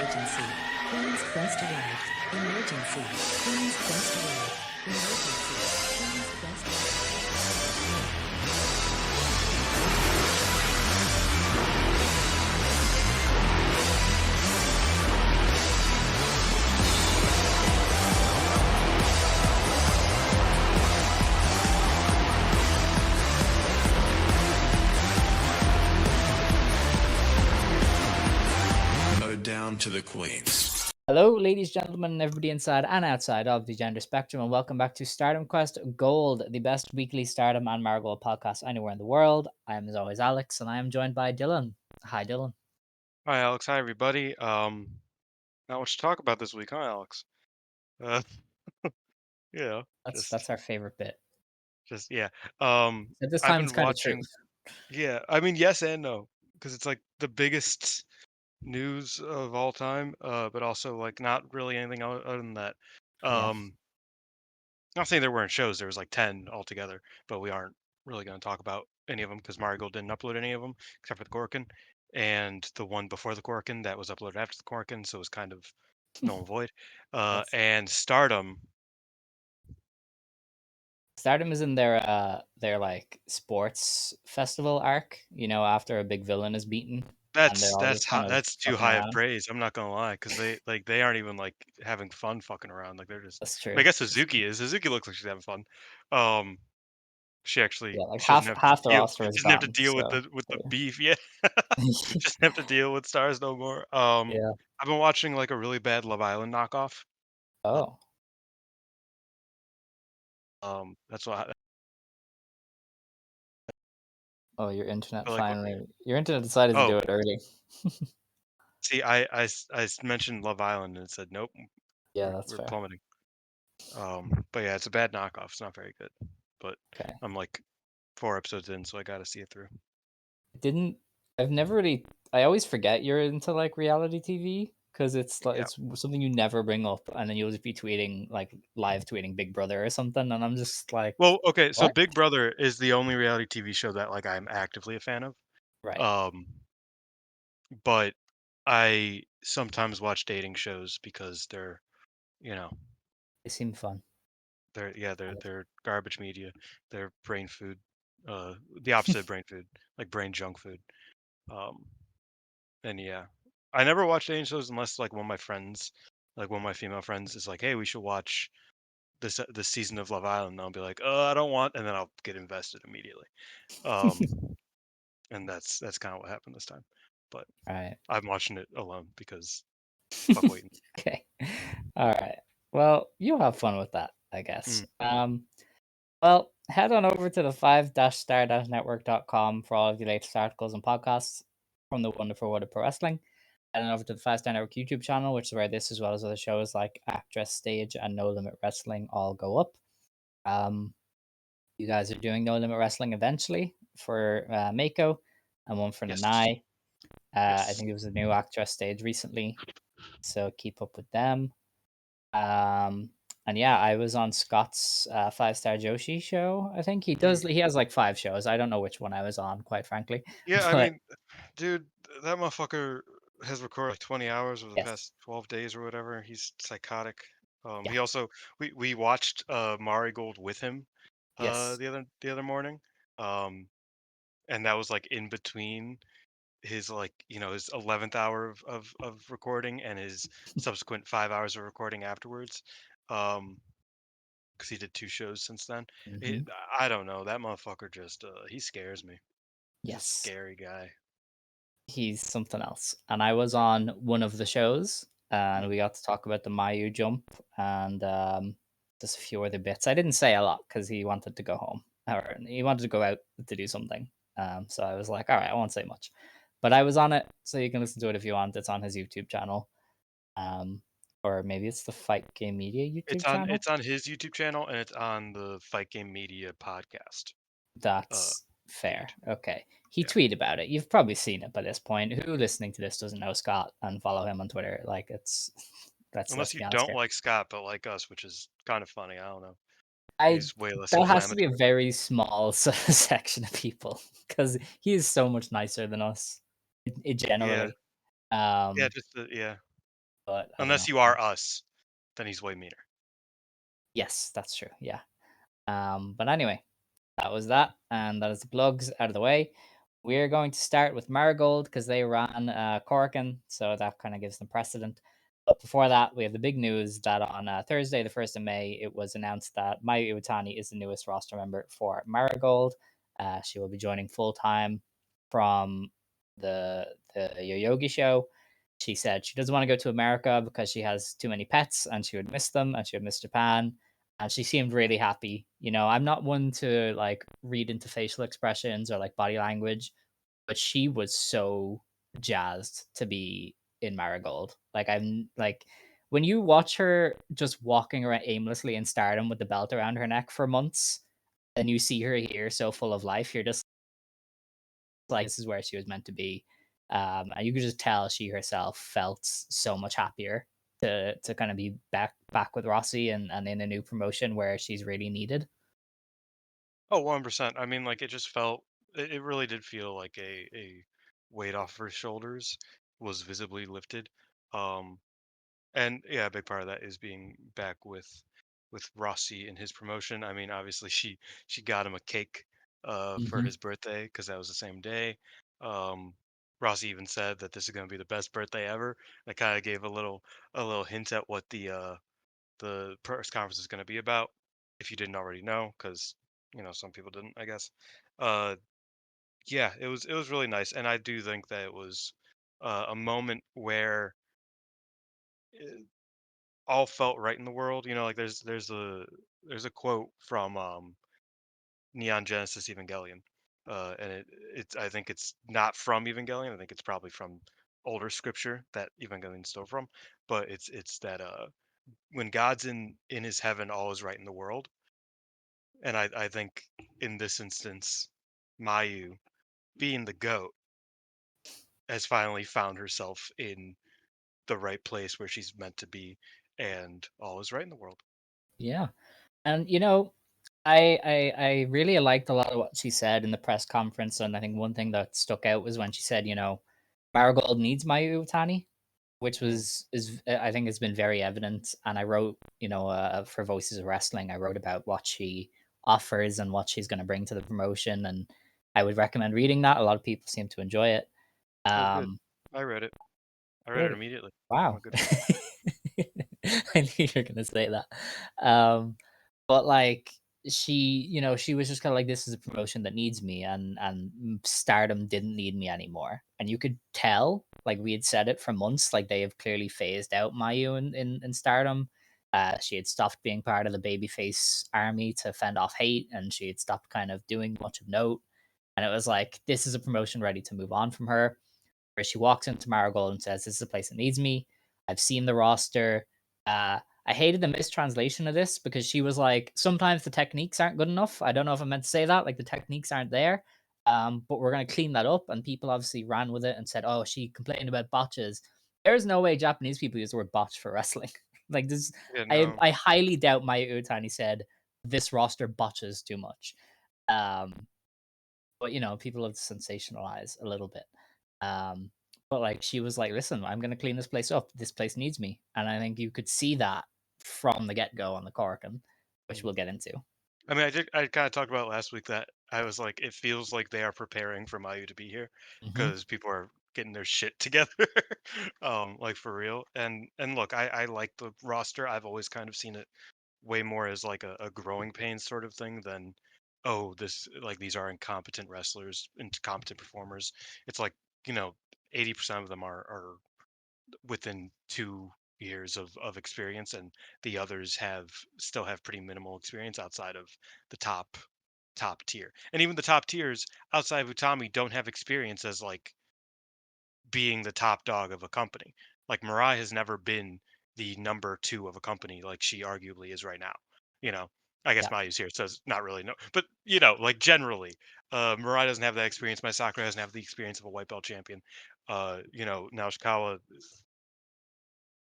Emergency. Queen's Quest arrived. Emergency. Queen's Quest arrived. Emergency. Queen's Quest down to the queens. Hello, ladies, gentlemen, and everybody inside and outside of the gender spectrum, and welcome back to Stardom Quest Gold, the best weekly Stardom and Marigold podcast anywhere in the world. I am, as always, Alex, and I am joined by Dylan. Hi, Dylan. Hi, Alex. Hi, everybody. Not much to talk about this week, huh, Alex? Uh, yeah, That's our favorite bit. yeah. At this I've time, it's been kind of true. watching. Yeah, I mean, yes and no, because it's like the biggest news of all time, but also like not really anything other than that. Yeah. Not saying there weren't shows. There was like 10 altogether, but we aren't really going to talk about any of them because Marigold didn't upload any of them except for the Korakuen, and the one before the Korakuen that was uploaded after the Korakuen, so it was kind of null and void. Yes. And Stardom. Stardom is in their like sports festival arc, after a big villain is beaten. And they're all just kind of That's too fucking high of around. praise. I'm not gonna lie, because they aren't even like having fun fucking around. Like they're just. That's I true. guess Suzuki is. Suzuki looks like she's having fun. Um, she actually Yeah, like she doesn't have to half the deal. roster She is doesn't have to gone. deal with So the beef. Yeah, she doesn't have to deal with stars no more. yeah. I've been watching like a really bad Love Island knockoff. Oh. That's why. Oh, your internet I like. your internet decided to Oh, do it early. see, I mentioned Love Island and it said nope. Yeah, that's We're fair. plummeting. But yeah, it's a bad knockoff. It's not very good. But Okay. I'm like 4 episodes in, so I got to see it through. I've never really, I always forget you're into like reality TV because it's like, Yeah. it's something you never bring up, and then you'll just be tweeting, like live tweeting Big Brother or something. And I'm just like, Well, okay, so what? Big Brother is the only reality TV show that like I'm actively a fan of. Right. Um, but I sometimes watch dating shows because they're, you know, They seem fun. they're garbage media. They're brain food. The opposite of brain food, like brain junk food. Um, and yeah, I never watch dating shows unless like one of my friends, like one of my female friends, is like, "Hey, we should watch this season of Love Island." And I'll be like, "Oh, I don't want," and then I'll get invested immediately. Um, and that's kind of what happened this time. But Right. I'm watching it alone because fuck waiting. Okay. All right. Well, you have fun with that, I guess. Well, head on over to the 5-star-network.com for all of the latest articles and podcasts from the wonderful world of pro wrestling. Head on over to the 5-Star Network YouTube channel, which is where this, as well as other shows like Actress Stage and No Limit Wrestling, all go up. You guys are doing No Limit Wrestling eventually for Mako and one for Yes. Nanae. I Yes. think there was a new Actress Stage recently, so keep up with them. And yeah, I was on Scott's 5-Star Joshi show. I think he has like 5 shows. I don't know which one I was on, quite frankly. Yeah, I But mean, dude, that motherfucker has recorded like 20 hours over the yes, past 12 days or whatever. He's psychotic. yeah, He also we watched Marigold with him yes. the other morning. Um, and that was like in between his like his 11th hour of recording and his subsequent 5 hours of recording afterwards. Because he did 2 shows since then. Hmm. I don't know, that motherfucker just he scares me. He's a Yes, scary guy. he's something else. And I was on one of the shows, and Mm. we got to talk about the Mayu jump and just a few other bits. I didn't say a lot because he wanted to go home, or he wanted to go out to do something. So I was like, all right, I won't say much. But I was on it, so you can listen to it if you want. It's on his YouTube channel. Or maybe it's the Fight Game Media YouTube channel. It's on his YouTube channel and it's on the Fight Game Media podcast. That's fair. Feed. Okay. He Yeah. tweeted about it. You've probably seen it by this point. Who listening to this doesn't know Scott and follow him on Twitter? Like let's Unless you be honest don't here. like Scott but like us, which is kind of funny. I don't know. I He's way less That has to be a inflammatory. very small section of people because he is so much nicer than us Yeah. generally. Yeah, Um, just yeah. but I don't Unless know. you are us, then he's way meaner. Yes, that's true. Yeah. But anyway, that was that, and that is the plugs out of the way. We're going to start with Marigold because they ran Korakuen, so that kind of gives them precedent. But before that, we have the big news that on Thursday, the 1st of May, it was announced that Mayu Iwatani is the newest roster member for Marigold. She will be joining full time from the Yoyogi show. She said she doesn't want to go to America because she has too many pets and she would miss them and she would miss Japan, and she seemed really happy. I'm not one to like read into facial expressions or like body language, but she was so jazzed to be in Marigold. Like I'm like when you watch her just walking around aimlessly in Stardom with the belt around her neck for months, and you see her here so full of life, you're just like, this is where she was meant to be. And you could just tell she herself felt so much happier to kind of be back with Rossi and in a new promotion where she's really needed. Oh, 100%. I mean, like, it just felt it really did feel like a weight off her shoulders was visibly lifted. Um, and yeah, a big part of that is being back with Rossi in his promotion. I mean, obviously she got him a cake for Hmm. his birthday because that was the same day. Um, Rossi even said that this is going to be the best birthday ever. That kind of gave a little hint at what the press conference is going to be about, if you didn't already know, because some people didn't, I guess. Uh, yeah, it was really nice, and I do think that it was a moment where it all felt right in the world. Like there's a quote from Neon Genesis Evangelion, and it's I think it's not from Evangelion. I think it's probably from older scripture that Evangelion stole from, but it's that when God's in his heaven, all is right in the world. And I think in this instance, Mayu, being the goat, has finally found herself in the right place where she's meant to be, and all is right in the world. Yeah. And I really liked a lot of what she said in the press conference, and I think one thing that stuck out was when she said, Marigold needs Mayu Iwatani, which Mm, is I think has been very evident. And I wrote, for Voices of Wrestling, I wrote about what she offers and what she's going to bring to the promotion, and I would recommend reading that. A lot of people seem to enjoy it. oh, good. Um, I read it. I read it Really? immediately. I'm Wow. a good fan. I knew you were gonna say that. Um, but like she was just kind of like, this is a promotion that needs me, and Stardom didn't need me anymore. And you could tell, like we had said it for months, like they have clearly phased out Mayu in Stardom. She had stopped being part of the babyface army to fend off hate, and she had stopped kind of doing much of note. And it was like, this is a promotion ready to move on from her, where she walks into Marigold and says, "This is a place that needs me. I've seen the roster." I hated the mistranslation of this because she was like, "Sometimes the techniques aren't good enough." I don't know if I meant to say that, like the techniques aren't there. But we're gonna clean that up, and people obviously ran with it and said, "Oh, she complained about botches." There's no way Japanese people use the word botch for wrestling. Like this, Yeah, I no. I highly doubt Maya Utani said this roster botches too much. Um, but people have sensationalized a little bit. Um, but like she was like, "Listen, I'm gonna clean this place up. This place needs me," and I think you could see that from the get go on the Corkin, which Mm. we'll get into. I mean, I kind of talked about last week that I was like, it feels like they are preparing for Mayu to be here Hmm. because people are getting their shit together, like for real. And look, I like the roster. I've always kind of seen it way more as like a growing pain sort of thing than, oh, this like these are incompetent wrestlers, incompetent performers. It's like, you know, 80% of them are within 2 years of experience, and the others still have pretty minimal experience outside of the top tier. And even the top tiers outside of Utami don't have experience as like being the top dog of a company. Like Mirai has never been the number two of a company like she arguably is right now. You know, I guess Yeah, Mayu's here, so it's not really no, but like generally, Mirai doesn't have that experience. My Sakura doesn't have the experience of a white belt champion. Now Shikawa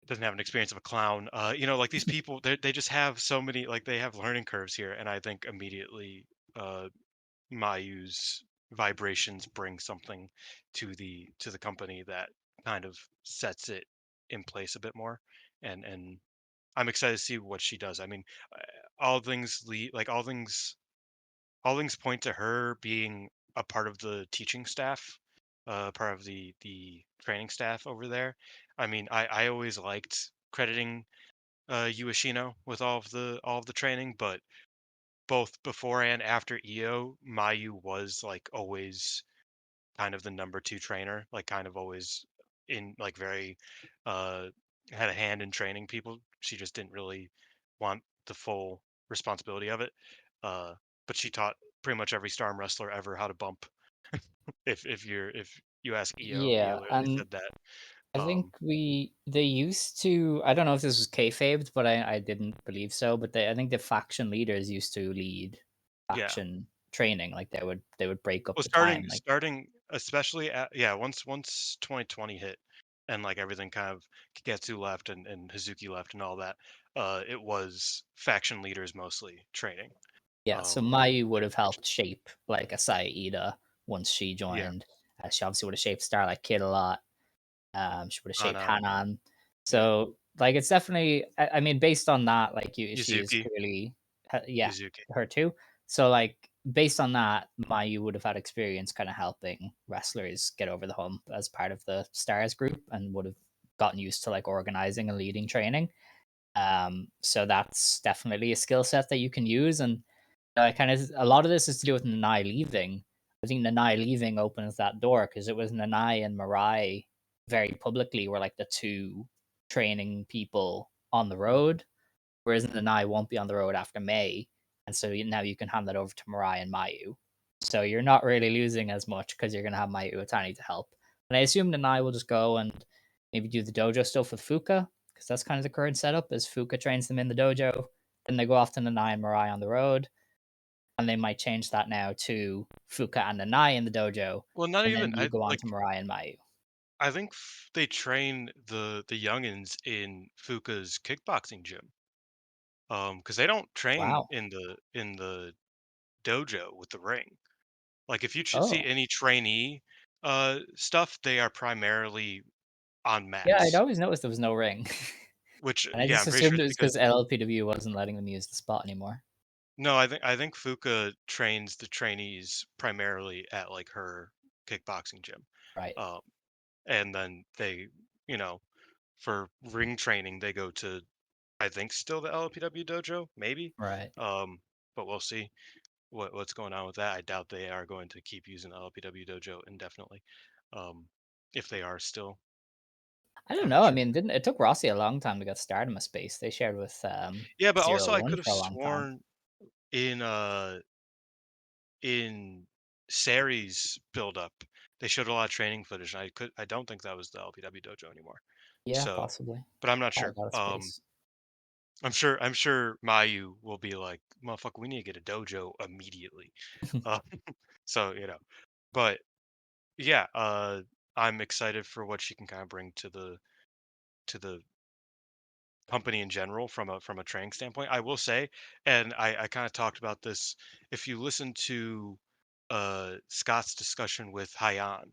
doesn't have an experience of a clown. Like these people, they just have so many, like they have learning curves here, and I think immediately, uh, Mayu's vibrations bring something to the company that kind of sets it in place a bit more, and I'm excited to see what she does. I mean, all things lead like all things point to her being a part of the teaching staff, part of the training staff over there. I mean, I always liked crediting Ueshino with all of the training, but both before and after EO, Mayu was like always kind of the number two trainer, like kind of always in like very uh had a hand in training people. She just didn't really want the full responsibility of it. Uh but she taught pretty much every star arm wrestler ever how to bump. If you ask EO, Yeah, EO literally and said that. I think Um they used to. I don't know if this was kayfabed, but I didn't believe so. But I think the faction leaders used to lead yeah. faction training. Like they would break up Well, the time. Like starting especially at yeah, once 2020 hit and like everything kind of Kigetsu left and Hazuki left and all that, it was faction leaders mostly training. yeah, so Um, Mayu would have which helped shape like Asai Ida once she yeah, joined. She obviously would have shaped Starlight Kid a lot. She would have shaped Hanan, Hanan. yeah, So like it's definitely. I mean, based on that, like she is Yuzuki, clearly, yeah, Yuzuki. her too. So like based on that, Mayu would have had experience kind of helping wrestlers get over the hump as part of the Stars group, and would have gotten used to like organizing and leading training. So that's definitely a skill set that you can use, and kind of a lot of this is to do with Nanae leaving. I think Nanae leaving opens that door because it was Nanae and Mirai very publicly were like the two training people on the road, whereas Nanae won't be on the road after May, and so now you can hand that over to Mirai and Mayu. So you're not really losing as much because you're gonna have Mayu Iwatani to help. And I assume Nanae will just go and maybe do the dojo stuff with Fuka because that's kind of the current setup. Is Fuka trains them in the dojo, then they go off to Nanae and Mirai on the road, and they might change that now to Fuka and Nanae in the dojo, Well, not and then even you go on to Mirai and Mayu. I think they train the youngins in Fuka's kickboxing gym. Because they don't train Wow. in the dojo with the ring. Like if you see Oh. any trainee stuff, they are primarily on Yeah, I'd mats. always noticed there was no ring. Which And I yeah, just I'm pretty sure assumed it it's was because because LLPW wasn't letting them use the spot anymore. no, I think Fuka trains the trainees primarily at like her kickboxing gym. Right. Um, and then they, you know, for ring training, they go to I think still the LLPW dojo, maybe. Right. Um, but we'll see what's going on with that. I doubt they are going to keep using the LLPW dojo indefinitely. Um, if they are still, I don't I'm know. not I sure. mean, didn't it took Rossi a long time to get Stardom a space? They shared with Yeah, but Zero also I One could have for a long time. sworn in in Seri's build up, they showed a lot of training footage, and I don't think that was the LPW dojo anymore. Yeah, So, possibly. but I'm not I sure. got a space. I'm sure Mayu will be like, motherfucker, we need to get a dojo immediately. Uh, so but yeah, I'm excited for what she can kind of bring to the company in general from a training standpoint. I will say, and I kind of talked about this. If you listen to Scott's discussion with Hyan,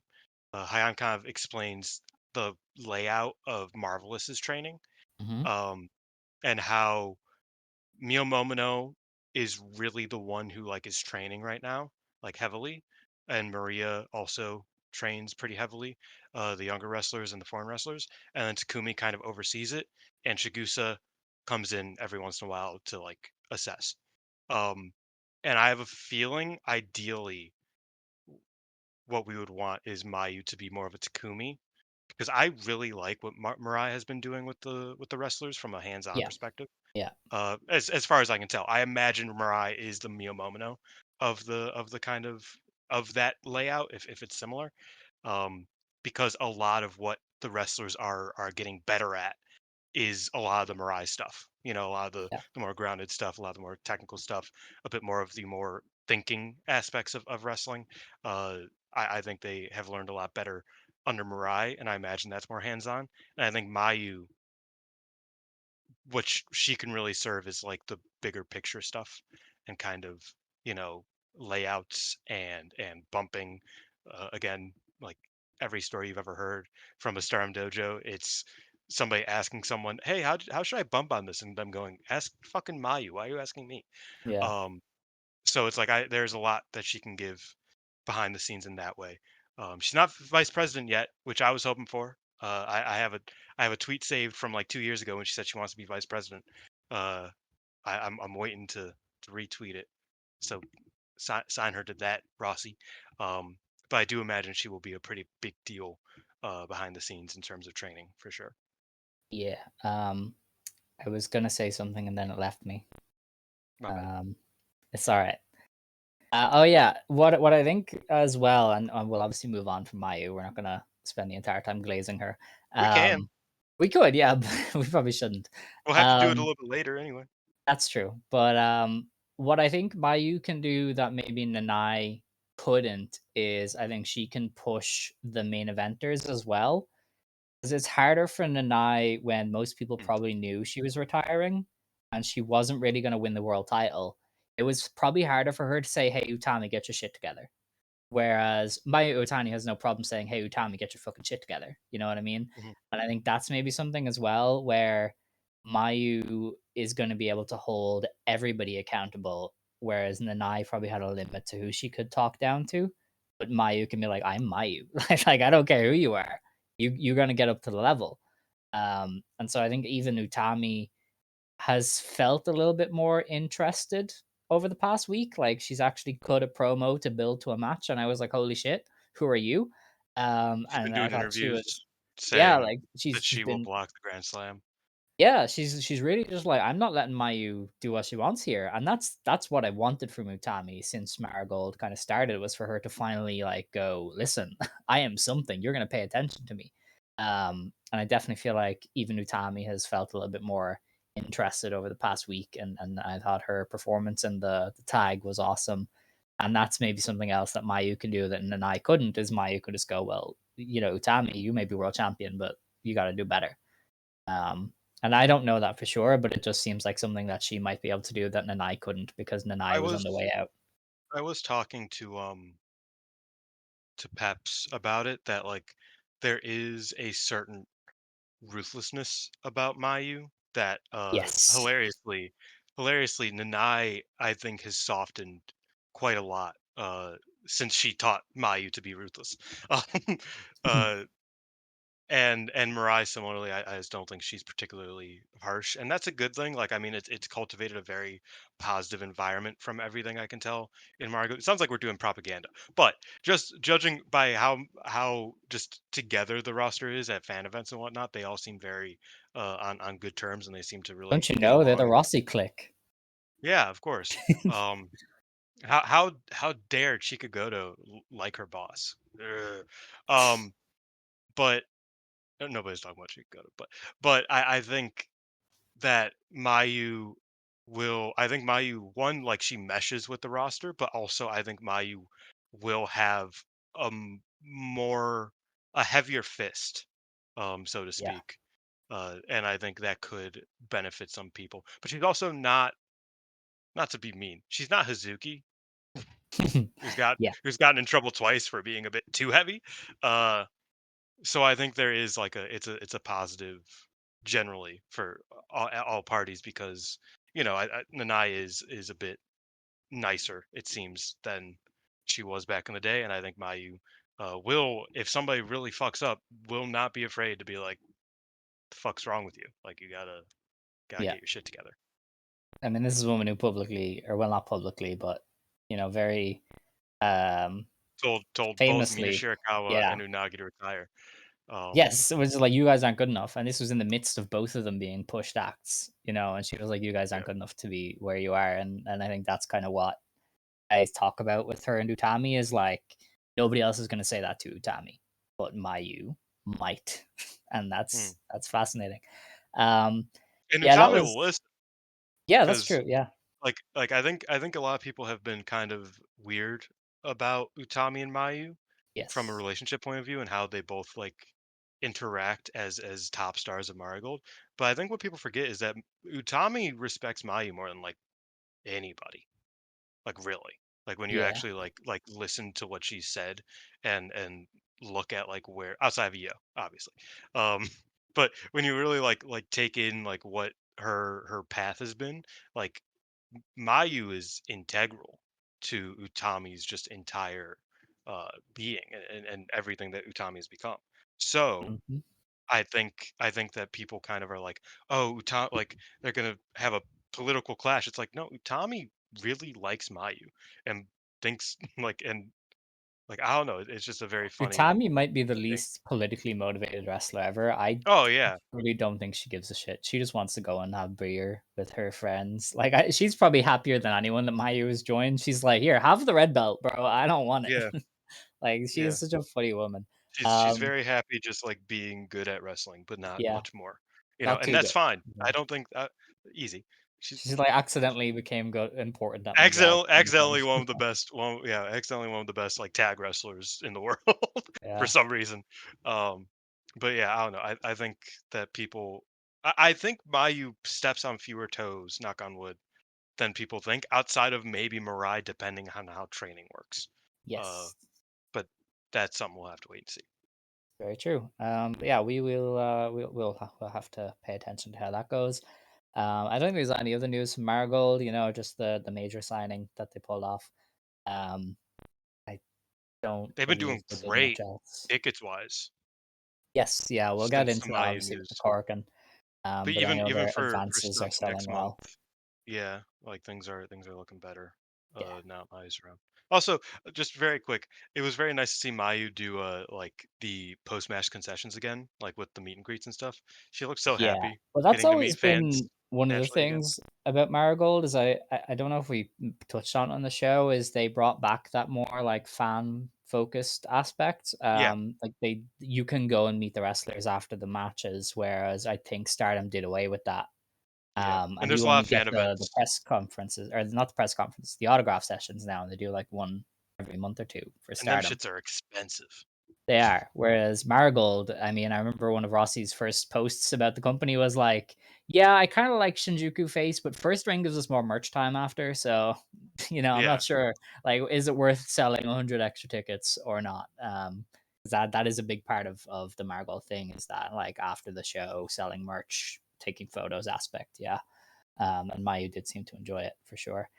Hyan kind of explains the layout of Marvelous's training, Hmm. um, and how Mio Momono is really the one who like is training right now, like heavily, and Maria also trains pretty heavily, the younger wrestlers and the foreign wrestlers, and then Takumi kind of oversees it, and Shigusa comes in every once in a while to like assess. Um, and I have a feeling, ideally, what we would want is Mayu to be more of a Takumi, because I really like what Mariah has been doing with the wrestlers from a hands-on Yeah. perspective. Yeah. As far as I can tell, I imagine Mirai is the Mio Momono of the kind of that layout, if it's similar, um, because a lot of what the wrestlers are getting better at is a lot of the Mirai stuff. You know, a lot of Yeah. the more grounded stuff, a lot of the more technical stuff, a bit more of the more thinking aspects of wrestling. Uh, I think they have learned a lot better under Mirai, and I imagine that's more hands on. And I think Mayu, which she can really serve as like the bigger picture stuff and kind of you know layouts and bumping again like every story you've ever heard from a Stardom dojo, it's somebody asking someone, "Hey, how should I bump on this?" and them going, "Ask fucking Mayu. Why are you asking me?" Yeah. Um, so it's like there's a lot that she can give behind the scenes in that way. She's not vice president yet, which I was hoping for. I have a tweet saved from like 2 years ago when she said she wants to be vice president. Uh, I'm waiting to retweet it. So sign her to that, Rossi. Um, but I do imagine she will be a pretty big deal behind the scenes in terms of training for sure. Yeah. I was gonna say something and then it left me. My bad. Um, it's all right. Oh yeah, what I think as well, and we'll obviously move on from Mayu. We're not gonna spend the entire time glazing her. We can. We could, yeah, but we probably shouldn't. We'll have to do it a Um, little bit later anyway. that's true. But what I think Mayu can do that maybe Nanai couldn't is I think she can push the main eventers as well. Because it's harder for Nanai when most people Mm, probably knew she was retiring and she wasn't really going to win the world title. It was probably harder for her to say, "Hey, Utami, get your shit together." Whereas Mayu Iwatani has no problem saying, "Hey, Utami, get your fucking shit together." You know what I mean? mhm. And I think that's maybe something as well where Mayu is going to be able to hold everybody accountable, whereas Nanai probably had a limit to who she could talk down to. But Mayu can be like, "I'm Mayu. Like I don't care who you are. You're going to get up to the level." And so I think even Utami has felt a little bit more interested over the past week. Like she's actually cut a promo to build to a match, and I was like, "Holy shit, who are you?" She's been And I doing thought she was, interviews yeah, saying like that she's she will been, block the Grand Slam. yeah, she's really just like, I'm not letting Mayu do what she wants here, and that's what I wanted from Utami since Marigold kind of started, was for her to finally like go, listen, I am something. You're gonna pay attention to me. And I definitely feel like even Utami has felt a little bit more interested over the past week, and I thought her performance in the tag was awesome. And that's maybe something else that Mayu can do that Nanai couldn't, is Mayu could just go, well, Utami, you may be world champion, but you got to do better. Um, and I don't know that for sure, but it just seems like something that she might be able to do that Nanai couldn't because I Nanai was on was the way out. I was talking to Peps about it that like there is a certain ruthlessness about Mayu that Yes. hilariously Nanai I think has softened quite a lot since she taught Mayu to be ruthless. Um, uh and Mirai similarly, I just don't think she's particularly harsh, and that's a good thing. Like, I mean, it's cultivated a very positive environment from everything I can tell in Marigold. It sounds like we're doing propaganda, but just judging by how just together the roster is at fan events and whatnot, they all seem very on good terms, and they seem to really Don't you get know they're the along. Rossi clique? Yeah, of course. Um, how dare Chikagoto like her boss? Ugh. Um, but nobody's talking about Chicago, but I think that I think Mayu one like she meshes with the roster, but also I think Mayu will have more a heavier fist, so to Yeah. speak. And I think that could benefit some people. But she's also not to be mean. She's not Hazuki, Yeah. who's gotten in trouble twice for being a bit too heavy. Uh So I think there is like it's a positive generally for all parties because Nanai is a bit nicer it seems than she was back in the day, and I think Mayu will, if somebody really fucks up, will not be afraid to be like, the fuck's wrong with you? Like you gotta Yeah. get your shit together. I mean, this is a woman who publicly, or well, not publicly, but very um Told both Mina famously, Shirakawa yeah. and Unagi to retire. Um, Yes, it was like, you guys aren't good enough. And this was in the midst of both of them being pushed acts, and she was like, you guys yeah. aren't good enough to be where you are. And I think that's kind of what I talk about with her and Utami, is like, nobody else is gonna say that to Utami, but Mayu might. And Hmm. that's fascinating. Um And yeah, that Utami was, will listen yeah, that's because true. Yeah. I think a lot of people have been kind of weird about Utami and Mayu from a Yes. relationship point of view and how they both like interact as top stars of Marigold. But I think what people forget is that Utami respects Mayu more than like anybody. Like really. Like when you Yeah. actually like listen to what she said and look at like where outside of Yo, obviously. Um But when you really like take in like what her path has been, like Mayu is integral to Utami's just entire being and everything that Utami has become. So Mhm. I think that people kind of are like, oh, Utami, like they're gonna have a political clash. It's like, no, Utami really likes Mayu and thinks like I don't know. It's just a very funny Utami might be the thing. least politically motivated wrestler ever. I Oh yeah, really don't think she gives a shit. She just wants to go and have beer with her friends. Like she's probably happier than anyone that Mayu has joined. She's like, here, have the red belt, bro. I don't want it. yeah, Like she yeah. is such a funny woman. She's Um, very happy just like being good at wrestling, but not yeah, much more. You know, not and too that's good. fine. I Yeah. don't think easy. She's She's like accidentally became important at my job. Kind of accidentally one thing. of the best one yeah, accidentally one of the best like tag wrestlers in the world for Yeah. some reason. Um but yeah, I don't know. I think that I think Mayu steps on fewer toes, knock on wood, than people think, outside of maybe Mirai, depending on how training works. Uh Yes. but that's something we'll have to wait and see. Very true. But yeah, we will. We'll have to pay attention to how that goes. I don't think there's any other news from Marigold. You know, just the major signing that they pulled off. Um, I don't They've been believe doing they did much great else. tickets wise Yes, yeah, we'll get since the into that Mayu obviously with the news. Corkin. But But I even know even their for advances stuff are selling next month, well. yeah, like things are looking better. Yeah, Now Mayu's around. Also, just very quick, it was very nice to see Mayu do like the post match concessions again, like with the meet and greets and stuff. She looked so yeah. happy Well, that's getting to always meet fans been one of the naturally again. things about Marigold is I don't know if we touched on it on the show is they brought back that more like fan focused aspect. Yeah, Like you can go and meet the wrestlers after the matches, whereas I think Stardom did away with that. yeah, and And there's you a lot only of get fan the events. press conferences, or not the press conferences, the autograph sessions now, and they do like one every month or two for And them Stardom. shits are expensive. They are. Whereas Marigold, I mean, I remember one of Rossi's first posts about the company was like, "Yeah, I kind of like Shinjuku Face, but First Ring gives us more merch time after, so I'm Yeah, not sure. Like, is it worth selling 100 extra tickets or not?" 'Cause that is a big part of the Marigold thing is that like after the show, selling merch, taking photos aspect, yeah. And Mayu did seem to enjoy it for sure.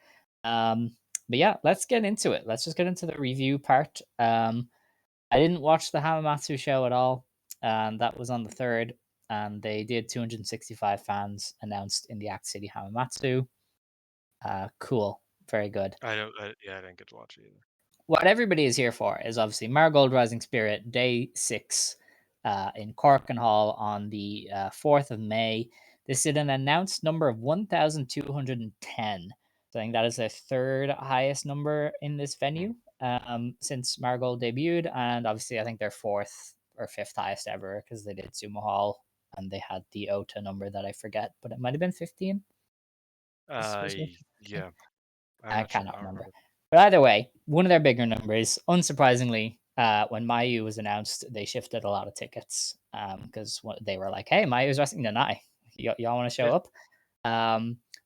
Um, but yeah, let's get into it. Let's just get into the review part. I didn't watch the Hamamatsu show at all. That was on the 3rd, and they did 265 fans announced in the Act City Hamamatsu. Cool. Very good. yeah, I didn't get to watch it either. What everybody is here for is obviously Marigold Rising Spirit Day 6 in Korakuen Hall on the 4th of May. This is an announced number of 1,210. So I think that is the third highest number in this Hmm. venue since Marigold debuted. And obviously, I think they're fourth or fifth highest ever because they did Sumo Hall and they had the Ota number that I forget, but it might have been 15. Yeah, I'm I not sure. cannot I don't remember. remember. But either way, one of their bigger numbers. Unsurprisingly, when Mayu was announced, they shifted a lot of tickets because they were like, "Hey, Mayu's wrestling tonight. Y'all want to show Yeah, up?"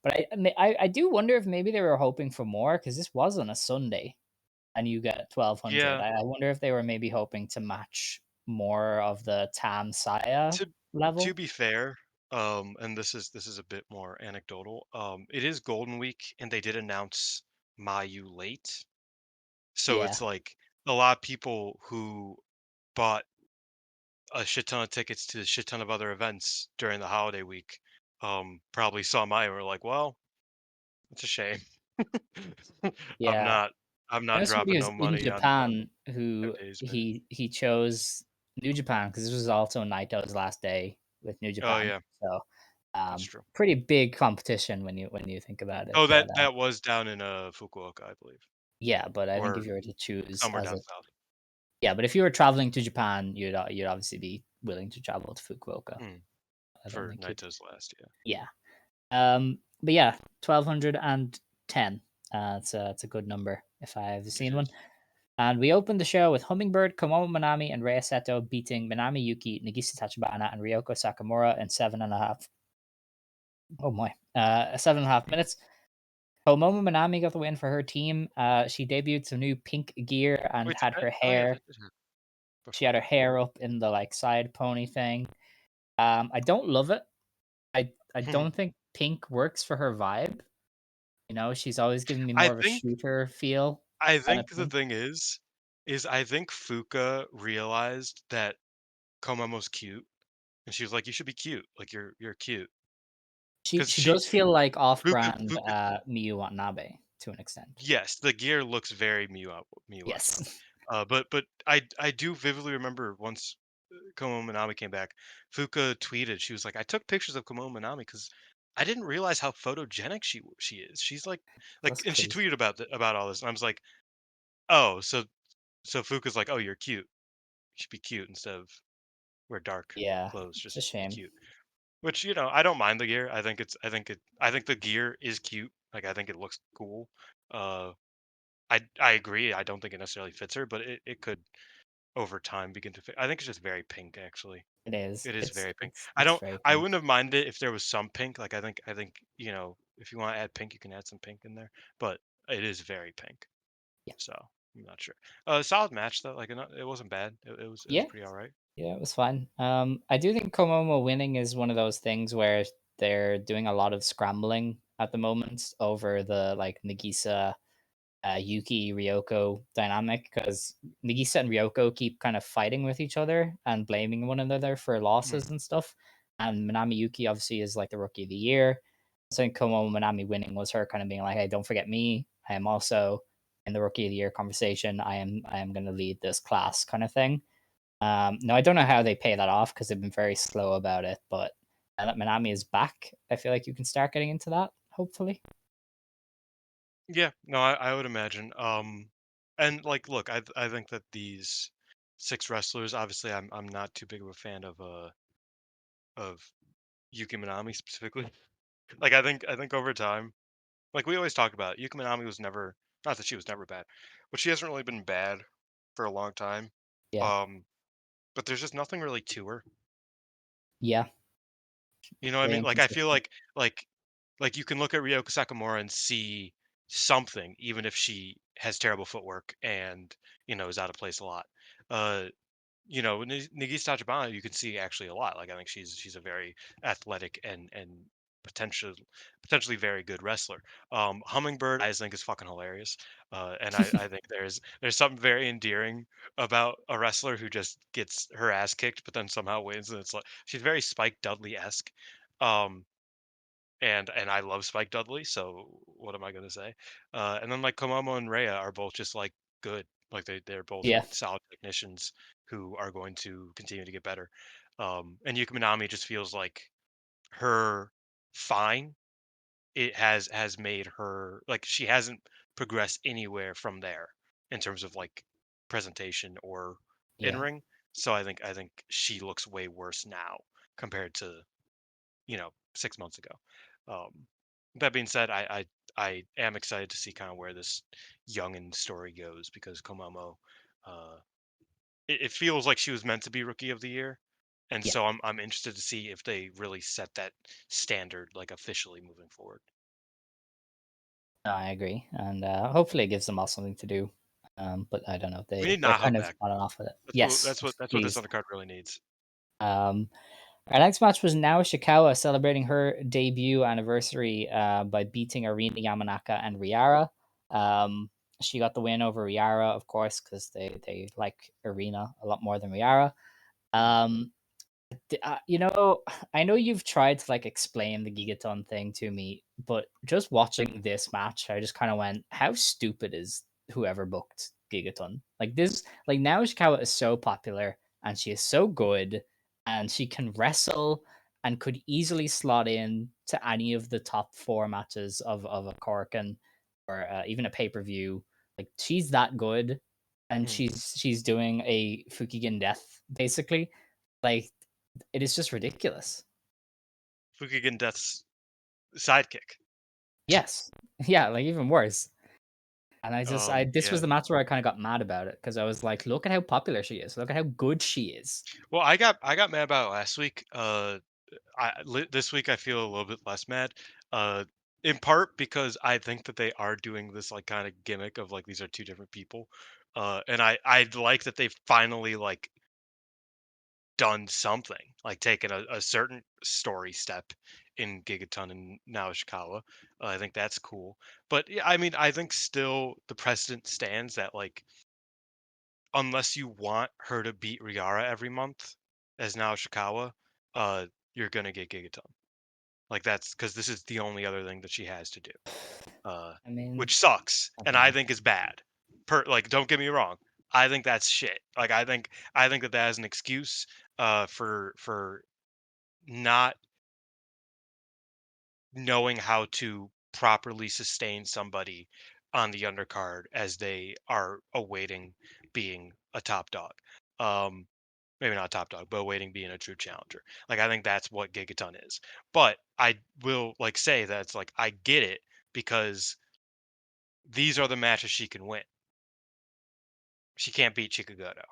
But I do wonder if maybe they were hoping for more because this was on a Sunday, and you get 1,200. yeah. I wonder if they were maybe hoping to match more of the Tam Saya To to level. be fair, and this is a bit more anecdotal. It is Golden Week, and they did announce Mayu late, so Yeah, it's like a lot of people who bought a shit ton of tickets to a shit ton of other events during the holiday week, probably saw Mayu and were like, "Well, it's a shame. I'm yeah. not I'm I not know somebody dropping who's no in money on Japan their who days, man." he chose New Japan because this was also Naito's last day with New Oh Japan. yeah, So that's true. pretty big competition when you think about it. Oh, But that was down in Fukuoka, I believe, yeah, but I think if or you were to choose somewhere as down a south. yeah, but if you were traveling to Japan, you'd obviously be willing to travel to Fukuoka. Hmm. I don't For think you'd Naito's last, yeah. yeah. But yeah, 1,210. It's a good number if I've It seen one. is. And we opened the show with Hummingbird, Komomo Manami, and Rei Seto beating Minami Yuki, Nagisa Tachibana, and Ryoko Sakamura in 7.5. Oh my, 7.5 minutes. Komomo Manami got the win for her team. She debuted some new pink gear and Wait, did had that her oh, yeah, hair. that did happen She had before. her hair up in the like side pony thing. I don't love it. I Hmm. don't think pink works for her vibe. You know, she's always given me I more of a think shooter feel I kind of think the pink. thing is I think Fuka realized that Komamo's cute, and she was like, "You should be cute. Like you're cute." Because She does feel like Fuka off-brand, Fuka Miyu Watanabe to an extent. yes, the gear looks very Miyu Watanabe. Yes. But I do vividly remember once Komo Minami came back, Fuka tweeted, she was like, "I took pictures of Komo Minami because I didn't realize how photogenic she is. She's That's and she crazy. tweeted about all this, and I was like, oh, so Fuka's like, oh, you're cute. You should be cute instead of wear dark Yeah, clothes. it's a Just be shame. cute." Which I don't mind the gear. I think the gear is cute. Like I think it looks cool. Uh, I agree. I don't think it necessarily fits her, but it could over time begin to fit. I think it's just very pink actually. It is. It is very pink. It's very I pink. wouldn't have minded if there was some pink. Like I think, if you want to add pink, you can add some pink in there. But it is very pink. Yeah. So I'm not sure. Solid match though. Like it wasn't bad. It was Yeah. pretty all right. Yeah, it was fun. I do think Komomo winning is one of those things where they're doing a lot of scrambling at the moment over the like Nagisa Yuki Ryoko dynamic because Nagisa and Ryoko keep kind of fighting with each other and blaming one another for Hmm. losses and stuff. And Minami Yuki obviously is like the rookie of the year. So I think Komo Minami winning was her kind of being like, "Hey, don't forget me. I am also in the rookie of the year conversation. I am going to lead this class," kind of thing. No, I don't know how they pay that off because they've been very slow about it. But now that Minami is back, I feel like you can start getting into that. Hopefully, Yeah. No, I would imagine. And like, look, I think that these six wrestlers. Obviously, I'm not too big of a fan of Yuki Minami specifically. Like I think over time, like we always talk about, Yuki Minami was never, not that she was never bad, but she hasn't really been bad for a long time. yeah, Um, but there's just nothing really to her. yeah, You know what I very mean? Like I feel inconsistent. like you can look at Ryoko Sakamura and see something, even if she has terrible footwork and is out of place a lot. Uh, Nagisa Tachibana, you can see actually a lot. Like I think she's a very athletic and potential potentially very good wrestler. Hummingbird, I just think is fucking hilarious. And I think there's something very endearing about a wrestler who just gets her ass kicked, but then somehow wins. And it's like she's very Spike Dudley esque. Um, and I love Spike Dudley, so what am I gonna say? And then like Komamo and Rhea are both just like good. Like they're both Yeah, solid technicians who are going to continue to get better. And Yuki Minami just feels like her fine. It has made her like she hasn't progressed anywhere from there in terms of like presentation or in yeah. ring. So I think she looks way worse now compared to 6 months ago. That being said, I am excited to see kind of where this youngin story goes because Komamo, uh, it feels like she was meant to be Rookie of the Year, and Yeah, so I'm interested to see if they really set that standard like officially moving forward. no, I agree, and hopefully it gives them all something to do. But I don't know. We need They're Naha kind of back. on and off with it. Yes, That's what this please. undercard really needs. Um, our next match was Naoya Ishikawa celebrating her debut anniversary by beating Arina Yamanaka and Riara. Um, she got the win over Riara, of course, because they like Arina a lot more than Riara. Mhm. Um, you know, I know you've tried to like explain the Gigaton thing to me, but just watching this match, I just kind of went, "How stupid is whoever booked Gigaton?" Like this, like now Ishikawa is so popular and she is so good, and she can wrestle and could easily slot in to any of the top four matches of a Korakuen or even a pay per view. Like she's that good, and Mhm. she's doing a Fukigen death basically. Like it is just ridiculous. Fukigen Death's sidekick. Yes. Yeah, like even worse. And I this was Yeah. the match where I kind of got mad about it because I was like, look at how popular she is. Look at how good she is. Well, I got mad about it last week. This week I feel a little bit less mad. Uh, in part because I think that they are doing this like kind of gimmick of like these are two different people. And I like that they finally like done something, like taken a certain story step in Gigaton and now Ishikawa. I think that's cool. But yeah, I mean, I think still the precedent stands that like unless you want her to beat Riara every month as now Ishikawa, uh, you're gonna get Gigaton. Like that's because this is the only other thing that she has to do, I mean, which sucks, I and don't I know. think is bad. Like, don't get me wrong, I think that's shit. Like, I think that that is an excuse, for not knowing how to properly sustain somebody on the undercard as they are awaiting being a top dog. Um, Maybe not top dog, but awaiting being a true challenger. Like I think that's what Gigaton is. But I will like say that it's like I get it because these are the matches she can win. She can't beat Chikagoto,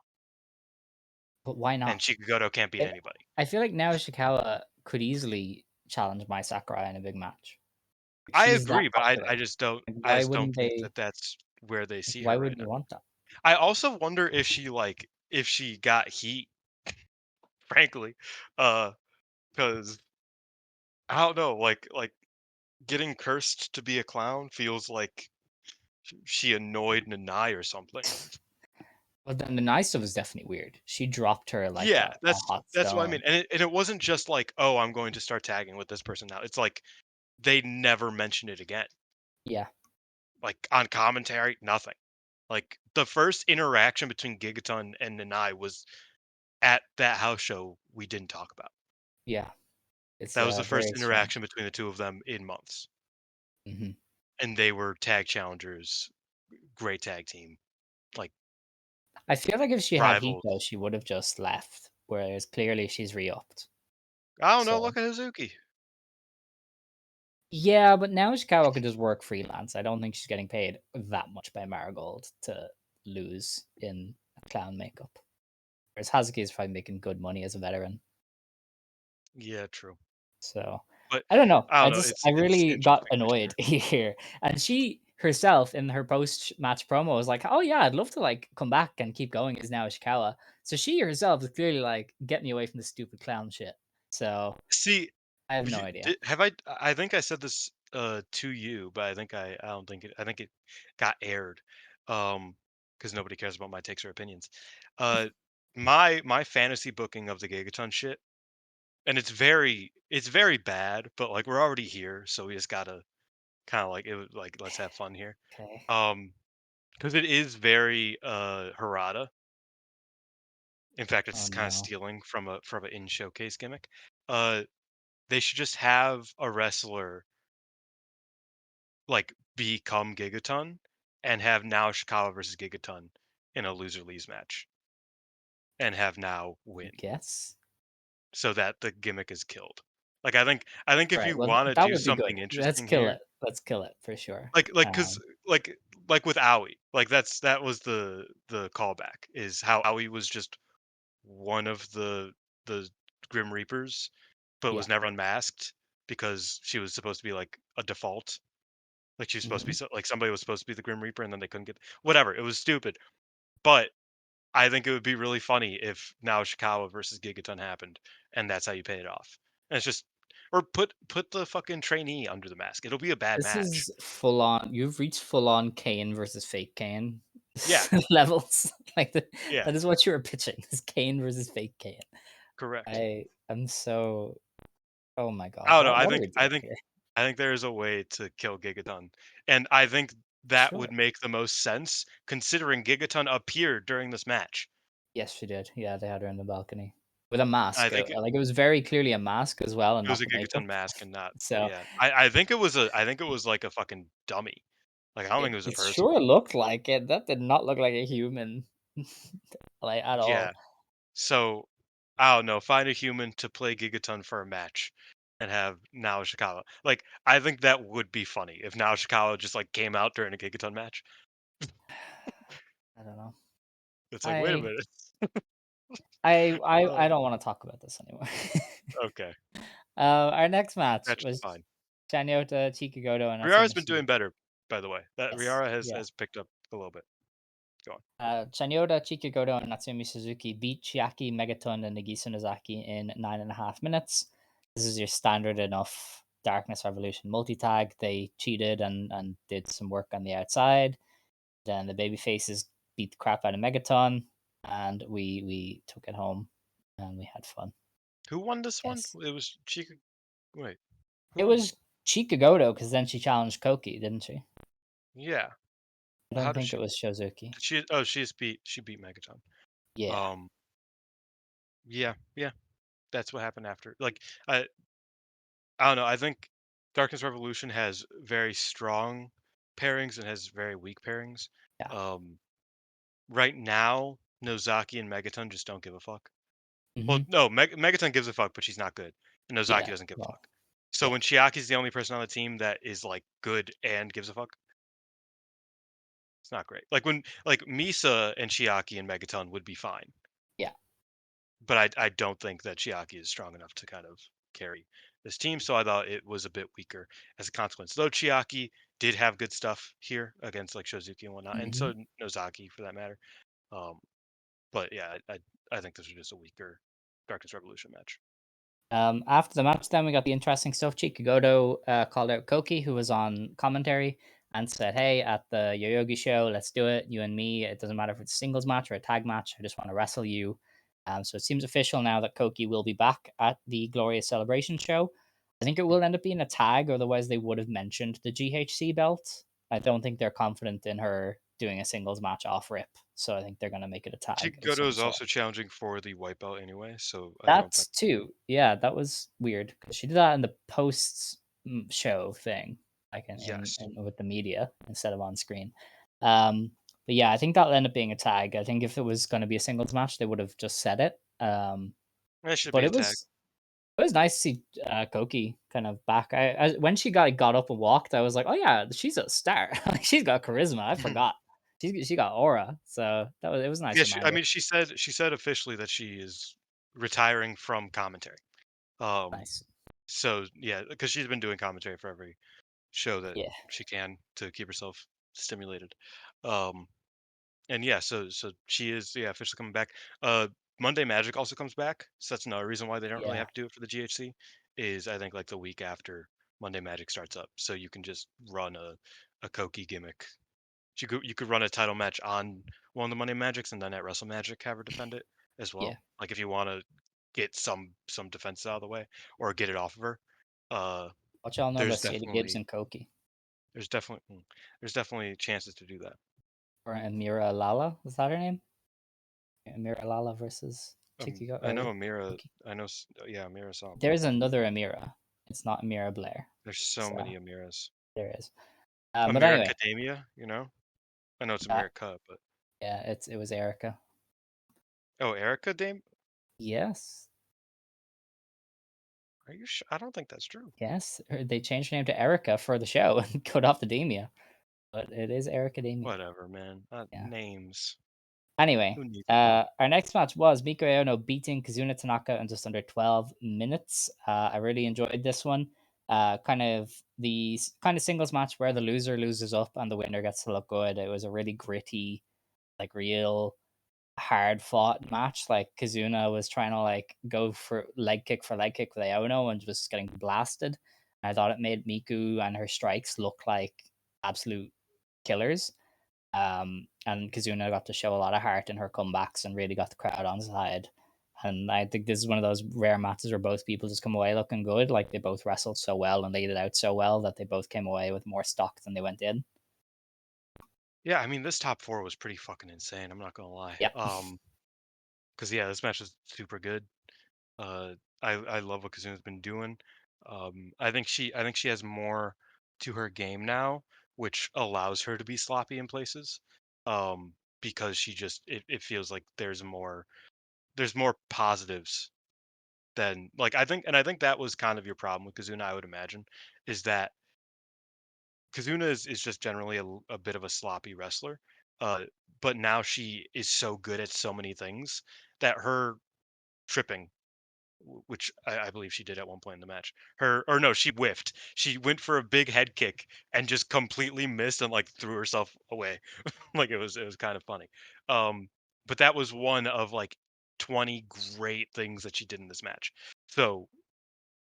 But why and not? Chikagoto can't beat I anybody. I feel like now Ishikawa could easily challenge Mai Sakurai in a big match. I She's that agree, but I popular. just don't Like, I why just don't wouldn't think they? that that's where they see Why her right wouldn't now. you want that? I also wonder if she like if she got heat, frankly, because I don't know, like getting cursed to be a clown feels like she annoyed Nanai or something. But then the nice stuff is definitely weird. She dropped her like Yeah, a hot that's what I stone. mean, and it wasn't just like, "Oh, I'm going to start tagging with this person now." It's like they never mentioned it again. Yeah. Like on commentary, nothing. Like the first interaction between Gigaton and Nanai was at that house show we didn't talk about. Yeah. It's That was the very first strange. interaction between the two of them in months, Hmm. and they were tag challengers, great tag team, like I feel like if she had heat though, rivals. she would have just left. Whereas clearly she's re-upped. I don't know. So Look at Hazuki. yeah, but now Ishikawa could just work freelance. I don't think she's getting paid that much by Marigold to lose in a clown makeup. Whereas Hazuki is probably making good money as a veteran. Yeah, true. So But I don't know. I don't know. I It's really got interesting this annoyed year. here. And she herself in her post match promo was like, "Oh yeah, I'd love to like come back and keep going as now Ishikawa." So she herself is clearly like, "Get me away from this stupid clown shit." So See, I have no idea. have I think I said this to you, but I don't think it. I think it got aired, because nobody cares about my takes or opinions. Uh, my fantasy booking of the Gigaton shit, and it's very bad, but like we're already here, so we just gotta kind of like it was like let's have fun here. Okay. Um, because it is very Harada. In fact, Oh it's kind of no. stealing from an in showcase gimmick. Uh, they should just have a wrestler like become Gigaton and have now Shikawa versus Gigaton in a loser leaves match and have now I win guess. so that the gimmick is killed. Like I think if Right. you Well, want to that do would be good. something Let's interesting kill here, it. Let's kill it for sure. like cuz like like with Aoi, like that was the callback is how Aoi was just one of the Grim Reapers but Yeah. was never unmasked because she was supposed to be like a default. Like she was supposed to be Mhm. like somebody was supposed to be the Grim Reaper and then they couldn't get whatever. It was stupid. But I think it would be really funny if now Shikawa versus Gigaton happened, and that's how you pay it off. And it's just, or put the fucking trainee under the mask. It'll be a bad This match. is full on. You've reached full on Kane versus fake Kane Yeah, levels. Like yeah, that is what you were pitching. This Kane versus fake Kane. correct. I am so. Oh my god. I don't know. What I are think we I doing think here? I think there is a way to kill Gigaton, and I think that Sure. would make the most sense considering Gigaton appeared during this match. Yes, she did. Yeah, they had her in the balcony with a I mask. think Like it was very clearly a mask as well, and it was not a the Gigaton makeup. mask and not, So yeah. I think it was like a fucking dummy. Like I don't think it was a it person. sure looked like it. That did not look like a human, like at Yeah. all. So I don't know. Find a human to play Gigaton for a match and have Nao Ishikawa. Like I think that would be funny if Nao Ishikawa just like came out during a Gigaton match. I don't know. It's like, wait a I minute. I Oh, don't want to talk about this anymore. okay. Our next match Match is was fine. Chanyota, Chikagoto, and Riara's Asano been Shida. doing better, by the way. That Yes, Riara has yeah. has picked up a little bit. Go on. Chanyoda, Chikagoto, and Natsumi Suzuki beat Chiaki, Megaton, and Nagisa Nozaki in 9.5 minutes. This is your standard enough Darkness Revolution multi-tag. They cheated and did some work on the outside. Then the baby faces beat the crap out of Megaton, and we took it home and we had fun. Who won this one? Yes. It was Chica. Wait, who It won? was Chikagoto because then she challenged Koki, didn't she? Yeah. I How don't did think it she? was Shozuki. Did she? Oh, she beat Megaton. Yeah. Um. Yeah. Yeah. That's what happened after. Like I don't know. I think Darkness Revolution has very strong pairings and has very weak pairings. Yeah. Um. Right now, Nozaki and Megaton just don't give a fuck. Well, Hmm. no, Megaton gives a fuck, but she's not good. And Nozaki Yeah. doesn't give a Well, fuck. So yeah. when Chiaki's the only person on the team that is like good and gives a fuck, it's not great. Like when like Misa and Chiaki and Megaton would be fine, Yeah. but I don't think that Chiaki is strong enough to kind of carry this team. So I thought it was a bit weaker as a consequence. Though Chiaki did have good stuff here against like Shozuki and whatnot, and Hmm. so Nozaki for that matter. Um, but yeah, I think this was just a weaker Darkness Revolution match. After the match, then we got the interesting stuff. Chikagoto called out Koki, who was on commentary, and said, "Hey, at the Yoyogi show, let's do it. You and me. It doesn't matter if it's a singles match or a tag match. I just want to wrestle you." So it seems official now that Koki will be back at the Glorious Celebration show. I think it will end up being a tag, otherwise they would have mentioned the GHC belt. I don't think they're confident in her doing a singles match off rip, so I think they're going to make it a tag of Chikugoto some is sort. also challenging for the white belt anyway, so I don't That's think. too. Yeah, that was weird because she did that in the post show thing, like Yes, in with the media instead of on screen. Um, but yeah, I think that'll end up being a tag. I think if it was going to be a singles match, they would have just said it. that should But be a tag. it was nice to see Koki kind of back. When she got up and walked, I was like, oh yeah, she's a star. Like, she's got charisma. I forgot. She got aura. So it was a nice Yeah, I reminder. mean, she said officially that she is retiring from commentary. Um, Nice. so yeah, because she's been doing commentary for every show that Yeah. she can to keep herself stimulated. Um, and yeah, so she is officially coming back. Monday Magic also comes back, so that's another reason why they don't really Yeah. have to do it for the GHC. Is I think like the week after Monday Magic starts up, so you can just run a Koki gimmick. You could run a title match on one of the Monday Magics, and then at Wrestle Magic have her defend it as Yeah. well. Like if you want to get some defense out of the way or get it off of her. Uh, What y'all know there's about Sadie Gibbs definitely and Koki? there's definitely there's definitely chances to do that. Or Amira Lala? Was that her name? Amira Lala versus Chikigo I or know Amira. Koki. I know. Yeah, Amira something. There's another Amira. It's not Amira Blair. There's so So many Amiras. there is. But Amira anyway, Academia, you know? I know it's uh, America, but yeah, it was Erica. oh, Erica Dame? Yes, Are you sure? I don't think that's true. yes. They changed her name to Erica for the show and cut off the Demia, but it is Erica Demia. Whatever, man. Yeah. Names. Anyway, Who needs them? our next match was Miko Aono beating Kazuna Tanaka in just under 12 minutes. I really enjoyed this one. Kind of singles match where the loser loses up and the winner gets to look good. It was a really gritty, like real hard fought match. Like Kazuna was trying to like go for leg kick with Aono and was getting blasted. I thought it made Miku and her strikes look like absolute killers. And Kazuna got to show a lot of heart in her comebacks and really got the crowd on side. And I think this is one of those rare matches where both people just come away looking good. Like they both wrestled so well and laid it out so well that they both came away with more stock than they went in. Yeah, I mean this top four was pretty fucking insane. I'm not gonna lie. Yeah. Because yeah, this match was super good. Uh, I love what Kazuna's been doing. I think she has more to her game now, which allows her to be sloppy in places. Because it feels like there's more positives than like I think that was kind of your problem with Kazuna, I would imagine, is that Kazuna is just generally a bit of a sloppy wrestler. Uh, but now she is so good at so many things that her tripping which I believe she did at one point in the match. Or no, she whiffed. She went for a big head kick and just completely missed and like threw herself away. Like it was kind of funny. Um, but that was one of like 20 great things that she did in this match. So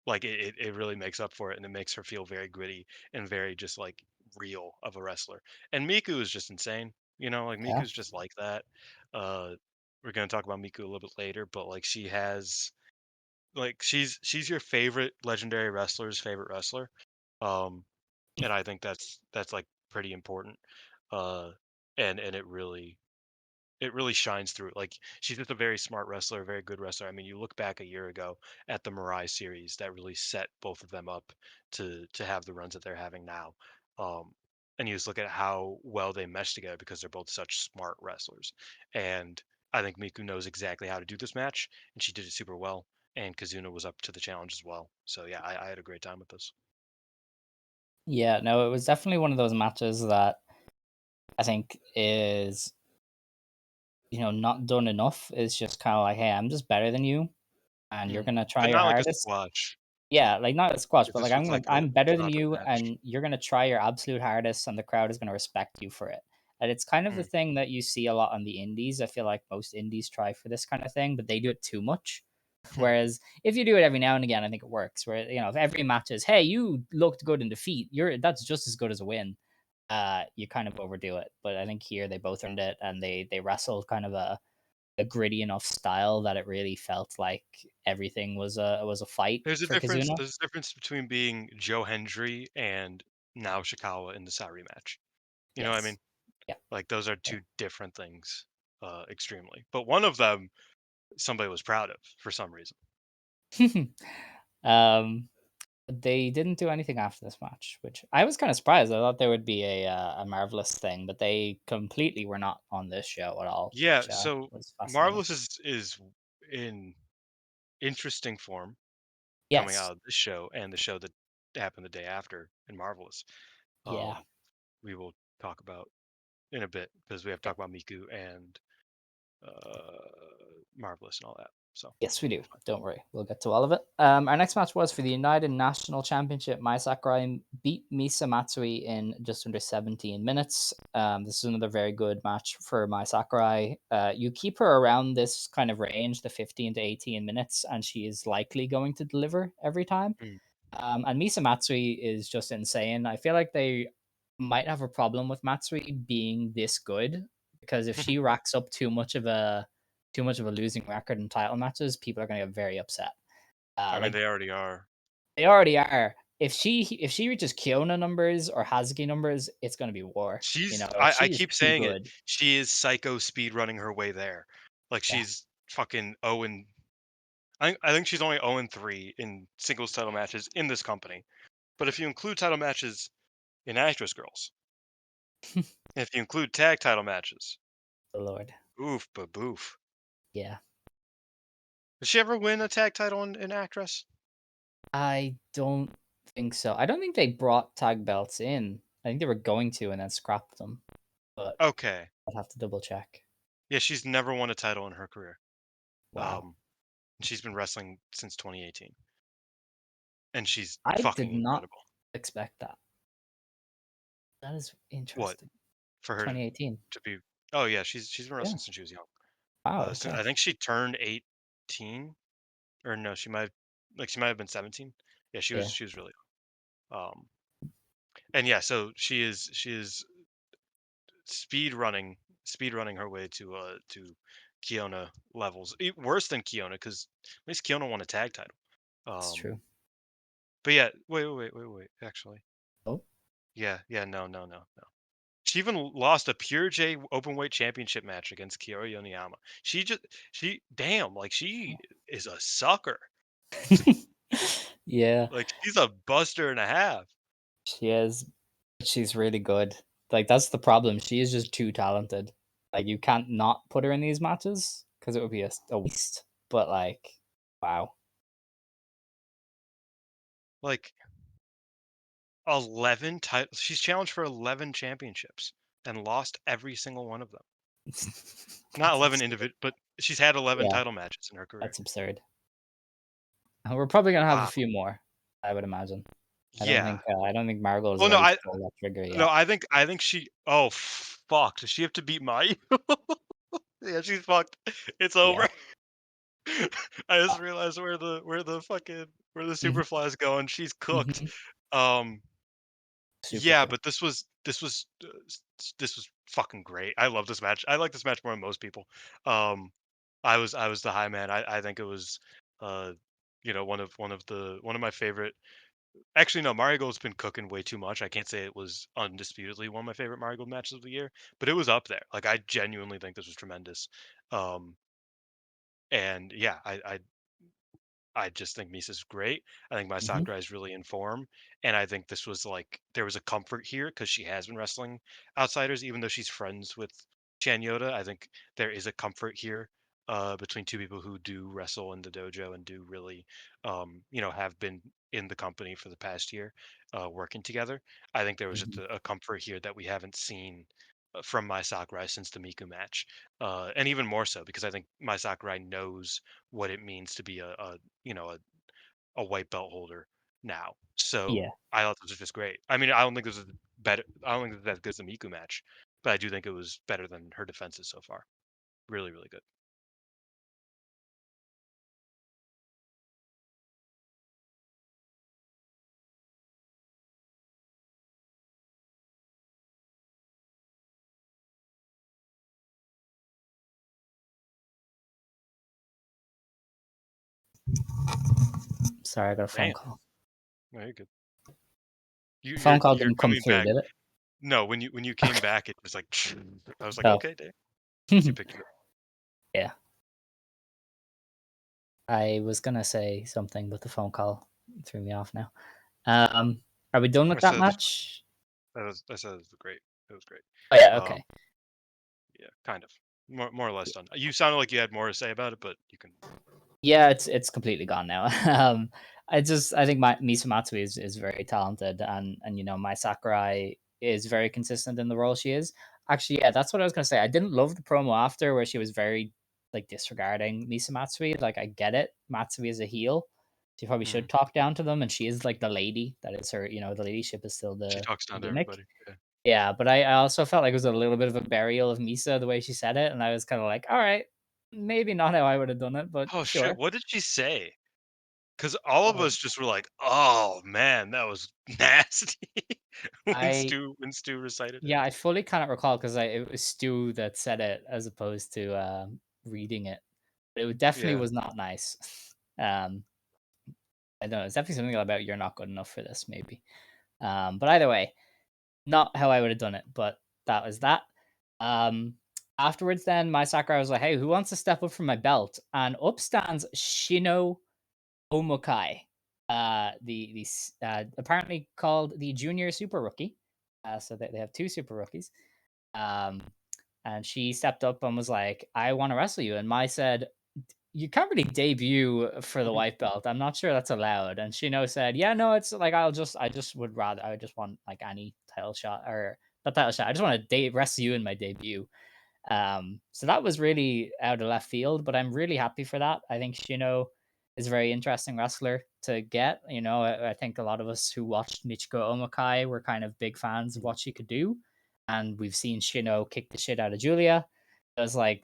like it really makes up for it, and it makes her feel very gritty and very just like real of a wrestler. And Miku is just insane. Like Yeah. Miku's just like that. Uh, we're gonna talk about Miku a little bit later, but like she has like she's your favorite legendary wrestler's favorite wrestler. Um, and I think that's like pretty important. Uh, and it really shines through. Like she's just a very smart wrestler, a very good wrestler. I mean, you look back a year ago at the MIRAI series that really set both of them up to have the runs that they're having now. Um, and you just look at how well they mesh together because they're both such smart wrestlers. And I think Miku knows exactly how to do this match, and she did it super well. And Kazuna was up to the challenge as well. So yeah, I had a great time with this. Yeah, no, it was definitely one of those matches that I think is, not done enough. It's just kind of like, hey, I'm just better than you, and you're gonna try But your not like a hardest. squash. Yeah, like not a squash, but This like was like a I'm better than Toronto you, match. and you're gonna try your absolute hardest, and the crowd is gonna respect you for it. And it's kind of the Mm, thing that you see a lot on the indies. I feel like most indies try for this kind of thing, but they do it too much. Whereas if you do it every now and again, I think it works. Where if every match is, hey, you looked good in defeat, that's just as good as a win. You kind of overdo it. But I think here they both earned it, and they wrestled kind of a gritty enough style that it really felt like everything was a fight There's a for difference. Kazuna. There's a difference between being Joe Hendry and now Shikawa in the Saori match. You know what I Yes. mean? Yeah. Like those are two different things, extremely. But one of them, somebody was proud of for some reason. um, they didn't do anything after this match, which I was kind of surprised. I thought there would be a marvelous thing, but they completely were not on this show at all, Yeah. which So was fascinating. Marvelous is in interesting form coming Yes. out of this show and the show that happened the day after in Marvelous. Yeah. We will talk about in a bit because we have to Yeah. talk about Miku and uh, Marvelous and all that. So Yes, we do. Don't worry. We'll get to all of it. Our next match was for the United National Championship. Mai Sakurai beat Misa Matsui in just under 17 minutes. This is another very good match for Mai Sakurai. You keep her around this kind of range, the 15 to 18 minutes, and she is likely going to deliver every time. mm. And Misa Matsui is just insane. I feel like they might have a problem with Matsui being this good because if she racks up too much of a losing record in title matches, people are going to get very upset. I mean, Like they already are. they already are. If she reaches Kiona numbers or Hazuki numbers, it's going to be war. She's Like I she is keep too saying it. good. She is psycho speed running her way there. Like Yeah, she's fucking 0 and I think she's only 0 and 3 in singles title matches in this company. But if you include title matches in Actress Girls, if you include tag title matches, the Lord. oof boof. Yeah, Did she ever win a tag title in Actress? I don't think so. I don't think they brought tag belts in. I think they were going to and then scrapped them, but Okay. I'd have to double check. Yeah, she's never won a title in her career. Wow, She's been wrestling since 2018, and she's I fucking did not incredible. expect that. That is What interesting. for her 2018. to be? Oh yeah, she's been Yeah. wrestling since she was young. Wow. So Okay. I think she turned 18, or no, she might have been 17. Yeah, she was Yeah. she was really young. And yeah, so she is speed running speed running her way to Kiona levels. Worse than Kiona because at least Kiona won a tag title. It's Um, true. but yeah, wait. Actually, Oh. yeah, no. She even lost a Pure J openweight championship match against Kiyoya Yoneyama. Damn, like she is a sucker. Yeah, Like she's a buster and a half. she is. She's really good. Like that's the problem. She is just too talented. Like you can't not put her in these matches because it would be a waste. But like, wow. Like 11 titles. She's challenged for 11 championships and lost every single one of them. Not That's 11 absurd. individual, but she's had 11 Yeah, title matches in her career. that's absurd. We're probably gonna have a Wow. few more, I would imagine. Yeah. I don't think Marigold is Well, no, ready to pull that trigger no, yet. I think she. Oh fuck! Does she have to beat Mayu? Yeah, she's fucked. It's Yeah. over. I Uh, just realized where the mhm, Superfly's going. She's cooked. mhm. Um, Super yeah, cool. but this was fucking great. I love this match. I like this match more than most people. Um, I was the high man. I think it was, uh, one of my favorite. Actually, no, Marigold's been cooking way too much. I can't say it was undisputedly one of my favorite Marigold matches of the year, but it was up there. Like I genuinely think this was tremendous. Um, and yeah, I just think Misa's great. I think my Mhm, Sakurai is really in form, and I think this was like there was a comfort here because she has been wrestling outsiders, even though she's friends with Chan Yoda. I think there is a comfort here between two people who do wrestle in the dojo and do really, have been in the company for the past year, working together. I think there was just mhm. a comfort here that we haven't seen from my Sakurai since the Miku match, and even more so because I think my Sakurai knows what it means to be a you know, a white belt holder now. So Yeah. I thought this was just great. I mean, I don't think this is better. I don't think this is as good as the Miku match, but I do think it was better than her defenses so far. Really, really good. Sorry, I got a phone Damn, call. very good. The phone call You're didn't come coming through, back. did it? No, when you came back, it was like I was like, Oh. okay, Dave. So you picked it up. Yeah. I was gonna say something, but the phone call threw me off now. Um, are we done I with that said this. match? I said it was great. It was great. Oh yeah, Um, okay. yeah, kind of. More or less done. You sounded like you had more to say about it, but you can. Yeah, it's completely gone now. I think my Misa Matsui is very talented, and my Sakurai is very consistent in the role she is. Actually, yeah, that's what I was gonna say. I didn't love the promo after where she was very like disregarding Misa Matsui. Like I get it, Matsui is a heel. She probably Mm. should talk down to them, and she is like the lady. That is her. The ladyship is still She the talks down to gimmick. everybody. Yeah. Yeah, but I also felt like it was a little bit of a burial of Misa the way she said it, and I was kind of like, all right, maybe not how I would have done it, but Oh shit! sure. What did she say? Because all of Um, us just were like, "Oh man, that was nasty." when I Stu recited it. Yeah, I fully cannot recall because it was Stu that said it as opposed to reading it. But it definitely Yeah. was not nice. um, I don't know. It's definitely something about you're not good enough for this, maybe. But either way, not how I would have done it. But that was that. Um, Afterwards, then my Sakurai was like, "Hey, who wants to step up from my belt?" And up stands Shinno Ohmukai, apparently called the Junior Super Rookie. So they have two Super Rookies. Um, and she stepped up and was like, "I want to wrestle you." And Mai said, "You can't really debut for the white belt. I'm not sure that's allowed." And Shino said, "Yeah, no, it's like I just would rather, I just want like any title shot or not title shot. I just want to wrestle you in my debut." So that was really out of left field, but I'm really happy for that. I think Shino is a very interesting wrestler to get. I think a lot of us who watched Michiko Omokai were kind of big fans of what she could do, and we've seen Shino kick the shit out of Julia. There's like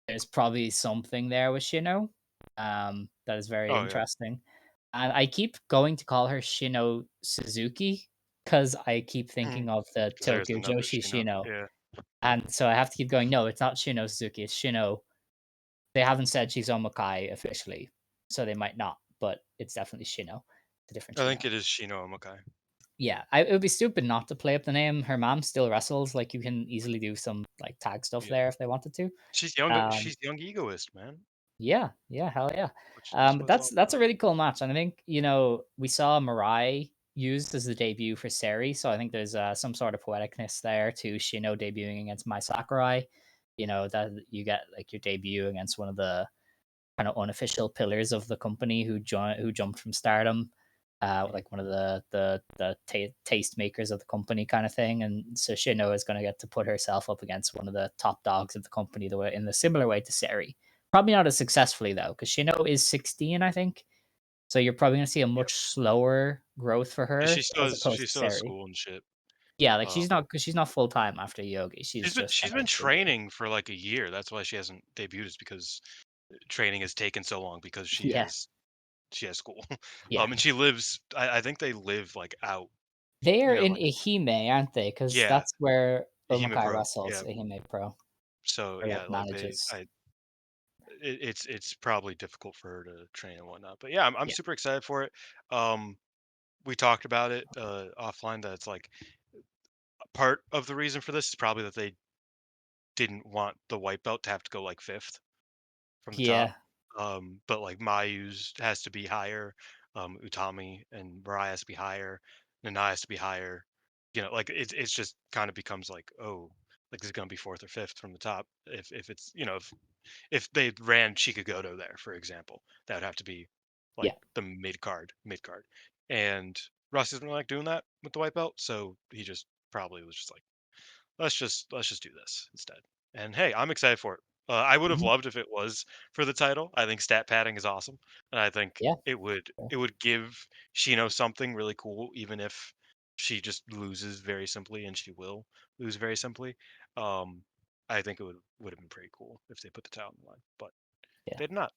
there's probably something there with Shino, that is very Oh yeah. interesting. And I keep going to call her Shino Suzuki because I keep thinking of the Because there's Tokyo another Joshi Shino. Shino. Yeah. And so I have to keep going, no, it's not Shino Suzuki, it's Shino. They haven't said she's Omokai officially, so they might not, but it's definitely Shino. It's a different I think Shino. it is Shino Omokai. Yeah, it would be stupid not to play up the name. Her mom still wrestles. Like you can easily do some like tag stuff Yeah. there if they wanted to. She's young. Um, She's young egoist, man. yeah, yeah, hell yeah. Which is But what it's all that's about. a really cool match, and I think we saw MIRAI used as the debut for Seri, so I think there's some sort of poeticness there to Shino debuting against Mai Sakurai. That you get like your debut against one of the kind of unofficial pillars of the company who jumped from Stardom, like one of the taste makers of the company kind of thing. And so Shino is going to get to put herself up against one of the top dogs of the company, the way in the similar way to Seri. Probably not as successfully though, because Shino is 16, I think. So you're probably gonna see a much slower growth for And her as she opposed to still has Seri. school and shit. Yeah, like Um, she's not full time after Yogi. She's just she's been entered school again. training for like a year. That's why she hasn't debuted. Is because training has taken so long because Yeah, she has school. yeah. And she lives. I think they live like out. They're in Like Ehime, aren't they? Because yeah, that's where Hime Ohmukai Pro. wrestles, Yeah. Ehime Pro, So or like yeah, like manages. it's probably difficult for her to train and whatnot. But yeah, I'm Yeah, super excited for it. Um, we talked about it offline that it's like part of the reason for this is probably that they didn't want the white belt to have to go like fifth from the top. yeah, But like Mayu's has to be higher, Utami and Mirai has to be higher, Nanae has to be higher. Like it's just kind of becomes like, oh, like this is gonna be fourth or fifth from the top. If it's if they ran Chikagoto there, for example, that would have to be like yeah, the mid card. And Russ isn't really like doing that with the white belt, so he just probably was just like, let's just do this instead. And hey, I'm excited for it. I would have mhm, loved if it was for the title. I think stat padding is awesome, and I think yeah, sure. it would give Shino something really cool, even if she just loses very simply, and she will lose very simply. Um, I think it would have been pretty cool if they put the title on the line, but Yeah. they did not.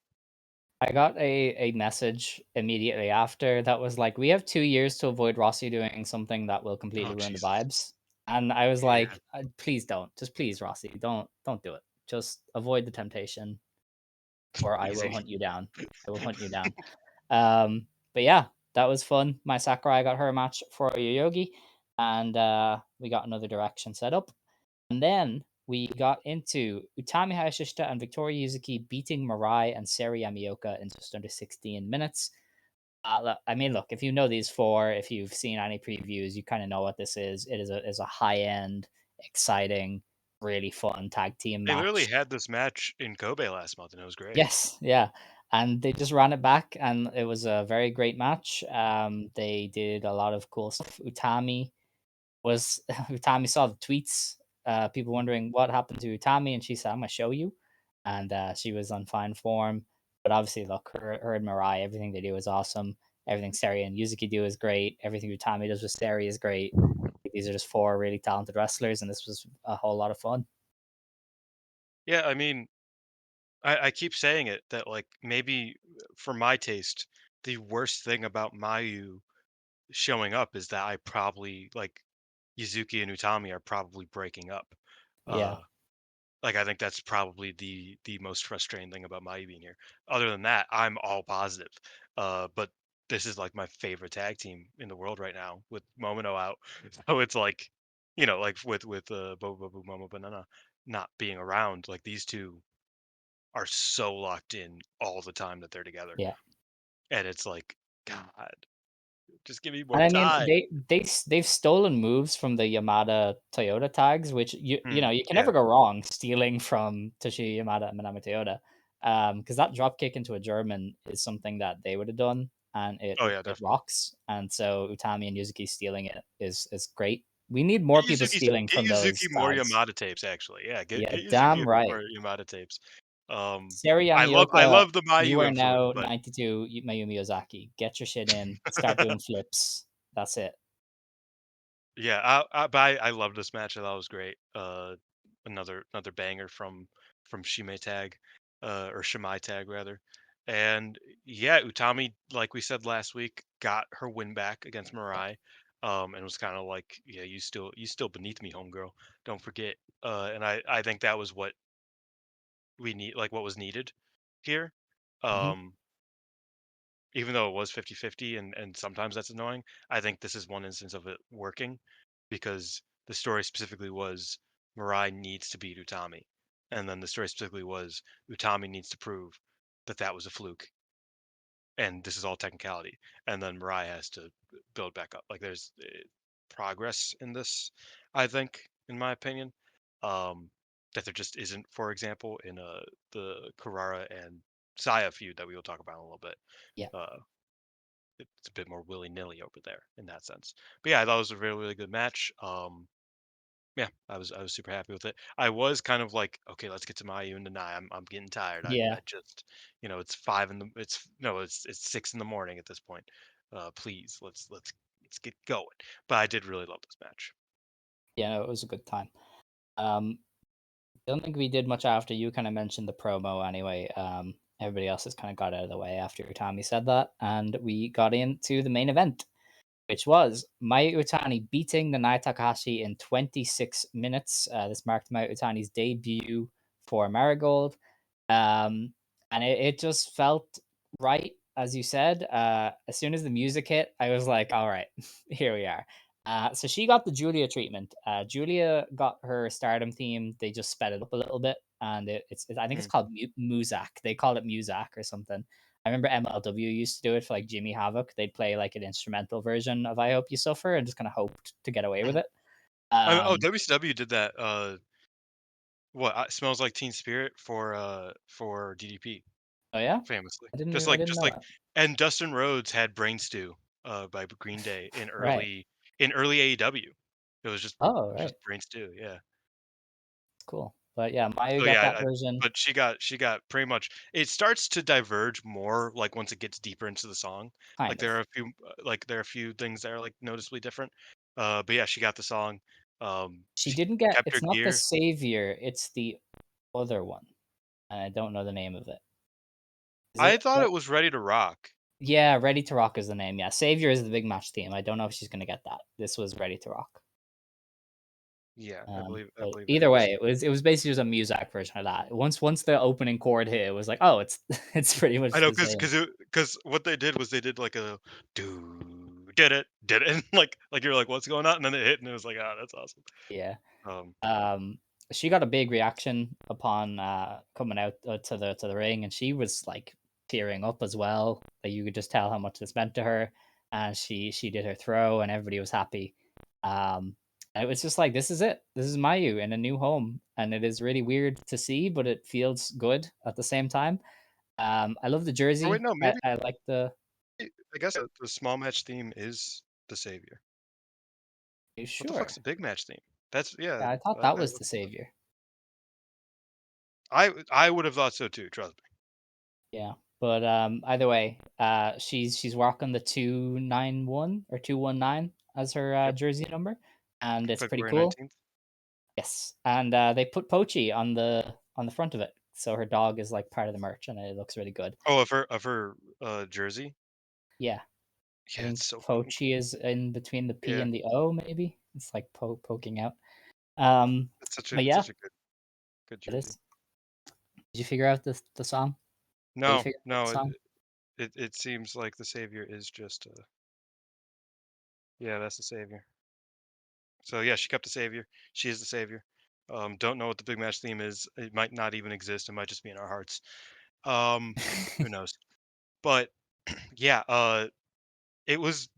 I got a message immediately after that was like, "We have 2 years to avoid Rossi doing something that will completely Oh ruin the Jesus! vibes." And I was Yeah, like, Please don't. Just please, Rossi, don't do it. Just avoid the temptation, or I will easy. hunt you down. I will hunt you down." But yeah, that was fun. My Sakurai got her match for Yoyogi, and we got another direction set up. And then we got into Utami Hayashishita and Victoria Yuzuki beating Mirai and Seri Yamaoka in just under 16 minutes. I mean, look, if you know these four, if you've seen any previews, you kind of know what this is. It is a high end, exciting, really fun tag team They literally match. had this match in Kobe last month, and it was great. Yes, yeah. And they just ran it back, and it was a very great match. They did a lot of cool stuff. Utami was Utami saw the tweets. People wondering what happened to Utami, and she said, "I'm gonna show you." And she was on fine form. But obviously, look, her and Mirai, everything they do is awesome. Everything Seri and Yuzuki do is great. Everything Utami does with Seri is great. These are just four really talented wrestlers, and this was a whole lot of fun. Yeah, I mean, I keep saying it that like maybe for my taste, the worst thing about Mayu showing up is that I probably like Yuzuki and Utami are probably breaking up. Yeah, Uh like I think that's probably the most frustrating thing about Mayu being here. Other than that, I'm all positive. But this is like my favorite tag team in the world right now with Momino out. So it's like, like with Bobo Boo Momo Banana not being around, like these two are so locked in all the time that they're together. yeah. And it's like, God, just give me more And I mean, time. they've stolen moves from the Yamada Toyota tags, which you can Yeah. never go wrong stealing from Toshiya Yamada and Manami Toyota. Because that drop kick into a German is something that they would have done, and it, Oh it yeah, it definitely. rocks. And so Utami and Yuzuki stealing it is great. We need more people stealing Get from Yuzuki those more tags. Yamada tapes. Actually, yeah, Yeah, get Yuzuki damn right. more Yamada tapes. Um, Seri I Yamaoka, love the you Mayu are influence, now but 92 Mayumi Ozaki. Get your shit in. Start doing flips. That's it. yeah, but I love this match. I thought it was great. Another banger from Shime Tag, or Shimai Tag rather. And yeah, Utami, like we said last week, got her win back against Mirai. And was kind of like, yeah, you still beneath me, homegirl. Don't forget. And I think that was what we need, like what was needed here. Hmm. Um, even though it was 50-50 and sometimes that's annoying, I think this is one instance of it working because the story specifically was Mirai needs to beat Utami. And then the story specifically was Utami needs to prove that that was a fluke and this is all technicality. And then Mirai has to build back up. Like there's progress in this, I think, in my opinion, that there just isn't, for example, in the Carrara and Saya feud that we will talk about in a little bit. Yeah. Uh, it's a bit more willy nilly over there in that sense. But yeah, I thought it was a really, really good match. yeah, I was super happy with it. I was kind of like, okay, let's get to Mayu and Nanae. I'm getting tired. I Yeah, just, it's 5 in the it's no, it's 6 in the morning at this point. Please, let's get going. But I did really love this match. yeah, no, it was a good time. Um, don't think we did much after you kind of mentioned the promo anyway. Everybody else has kind of got out of the way after Tommy said that, and we got into the main event, which was Mayu Iwatani beating Nanae Takahashi in 26 minutes. This marked Mayu Iwatani's debut for Marigold. And it just felt right, as you said. As soon as the music hit, I was like, all right, here we are. So she got the Julia treatment. Julia got her Stardom theme. They just sped it up a little bit, and I think it's Mm. called Muzak. They call it Muzak or something. I remember MLW used to do it for like Jimmy Havoc. They'd play like an instrumental version of "I Hope You Suffer" and just kind of hoped to get away with Mhm. it. Oh, Um, WCW did that. What smells like Teen Spirit for DDP oh yeah, famously. I didn't Just know like, that. and Dustin Rhodes had Brain Stew by Green Day Right. in early AEW. It was Oh right, just Brain Stew, yeah. it's cool. But yeah, Mayu So got yeah, that version. but she got pretty much. It starts to diverge more like once it gets deeper into the song. Kind of. There are a few things that are like noticeably different. But yeah, she got the song. She She didn't get. kept her It's not the gear. Savior. It's the other one, and I don't know the name of it. Is I it? thought it was Ready to Rock. Yeah, Ready to Rock is the name. Yeah, Savior is the big match theme. I don't know if she's gonna get that. This was Ready to Rock. Yeah, I But believe it either is. way, it was basically just a music version of that. Once the opening chord hit, it was like, oh, it's it's pretty I much know, the same. cause what they did was they did like a do did it, and like you're like, what's going on? And then it hit, and it was like, ah, that's awesome. Yeah. Um, Um, she got a big reaction upon coming out to the ring, and she was like tearing up as well. Like you could just tell how much this meant to her. And she did her throw, and everybody was happy. And it was just like, this is it. This is Mayu in a new home, and it is really weird to see, but it feels good at the same time. I love the oh wait, jersey. no, maybe I like the. I guess the small match theme is the savior. You What the fuck's sure? the big match theme? That's yeah. Yeah, I thought that was the savior. I would have thought so too. Trust me. Yeah, but either way, she's rocking the 291 or 219 as her Yep, jersey number, and it's pretty February cool. 19th. Yes, and they put Pochi on the front of it, so her dog is like part of the merch, and it looks really good. Oh, of her jersey. Yeah, I Yeah, think it's so fucking Pochi cool. is in between the P Yeah, and the O, maybe it's like poking out. But it's yeah, such a good it jersey. is. Did you figure out the song? Did you No, figure out the no, song? it seems like the savior is just yeah, that's the savior. So yeah, she kept the savior. She is the savior. Don't know what the big match theme is. It might not even exist. It might just be in our hearts. Um, who knows? But yeah, it was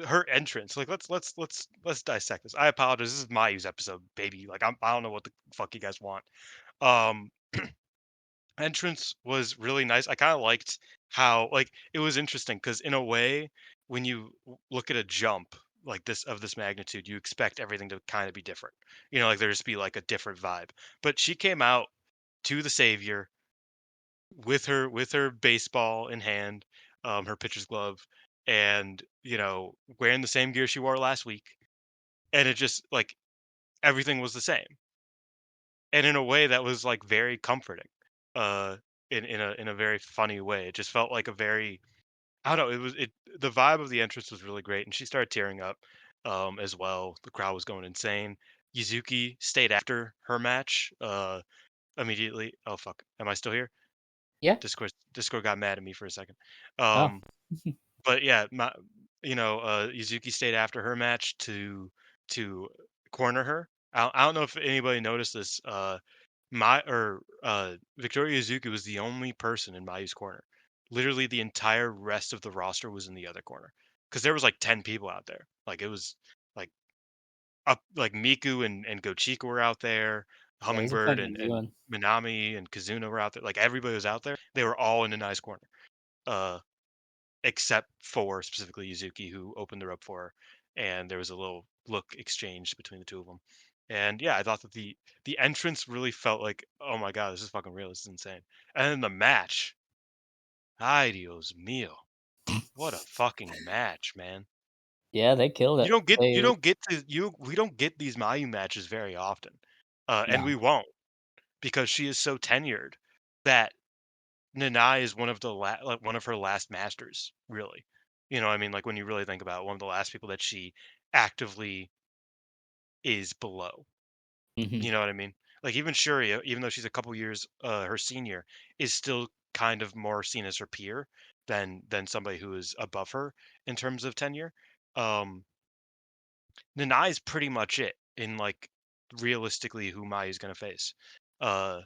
her entrance. Like let's dissect this. I apologize. This is Mayu's episode, baby. Like I don't know what the fuck you guys want. Um, entrance was really nice. I kind of liked how like it was interesting because in a way, when you look at a jump like this of this magnitude, you expect everything to kind of be different. Like there just be like a different vibe. But she came out to the savior with her baseball in hand, her pitcher's glove, and wearing the same gear she wore last week, and it just like everything was the same, and in a way that was like very comforting, uh, in a very funny way. It just felt like a very I don't know. The vibe of the entrance was really great, and she started tearing up, as well. The crowd was going insane. Yuzuki stayed after her match, immediately. Oh fuck, am I still here? Yeah. Discord got mad at me for a second. Oh, Um, but yeah, Yuzuki stayed after her match to corner her. I don't know if anybody noticed this. Victoria Yuzuki was the only person in Mayu's corner. Literally, the entire rest of the roster was in the other corner because there was like 10 people out there. Like it was like up like Miku and GoChika were out there. yeah. There's a Hummingbird plenty of and viewing. Minami and Kazuna were out there. Like everybody was out there. They were all in a nice corner. Uh, except for specifically Yuzuki, who opened the rope for her, and there was a little look exchanged between the two of them. And yeah, I thought that the entrance really felt like, oh my god, this is fucking real. This is insane. And then the match, ay Dios mío, what a fucking match, man. Yeah, they killed it. You They don't get to you we don't get these Mayu matches very often. And no. we won't because she is so tenured that Nanae is one of like one of her last masters, really. You know what I mean? Like when you really think about it, one of the last people that she actively is below. Mhm. You know what I mean? Like even Shuri, even though she's a couple years her senior, is still kind of more seen as her peer than somebody who is above her in terms of tenure. Um Nanae is pretty much it in like realistically who Mayu's gonna face. Uh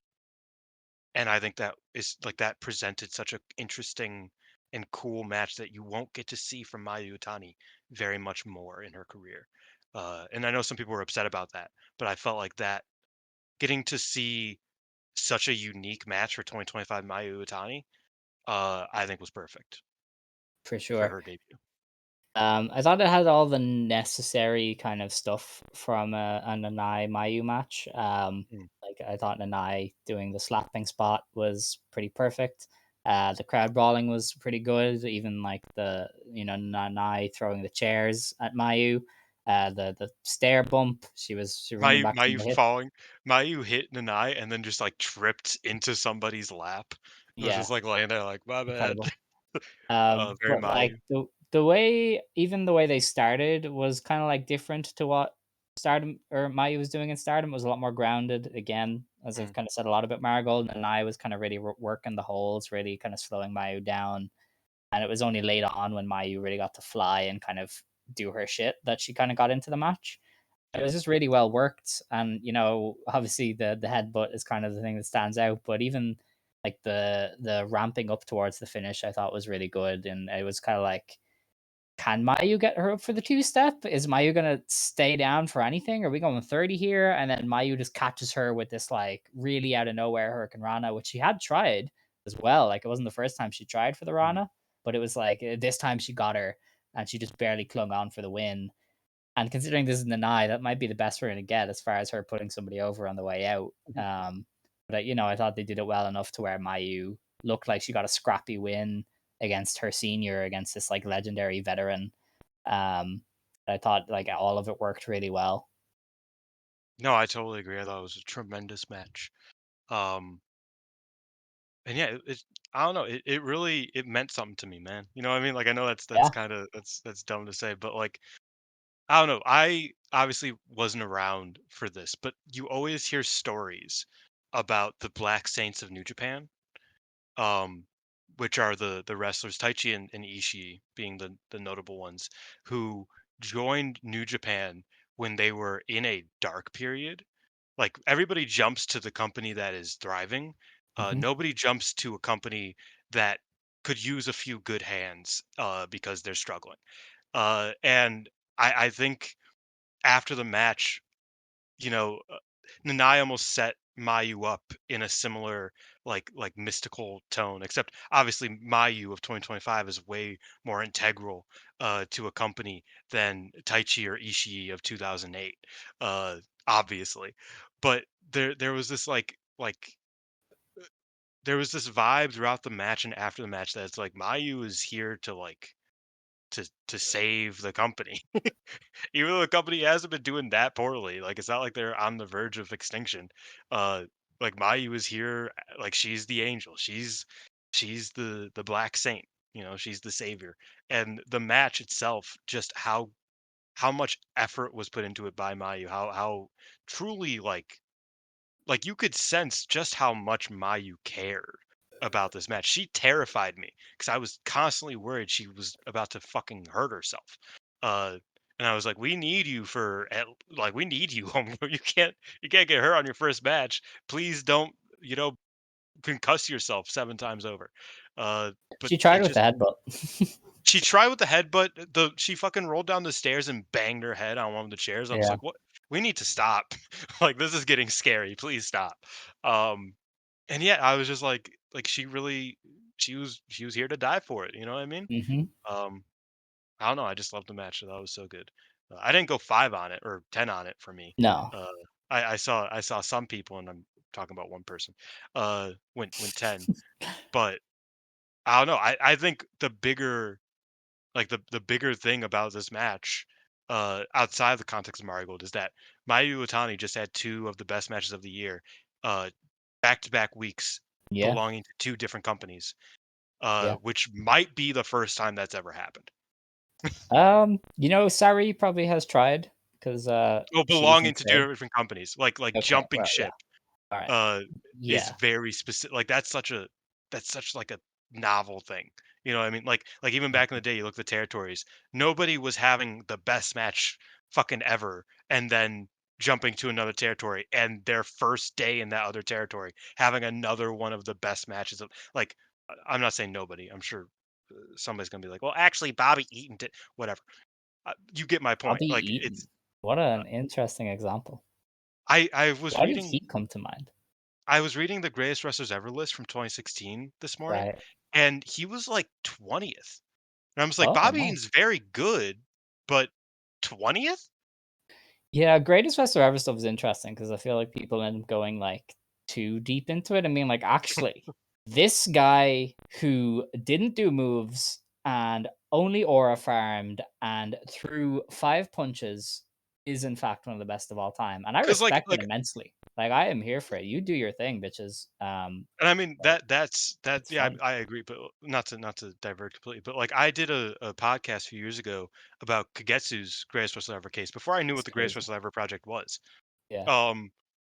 and I think that is like that presented such a interesting and cool match that you won't get to see from Mayu Iwatani very much more in her career. And I know some people were upset about that, but I felt like that getting to see such a unique match for 2025 Mayu Iwatani, I think was perfect For for sure. her debut. I thought it had all the necessary kind of stuff from a Nanai Mayu match. Mm. Like I thought Nanai doing the slapping spot was pretty perfect. The crowd brawling was pretty good. Even like the Nanai throwing the chairs at Mayu. The stair bump. She ringing back from Mayu the hip. falling, Mayu hit Nanae and then just like tripped into somebody's lap. It was Yeah, just like laying there like my bad. incredible. Very But like Mayu. the way even the way they started was kind of like different to what Stardom or Mayu was doing in Stardom. It was a lot more grounded. Again, as I've Mm, kind of said a lot about Marigold, and I was kind of really working the holes, really kind of slowing Mayu down. And it was only later on when Mayu really got to fly and kind of do her shit that she kind of got into the match. It was just really well worked, and obviously the headbutt is kind of the thing that stands out. But even like the ramping up towards the finish, I thought was really good, and it was kind of like, can Mayu get her up for the two step? Is Mayu gonna stay down for anything? Are we going 30 here? And then Mayu just catches her with this like really out of nowhere Hurricane Rana, which she had tried as well. Like it wasn't the first time she tried for the mm, Rana, but it was like this time she got her and she just barely clung on for the win. And considering this is Nanai, that might be the best we're going to get as far as her putting somebody over on the way out. mhm. But I thought they did it well enough to where Mayu looked like she got a scrappy win against her senior, against this like legendary veteran. I thought like all of it worked really well. No, I totally agree. I thought it was a tremendous match. Um, and yeah, I don't know. It really it meant something to me, man. You know what I mean? Like I know that's Yeah. kind of that's dumb to say, but like I don't know. I obviously wasn't around for this, but you always hear stories about the Black Saints of New Japan, um, which are the wrestlers Taichi and Ishii being the notable ones who joined New Japan when they were in a dark period. Like everybody jumps to the company that is thriving. Hmm. Nobody jumps to a company that could use a few good hands because they're struggling. And I think after the match, you know, Nanai almost set Mayu up in a similar like mystical tone, except obviously Mayu of 2025 is way more integral to a company than Taichi or Ishii of 2008, obviously. But there was this there was this vibe throughout the match and after the match that it's like Mayu is here to like to save the company. Even though the company hasn't been doing that poorly, like it's not like they're on the verge of extinction. Uh, like Mayu is here, like she's the angel. She's the black saint. You know, she's the savior. And the match itself, just how much effort was put into it by Mayu. How truly like you could sense just how much Mayu cared about this match. She terrified me because I was constantly worried she was about to fucking hurt herself. Uh, and I was like, "We need you like we need you. You can't get hurt on your first match. Please don't concuss yourself 7 times over." Uh, but She tried it with the just headbutt. she tried with the headbutt. She fucking rolled down the stairs and banged her head on one of the chairs. I was Yeah. like, "What? We need to stop. Like this is getting scary. Please stop." Um, and yeah, I was just like she was here to die for it. You know what I mean? Hmm. Um, I don't know. I just loved the match. That was so good. I didn't go 5 on it or 10 on it for me. No. Uh, I saw some people, and I'm talking about one person, went 10, but I don't know. I think the bigger like the bigger thing about this match, outside of the context of Marigold, is that Mayu Iwatani just had 2 of the best matches of the year, uh, back-to-back weeks Yeah. belonging to 2 different companies, Yeah. which might be the first time that's ever happened. Sari probably has tried because Well, she was belonging in to 2 Say. different companies, like Okay, jumping well, yeah. ship, All right. uh, is Yeah. very specific. Like, that's such, like, a novel thing, you know what I mean? Like, even back in the day, you look at the territories, nobody was having the best match fucking ever, and then jumping to another territory, and their first day in that other territory, having another one of the best matches of like, I'm not saying nobody, I'm sure, somebody's gonna be like, "Well, actually, Bobby Eaton did" whatever. You get my point, Bobby like, Eaton. it's What an interesting example. I was Why did reading he come to mind? I was reading the greatest wrestlers ever list from 2016 this morning, Right. and he was like 20th. And I was like, Oh, Bobby nice. Eaton's very good, but 20th? Yeah, Greatest Wrestler Ever stuff is interesting because I feel like people end up going like too deep into it. I mean, like, actually, this guy who didn't do moves and only aura farmed and threw 5 punches is in fact one of the best of all time. And I Because respect it immensely. Like, I am here for it. You do your thing, bitches. and I mean Like, that it's yeah, fun. I agree, but not to divert completely, but like I did a podcast a few years ago about Kagetsu's greatest wrestler ever case before I knew what It's the greatest crazy. wrestler ever project was. Yeah. Um,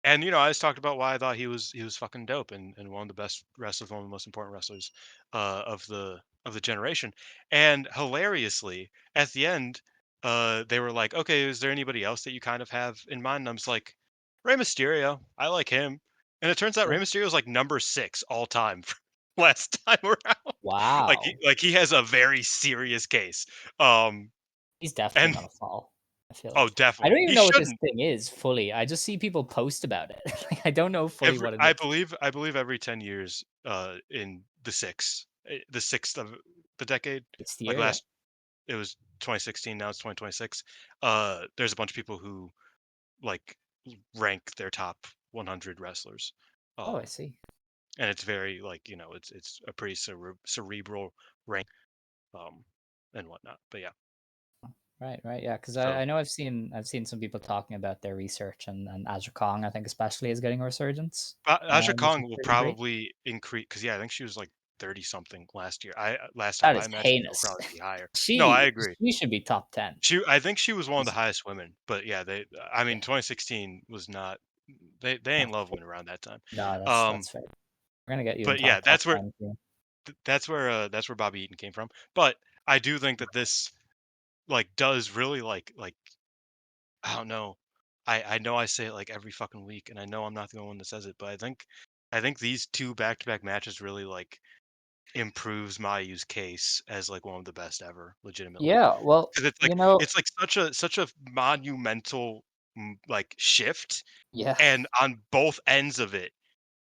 and I just talked about why I thought he was fucking dope and one of the best wrestlers, one of the most important wrestlers of the generation. And hilariously, at the end, they were like, "Okay, is there anybody else that you kind of have in mind?" And I was like, "Rey Mysterio, I like him." And it turns out Yeah. Rey Mysterio is like number 6 all time for last time around. Wow. Like he has a very serious case. Um, He's definitely and gonna fall, I feel oh, like. I don't definitely even he know what this shouldn't. thing is fully. I just see people post about it. Like, I don't know fully Every what it is. I believe every 10 years, in the 6th of the decade, It's like year, yeah. last it was 2016, now it's 2026, there's a bunch of people who, like, rank their top 100 wrestlers, Oh, I um, see. and it's very, like, it's a pretty cerebral rank, and whatnot, but yeah, Right, right, yeah. Because so I know I've seen some people talking about their research and Azure Kong, I think especially is getting a resurgence, Aja which is Kong will pretty great. probably increase because yeah, I think she was, like, 30 something last year. Last time That I is imagine she'll heinous. probably be higher. No, I She agree. she should be top 10. I think she was one of the She's highest women, but yeah, I yeah, mean, 2016 was not. They ain't that's love fair. women around that time. No, that's Um, fair. We're gonna get you but into our yeah, top 10 soon. that's where Bobby Eaton came from. But I do think that this like does really like I don't know. I know I say it like every fucking week, and I know I'm not the only one that says it, but I think these 2 back-to-back matches really like improves Mayu's case as like one of the best ever, legitimately. Yeah, well, 'Cause it's like such a monumental, like, shift, yeah. and on both ends of it,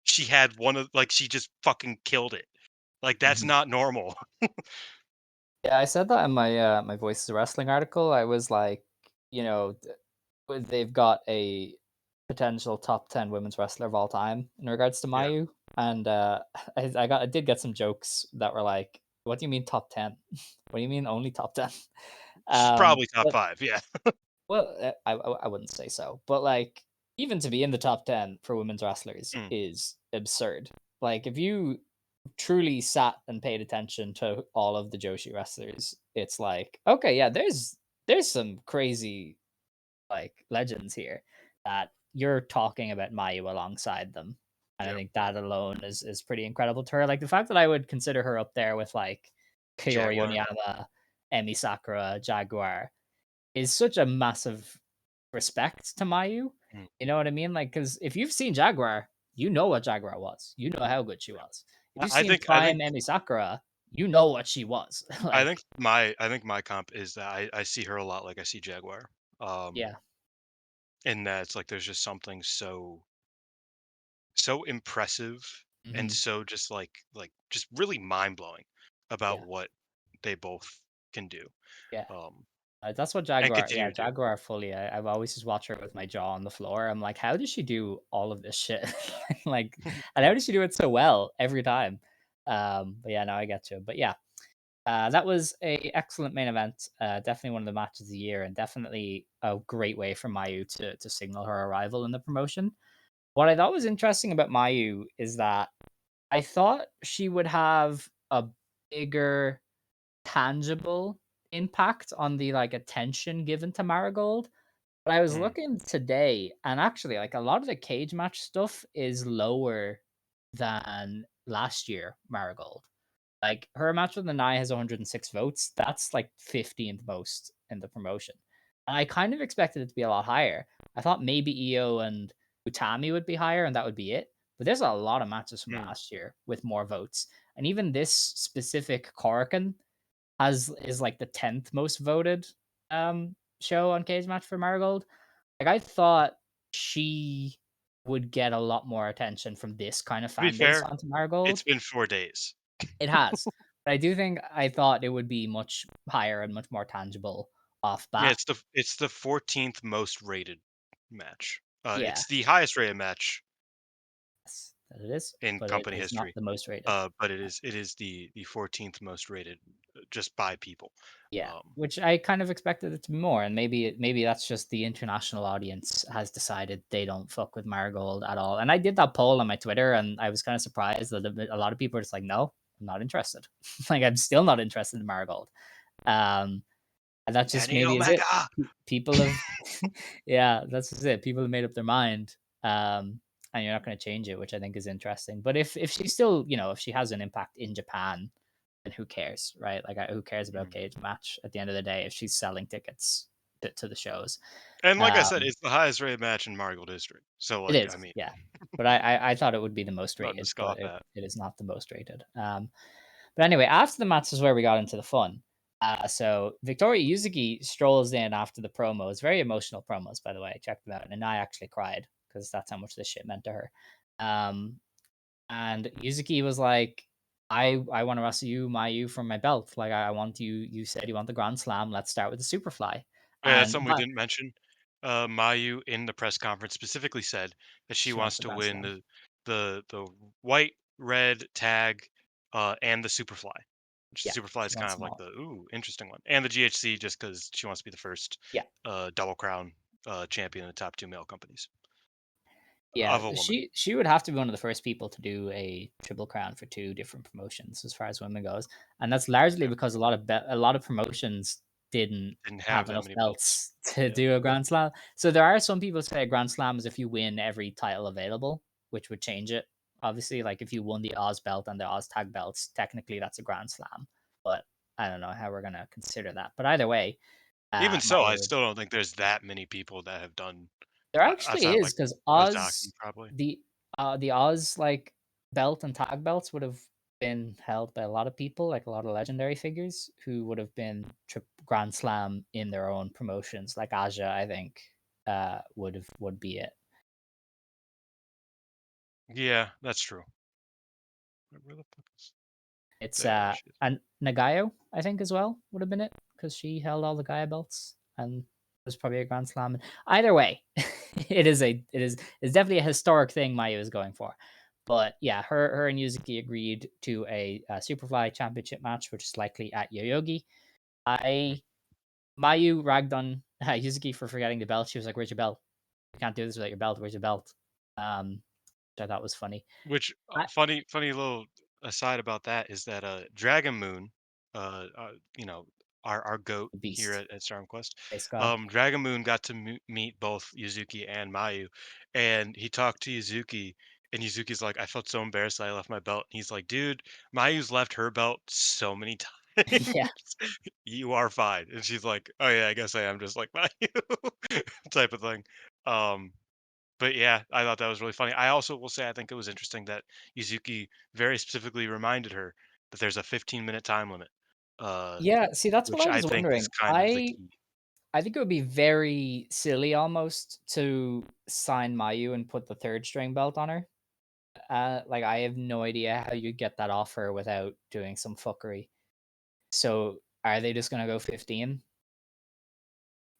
she had one of like, she just fucking killed it. Like, that's Mhm. not normal. Yeah, I said that in my Voices of Wrestling article. I was like, they've got a potential top 10 women's wrestler of all time in regards to Yeah. Mayu, and I did get some jokes that were like, "What do you mean top 10? What do you mean only top 10?" She's probably top But 5, yeah. well, I wouldn't say so, but like even to be in the top 10 for women's wrestlers Mm, is absurd. Like if you truly sat and paid attention to all of the Joshi wrestlers, it's like, okay, yeah, there's some crazy like legends here that you're talking about Mayu alongside them. And I yep. think that alone is pretty incredible to her. Like the fact that I would consider her up there with like Kaori Jaguar. Onyama, Emi Sakura, Jaguar is such a massive respect to Mayu. Mm, You know what I mean? Like, because if you've seen Jaguar, you know what Jaguar was. You know how good she yeah. was. If you've seen I Prime Emi Sakura, you know what she was. Like, I think my comp is that I see her a lot like I see Jaguar. yeah, In that it's like there's just something so impressive and hmm, so just just really mind blowing about yeah, what they both can do. yeah. Um, That's what and Jaguar, continue yeah, to do. Jaguar fully. I've always just watched her with my jaw on the floor. I'm like, how does she do all of this shit? Like, and how does she do it so well every time? But yeah, no, I get you. But yeah, that was a excellent main event. Definitely one of the matches of the year, and definitely a great way for Mayu to signal her arrival in the promotion. What I thought was interesting about Mayu is that I thought she would have a bigger tangible impact on the like attention given to Marigold. But I was Mm, looking today, and actually, like a lot of the cage match stuff is lower than last year. Marigold, like her match with Nanae has 106 votes. That's like 15th most in the promotion. And I kind of expected it to be a lot higher. I thought maybe EO and Utami would be higher, and that would be it. But there's a lot of matches from mm. last year with more votes, and even this specific Korakuen has is like the 10th most voted show on Cage Match for Marigold. Like I thought she would get a lot more attention from this kind of To be fan base fair, onto it's Marigold. been 4 days. It has. But I thought it would be much higher and much more tangible off Yeah, bat. it's the 14th most rated match. Yeah. It's the highest rated match Yes, that it is. in But it company is not history. the most rated. But it is the 14th most rated, just by people. Yeah, Um, which I kind of expected it to be more, and maybe that's just the international audience has decided they don't fuck with Marigold at all. And I did that poll on my Twitter, and I was kind of surprised that a lot of people are just like, "No, I'm not interested." Like I'm still not interested in Marigold. Um, and that just Kenny maybe is it. Omega. People have, yeah, that's just it. People have made up their mind, and you're not going to change it, which I think is interesting. But if she still, if she has an impact in Japan, then who cares, right? Like, who cares about Mm. cage match at the end of the day if she's selling tickets to the shows? And like I said, Um, it's the highest rated match in Marigold history. So, it like, I is, mean, yeah. But I thought it would be the most nothing to rated, but scoff it, at. it is not the most rated. But anyway, after the match is where we got into the fun. So Victoria Yuzuki strolls in after the promos, very emotional promos, by the way. Check them out. And I actually cried because that's how much this shit meant to her. Um, and Yuzuki was like, I want to wrestle you, Mayu, for my belt. Like I want you. You said you want the Grand Slam. Let's start with the Superfly. Yeah, that's And something we didn't mention. Mayu in the press conference specifically said that she she wants wants the to Grand win Slam. the white red tag, and the Superfly. Which Yeah, the Superfly is she kind wants of them like all. the interesting one, and the GHC just because she wants to be the first Yeah. double crown champion in the top two male companies Yeah, of a woman. she would have to be one of the first people to do a triple crown for two different promotions as far as women goes, and that's largely Yeah, because a lot of promotions didn't didn't have have that enough many belts. belts to Yeah, do a Grand Slam. So there are some people say a Grand Slam is if you win every title available, which would change it. Obviously, like if you won the Oz belt and the Oz tag belts, technically that's a Grand Slam. But I don't know how we're gonna consider that. But either way, even so, I Maya would. still don't think there's that many people that have done There actually outside of is like because Ozaki probably. The Oz like belt and tag belts would have been held by a lot of people, like a lot of legendary figures who would have been Grand Slam in their own promotions. Like Aja, I think, would be it. Yeah, that's true. Where the fuck is It's there? She is. and Nagayo, I think, as well would have been it because she held all the Gaia belts and was probably a Grand Slam. Either way, it's definitely a historic thing Maya is going for. But yeah, her and Yuzuki agreed to a Superfly Championship match, which is likely at Yoyogi. I Mayu ragged on Yuzuki for forgetting the belt. She was like, "Where's your belt? You can't do this without your belt. Where's your belt?" Which I thought was funny. Which I, funny little aside about that is that Dragon Moon, you know, our goat the here Beast, at Stardom Quest, Space God. Dragon Moon got to meet both Yuzuki and Mayu, and he talked to Yuzuki, and Yuzuki's like, I felt so embarrassed that I left my belt. And he's like, dude, Mayu's left her belt so many times. Yeah. You are fine. And she's like, oh yeah, I guess I am just like Mayu, type of thing. Um, but yeah, I thought that was really funny. I also will say I think it was interesting that Yuzuki very specifically reminded her that there's a 15-minute time limit, uh, Yeah, see, that's what which I I was think is wondering. kind of the key. I think it would be very silly almost to sign Mayu and put the third string belt on her. Like I have no idea how you get that off her without doing some fuckery. So are they just gonna go 15?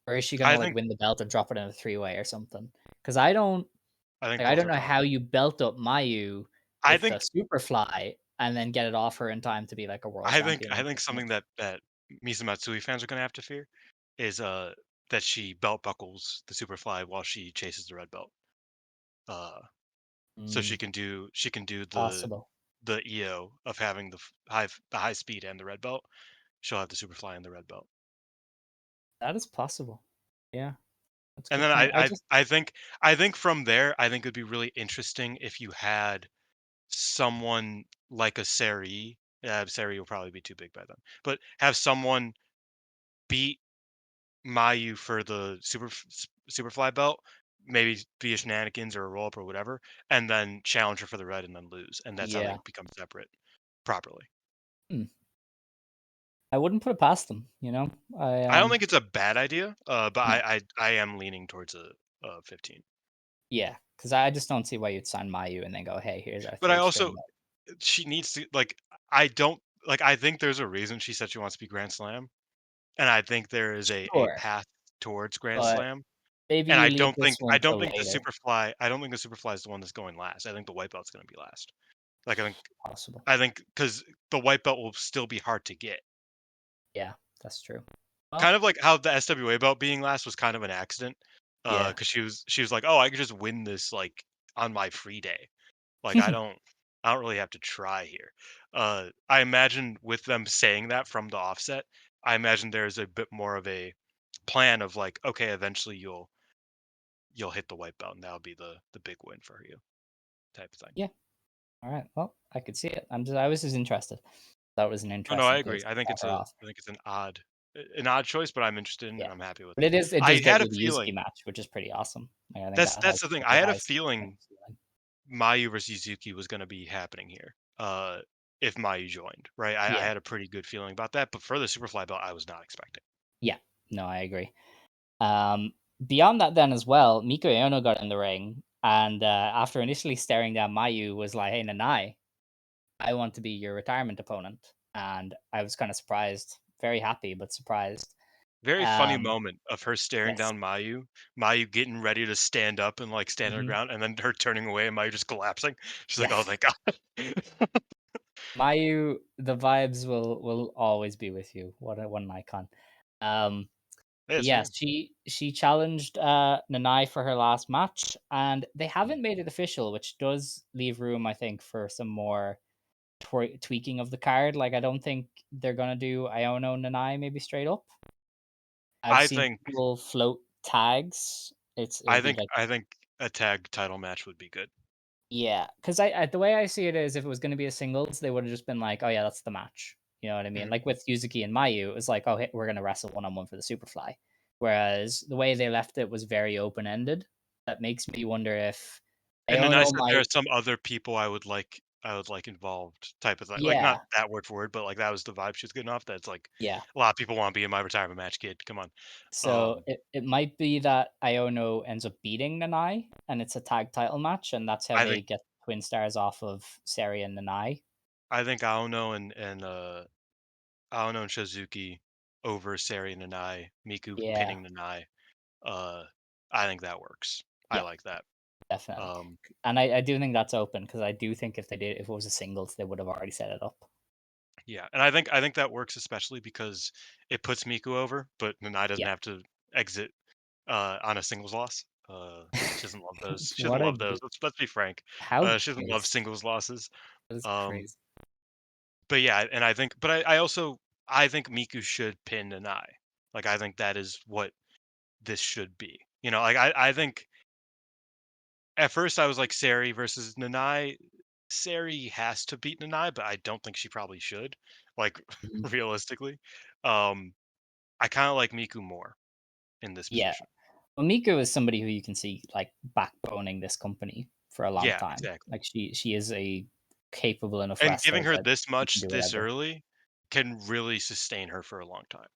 Or is she gonna I like think win the belt and drop it in a three-way or something? Because I don't I think like I both don't are know how possible. you belt up Mayu I with the think Superfly and then get it off her in time to be like a world champion I in think 6 something months. that Misa Matsui fans are gonna have to fear is that she belt buckles the Superfly while she chases the red belt. Uh, so Mm, she can do possible. the EO of having the high speed and the red belt. She'll have the Superfly and the red belt. That is possible. Yeah, that's a And good then point. I just I think from there, I think it'd be really interesting if you had someone like a Seri. Yeah, Seri will probably be too big by then. But have someone beat Mayu for the Superfly belt, maybe via shenanigans or a roll up or whatever, and then challenge her for the red and then lose, and that's how they yeah. become separate properly. Hmm. I wouldn't put it past them, I, I don't think it's a bad idea, but no. I am leaning towards a 15. Yeah, because I just don't see why you'd sign Mayu and then go, "Hey, here's our But I 3rd also string." But she needs to like I don't like I think there's a reason she said she wants to be Grand Slam, and I think there is a sure, path towards Grand but Slam. maybe And you leave this I one don't till think the later. Superfly is the one that's going last. I think the white belt's gonna be last. Like Possible. I think because the white belt will still be hard to get. Yeah, that's true. Well, Kind of like how the SWA belt being last was kind of an accident. yeah. Because she was like, "Oh, I could just win this like on my free day. Like I don't really have to try here." I imagine with them saying that from the offset, I imagine there's a bit more of a plan of like, okay, eventually you'll hit the white belt and that'll be the big win for you type of thing. Yeah. Alright, well, I could see it. I was just interested. That was an Oh, no, I interesting place agree. to start her off. I think it's an odd choice, but I'm interested in it Yeah. and I'm happy with But it. it I does get had a you the Yuzuki feeling match, which is pretty awesome. Like, I think that has that's the thing. pretty I had a high feeling ceiling. Mayu versus Yuzuki was going to be happening here. If Mayu joined, right? I Yeah. had a pretty good feeling about that, but for the Superfly belt, I was not expecting. Yeah. No, I agree. Beyond that then as well, Miko Aono got in the ring, and, after initially staring down Mayu, was like, "Hey, Nanae, I want to be your retirement opponent." And I was kinda surprised, very happy, but surprised. Very funny Um, moment of her staring yes. down Mayu getting ready to stand up and like stand on the Mhm. ground, and then her turning away and Mayu just collapsing. She's like, "Oh, Yes. thank God." Mayu, the vibes will always be with you. What an icon. Um, Yeah, but it's yes, true. she challenged Nanai for her last match, and they Mm. haven't made it official, which does leave room, I think, for some more tweaking of the card. Like I don't think they're gonna do Iono Nanai maybe straight up. I've I seen think people float tags. It'd be like I think a tag title match would be good. yeah, because I the way I see it is if it was gonna be a singles, they would have just been like, "Oh, yeah, that's the match." You know what I mean? Mhm. Like, with Yuzuki and Mayu, it was like, "Oh, hey, we're gonna wrestle one-on-one for the Superfly." Whereas the way they left it was very open-ended. That makes me wonder if And then I Iono said there are might some other people I would like involved type of thing. Like not yeah, that word for word, but like that was the vibe she was getting off. That's like yeah. a lot of people want to be in my retirement match, kid. Come on. So Um, it might be that Iono ends up beating Nanai, and it's a tag title match, and that's how I they think get Twin Stars off of Seri and Nanai. Aono Aono and Shizuki over Sari and Nanai, Miku Yeah, pinning Nanai. Uh, I think that works. I yeah, like that. definitely. Um, And I do think that's open because I do think if it was a singles, they would have already set it up. yeah, and I think that works especially because it puts Miku over, but Nanai doesn't Yeah. have to exit on a singles loss. She doesn't love those. She doesn't What a love those. Let's be frank. how She doesn't dare love this? singles losses. That is Um, crazy. but yeah, and I think, but I also I think Miku should pin Nanai. Like I think that is what this should be. You know, like I think at first I was like Sari versus Nanai. Sari has to beat Nanai, but I don't think she probably should. Like Mhm. realistically, um, I kind of like Miku more in this Yeah. position. Well, Miko is somebody who you can see like backboning this company for a long Yeah, time. exactly. Like she is a capable enough And wrestler giving her that this she can much do this whatever. early can really sustain her for a long time.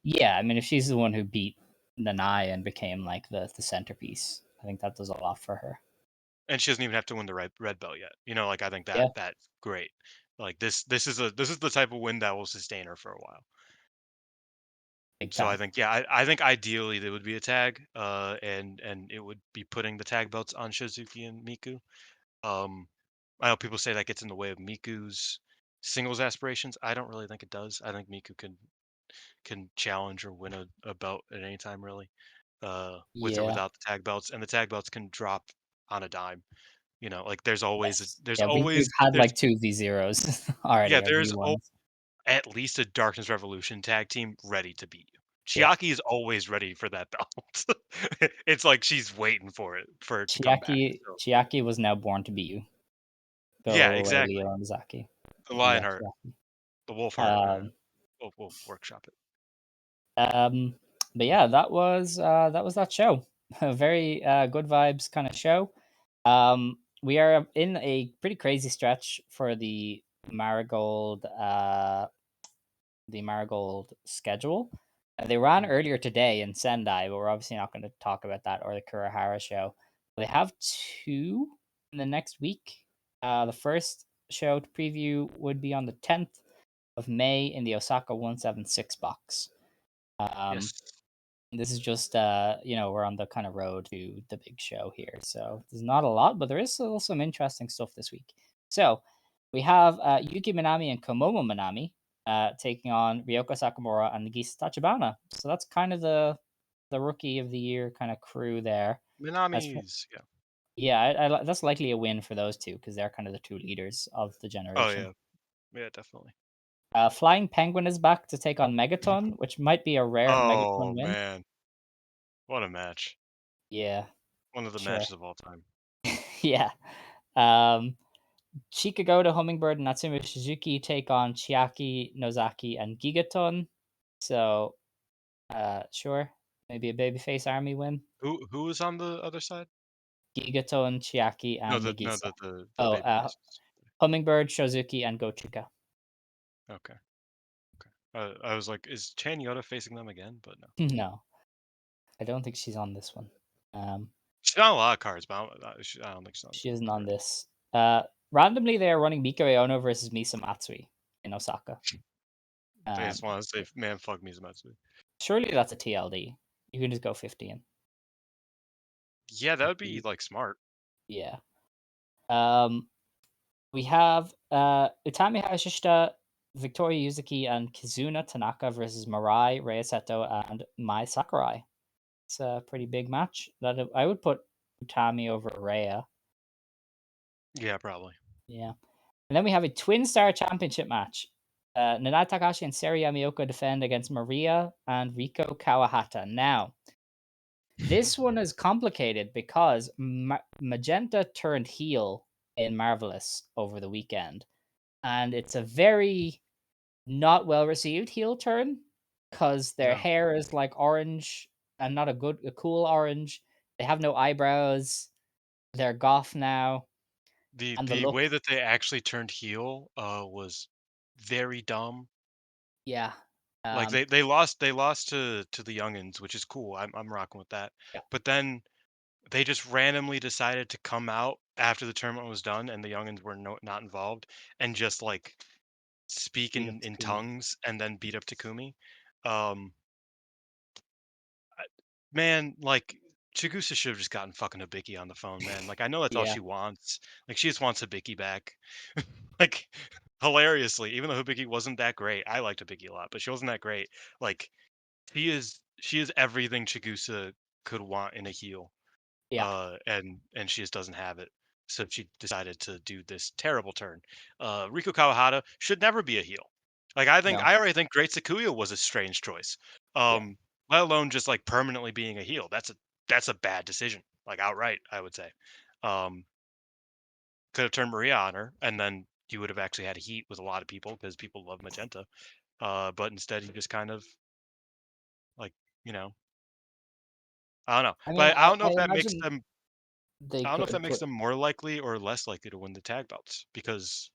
Yeah, I mean, if she's the one who beat Nanai and became like the centerpiece, I think that does a lot for her. And she doesn't even have to win the red belt yet. You know, like I think Yeah. that's great. Like this is the type of win that will sustain her for a while. big So I time. think I think ideally there would be a tag, and it would be putting the tag belts on Shizuki and Miku. Um, I know people say that gets in the way of Miku's singles aspirations. I don't really think it does. I think Miku can challenge or win a belt at any time really, with or Yeah. without the tag belts, and the tag belts can drop on a dime. Like there's always Yes. Yeah. We've had there's like two V0s yeah already or there's V1s. at least a Darkness Revolution tag team ready to beat you. Yeah. Chiaki is always ready for that belt. It's like she's waiting for it to come back. So Chiaki was now born to beat you. yeah, Go away, exactly. Leo Mizaki. The Yeah, Lionheart, Chiaki. the Wolfheart. Um, We'll workshop it. um, but yeah, that was that show. A very good vibes kind of show. We are in a pretty crazy stretch for the Marigold schedule. They ran Mm. earlier today in Sendai, but we're obviously not going to talk about that or the Kurihara show. They have two in the next week. The first show to preview would be on the 10th of May in the Osaka 176 box. Um, Yes. this is just we're on the kind of road to the big show here, so there's not a lot, but there is still some interesting stuff this week. So we have Yuki Minami and Komomo Minami taking on Ryoko Sakamura and Nagisa Tachibana. So that's kind of the rookie of the year kind of crew there. As for, Minami's. Yeah. yeah, that's likely a win for those two because they're kind of the two leaders of the Oh generation. yeah. Yeah, definitely. Flying Penguin is back to take on Megaton, which might be a rare Megaton Oh win. man, what a match! Yeah, One of the sure. matches of all time. Yeah. Um, Chikagoda, Hummingbird, and Natsume Shizuki take on Chiaki, Nozaki, and Gigaton. So, sure, maybe a babyface army win. Who was on the other side? Gigaton, Chiaki, No, and Nagisa. the Oh, baby faces. Hummingbird, Shozuki, and GoChika. Okay. I was like, is Chan Yoda facing them again? But no. No, I don't think she's on this one. Um, She's on a lot of cards, but I don't think she's on this she one isn't on already. this. Randomly, they are running Miko Aono versus Misa Matsui in Osaka. They just Um, want to say, man, fuck Mizumatsu. surely that's a TLD. You can just go 15. Yeah, that would be like smart. Yeah. Um, we have Utami Hayashishita, Victoria Yuzuki, and Kizuna Tanaka versus Mirai, Rei Seto, and Mai Sakurai. It's a pretty big match. That I would put Utami over Rhea. Yeah, probably. Yeah. And then we have a Twin Star Championship match. Nanae Takahashi and Seri Yamaoka defend against Maria and Riko Kawahata. Now, this one is complicated because Magenta turned heel in Marvelous over the weekend. And it's a very not well received heel turn because their No. hair is like orange and not a cool orange. They have no eyebrows. They're goth now. And the The look, way that they actually turned heel was very dumb. yeah. Like Um, they lost to the youngins, which is cool. I'm rocking with that. yeah, But then they just randomly decided to come out after the tournament was done and the youngins were not involved and just like speak beat up in Takumi. tongues and then beat up Takumi. Um, Man, like Chigusa should have just gotten fucking Hibiki on the phone, man. Like I know that's all Yeah, she wants. Like she just wants Hibiki back. Like hilariously, even though Hibiki wasn't that great, I liked Hibiki a lot, but she wasn't that great. Like she is everything Chigusa could want in a heel. yeah, And she just doesn't have it. So she decided to do this terrible turn. Riku Kawahata should never be a heel. Like no, I already think Great Sakuya was a strange choice. yeah, Let alone just like permanently being a heel. That's a bad decision. Like outright, I would say. Um, could have turned Maria on her, and then you would have actually had a heat with a lot of people because people love Magenta. But instead, you just kind of like you know I don't know. I mean, But I I, don't know I if that makes imagine them they I don't know if that could makes put. them more likely or less likely to win the tag belts because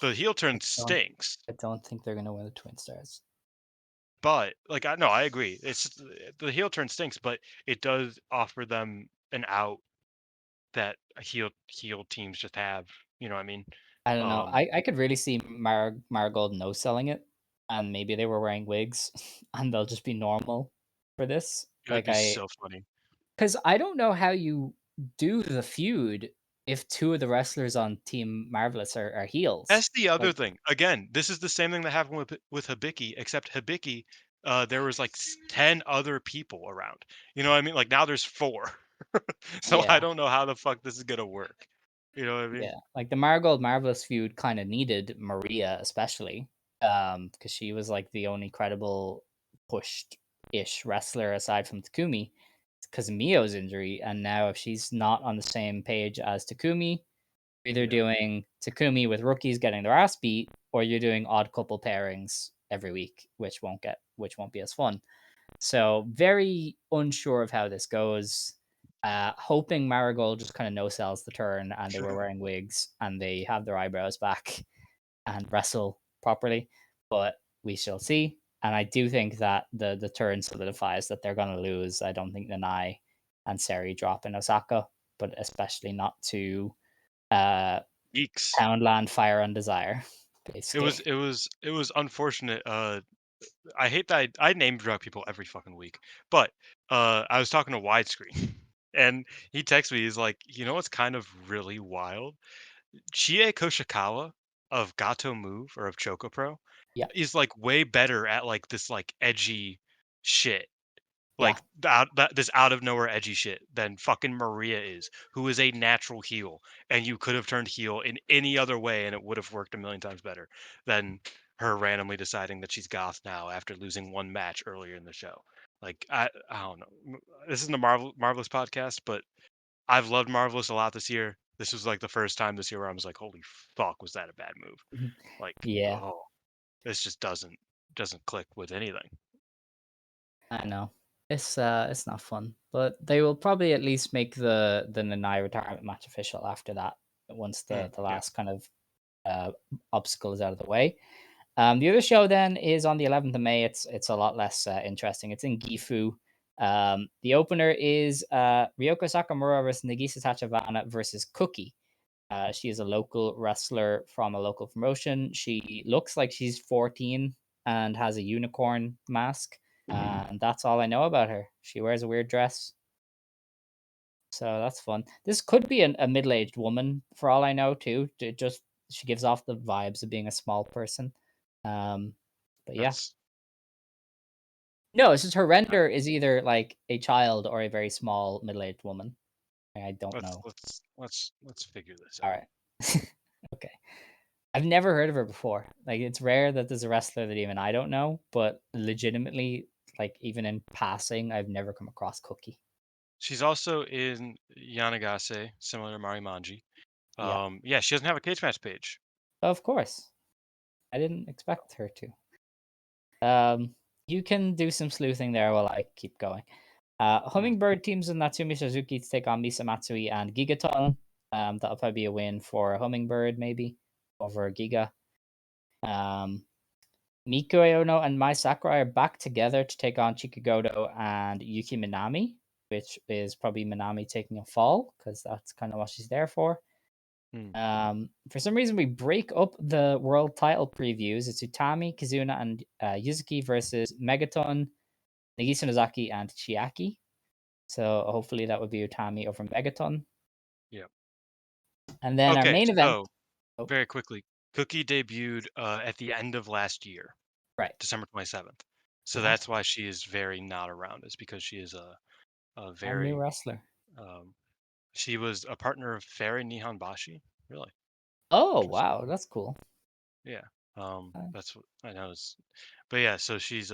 the heel I turn don't. stinks. I don't think they're gonna win the Twin Stars. But like I no, I agree. The heel turn stinks, but it does offer them an out that heel teams just have. You know what I mean? I don't know. Um, I could really see Marigold no selling it. and maybe they were wearing wigs, and they'll just be normal for this. It would Like be so funny. because I don't know how you do the feud if two of the wrestlers on Team Marvelous are heels. That's the other Like, thing. Again, this is the same thing that happened with Hibiki, except Hibiki, there was like 10 other people around. You know what I mean? Like now there's 4. So I yeah, don't know how the fuck this is gonna work. You know what I mean? yeah. Like the Marigold Marvelous feud kind of needed Maria, especially, because she was like the only credible pushed ish wrestler aside from Takumi, because of Mio's injury. And now if she's not on the same page as Takumi, you're either Yeah. doing Takumi with rookies getting their ass beat, or you're doing odd couple pairings every week, which won't be as fun. So very unsure of how this goes. Hoping Marigold just kind of no sells the turn and they were wearing wigs and they have their eyebrows back and wrestle properly, but we shall see. And I do think that the turn solidifies that they're going to lose. I don't think Nanae and Seri drop in Osaka, but especially not to uh, Geeks. Poundland Fire and Desire, It basically. was it was it was unfortunate. I hate that I name drop people every fucking week, but I was talking to Widescreen, and he texted me. He's like, you know what's kind of really wild? Chie Koshikawa of Gato Move or of Choco Pro Yeah, is like way better at like this like edgy shit, yeah. like this out of nowhere edgy shit than fucking Maria is, who is a natural heel, and you could have turned heel in any other way, and it would have worked a million times better than her randomly deciding that she's goth now after losing one match earlier in the show. Like I don't know. This isn't a Marvelous podcast, but I've loved Marvelous a lot this year. This was like the first time this year where I was like, "Holy fuck, was that a bad move?" Like, Yeah, oh, this just doesn't click with anything. I know. It's not fun, but they will probably at least make the Nanai retirement match official after that. Once the Yeah, last kind of uh, obstacle is out of the way. The other show then is on the 11th of May. It's a lot less interesting. It's in Gifu. The opener is Ryoko Sakamura versus Nagisa Tachibana versus Cookie. She is a local wrestler from a local promotion. She looks like she's 14 and has a unicorn mask. And that's all I know about her. She wears a weird dress. So that's fun. This could be a middle aged woman for all I know, too. Just she gives off the vibes of being a small person. Um, but yeah. that's No, it's just her uh, render is either like a child or a very small middle aged woman. I don't let's know. let's let's figure this All out. right. Okay. I've never heard of her before. Like it's rare that there's a wrestler that even I don't know, but legitimately, like even in passing, I've never come across Cookie. She's also in Yanagase, similar to Mari Manji. Yeah, Yeah, she doesn't have a cage match page. of course. I didn't expect her to. You can do some sleuthing there while I keep going. Hmm, Hummingbird teams with Natsumi Suzuki to take on Misa Matsui and Gigaton. That'll probably be a win for Hummingbird, maybe over Giga. Um, Miko Aono and Mai Sakurai are back together to take on Chikagoto and Yuki Minami, which is probably Minami taking a fall because that's kind of what she's there for. hmm. For some reason, we break up the world title previews. It's Utami, Kizuna, and Yuzuki versus Megaton, Nagisa Nozaki, and Chiaki. So hopefully that would be Utami over Megaton. Yeah. And then our Okay, main event. so Oh, very quickly, Cookie debuted at the end of last year, right. December 27th. So What? that's why she is very not around. Is because she is a A new very wrestler. um, she was a partner of Fairy Nihon Bashi. Really Oh, interesting. wow. That's cool. Yeah. Uh, That's what I know. But yeah, so she's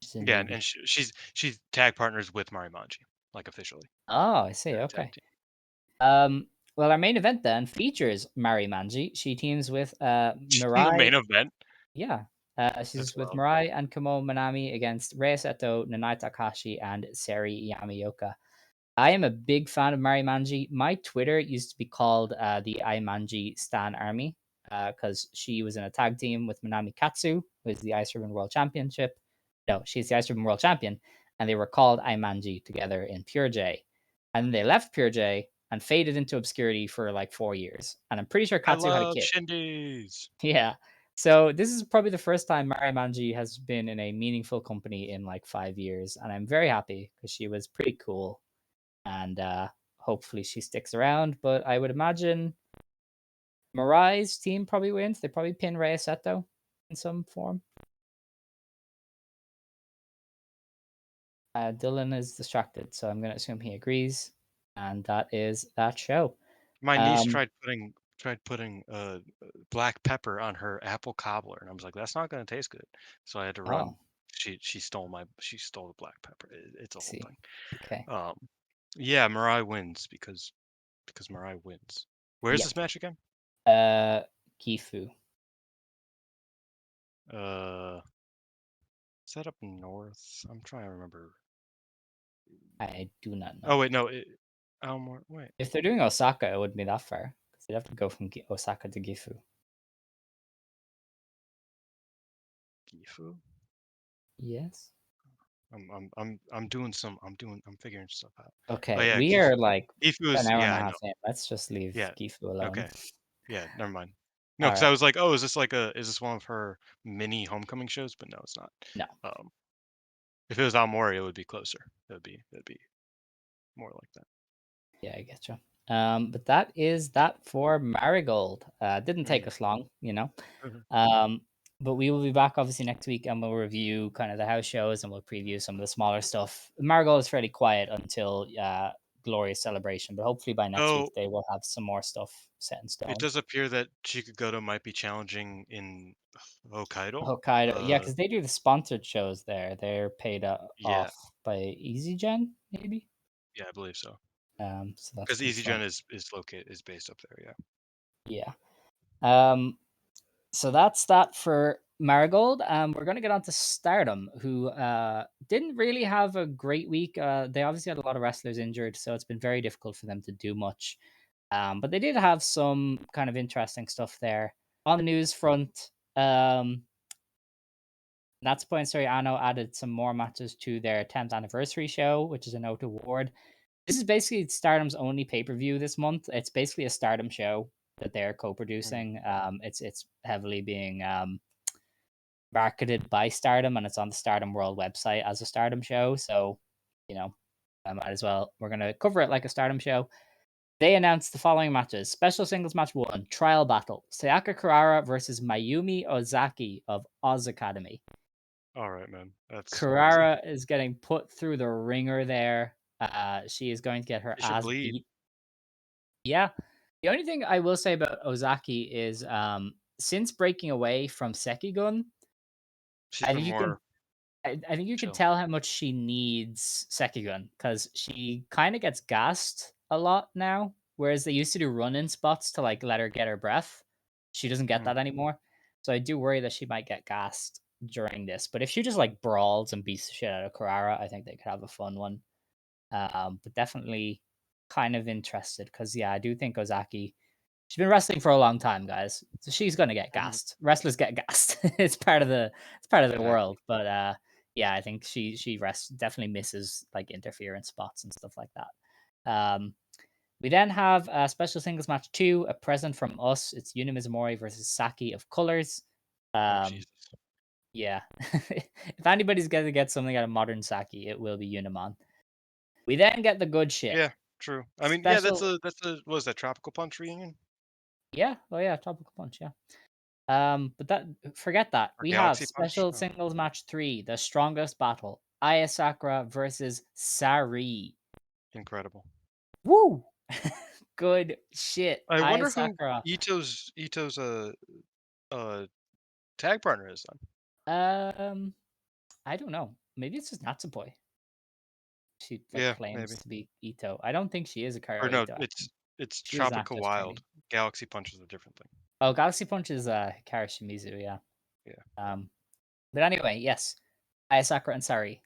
She's a yeah, newbie. and she's tag partners with Mari Manji, like officially. Oh, I see. They're a tag Okay. team. Well, our main event then features Mari Manji. She teams with She's in the Mirai. main event. Yeah. That's She's with wild. Mirai and Kamo Manami against Rei Seto, Nanai Takashi, and Seri Yamaoka. I am a big fan of Mari Manji. My Twitter used to be called the I Manji Stan Army because she was in a tag team with Manami Katsu, who is the Ice Ribbon World Championship. No, she's the Ice Ribbon World Champion, and they were called I Manji together in Pure J. And they left Pure J and faded into obscurity for like 4 years. And I'm pretty sure I Katsu had a love kid. shindies. Yeah. So this is probably the first time Mari Manji has been in a meaningful company in like 5 years, and I'm very happy because she was pretty cool, and hopefully she sticks around. But I would imagine Mirai's team probably wins. They probably pin Rei Seto in some form. Dylan is distracted, so I'm going to assume he agrees, and that is that show. My niece tried putting black pepper on her apple cobbler, and I was like, "That's not going to taste good." So I had to run. Oh, She stole the black pepper. It's a I whole see. thing. Okay. Yeah, Mirai wins because Mirai wins. Where's Yeah. this match again? Gifu. Is that up north? I'm trying to remember. I do not know. Oh wait, no. Wait. If they're doing Osaka, it wouldn't be that far because they'd have to go from Osaka to Gifu. Gifu? Yes. I'm figuring stuff out. Oh Okay, yeah, we are Gifu. like Gifu an is hour and yeah, a I half know. in. Let's just leave Yeah. Gifu alone. Okay. Yeah, never mind. No, All because I right. was like, oh, is this one of her mini homecoming shows? But no, it's not. No. If it was Aomori, it would be closer. It'd be more like that. Yeah, I get you. But that is that for Marigold. Didn't take Mm. us long, you know. Mhm. But we will be back obviously next week, and we'll review kind of the house shows, and we'll preview some of the smaller stuff. Marigold is fairly quiet until Glorious Celebration, but hopefully by next week So they will have some more stuff set in it stone. does appear that Chikugoto might be challenging in Hokkaido. Hokkaido, yeah, because they do the sponsored shows there. They're paid Yeah, off by EasyGen, maybe. yeah, I believe so. So that's Because pretty fun. EasyGen is based up there. Yeah. Yeah. So that's that for Marigold. We're gonna get on to Stardom, who didn't really have a great week. They obviously had a lot of wrestlers injured, so it's been very difficult for them to do much. But they did have some kind of interesting stuff there. On the news front, Natsupoi and Seri Aono added some more matches to their 10th anniversary show, which is a note award. This is basically Stardom's only pay-per-view this month. It's basically a Stardom show that they're Mm. co-producing. It's heavily being marketed by Stardom, and it's on the Stardom World website as a Stardom show. So, you know, I might as well. We're gonna cover it like a Stardom show. They announced the following matches: Special Singles Match 1, Trial Battle, Sayaka Kurara versus Mayumi Ozaki of Oz Academy. All right, man. That's crazy. Kurara is getting put through the ringer there. She is going to get her She should ass bleed. beat. Yeah. The only thing I will say about Ozaki is since breaking away from Sekigun, She's I been think you can more I think you can chill. tell how much she needs Sekigun because she kind of gets gassed a lot now. Whereas they used to do run-in spots to like let her get her breath. She doesn't get Mm. that anymore. So I do worry that she might get gassed during this. But if she just like brawls and beats the shit out of Kurara, I think they could have a fun one. But definitely kind of interested because yeah, I do think Ozaki. She's been wrestling for a long time, guys. So she's gonna get Mhm. gassed. Wrestlers get gassed. It's part of the Exactly. world. But yeah, I think she definitely misses like interference spots and stuff like that. We then have a special singles match 2, a present from us. It's Yuna Mizumori versus Saki of Colors. Oh Um, Jesus. yeah, if anybody's gonna get something out of modern Saki, it will be Unimon. We then get the good shit. Yeah, true. I mean, yeah, Special, what was that Tropical Punch reunion yeah, oh yeah, Tropical Punch, yeah. But that forget that. or We have Galaxy Punch? special Oh, singles match 3, the strongest battle. Aya Sakura versus Sari. incredible. Woo! Good shit. I Aya wonder who Sakura. Ito's uh tag partner is then. Um, I don't know. Maybe it's just Natsupoi. She like Yeah, claims maybe. to be Ito. I don't think she is a Or Kara no, Ito. it's She is an Tropical active Wild. trainee. Galaxy Punch is a different thing. Oh, Galaxy Punch is Kara Shimizu, yeah. Yeah. But anyway, yes. Aya Sakura and Sari.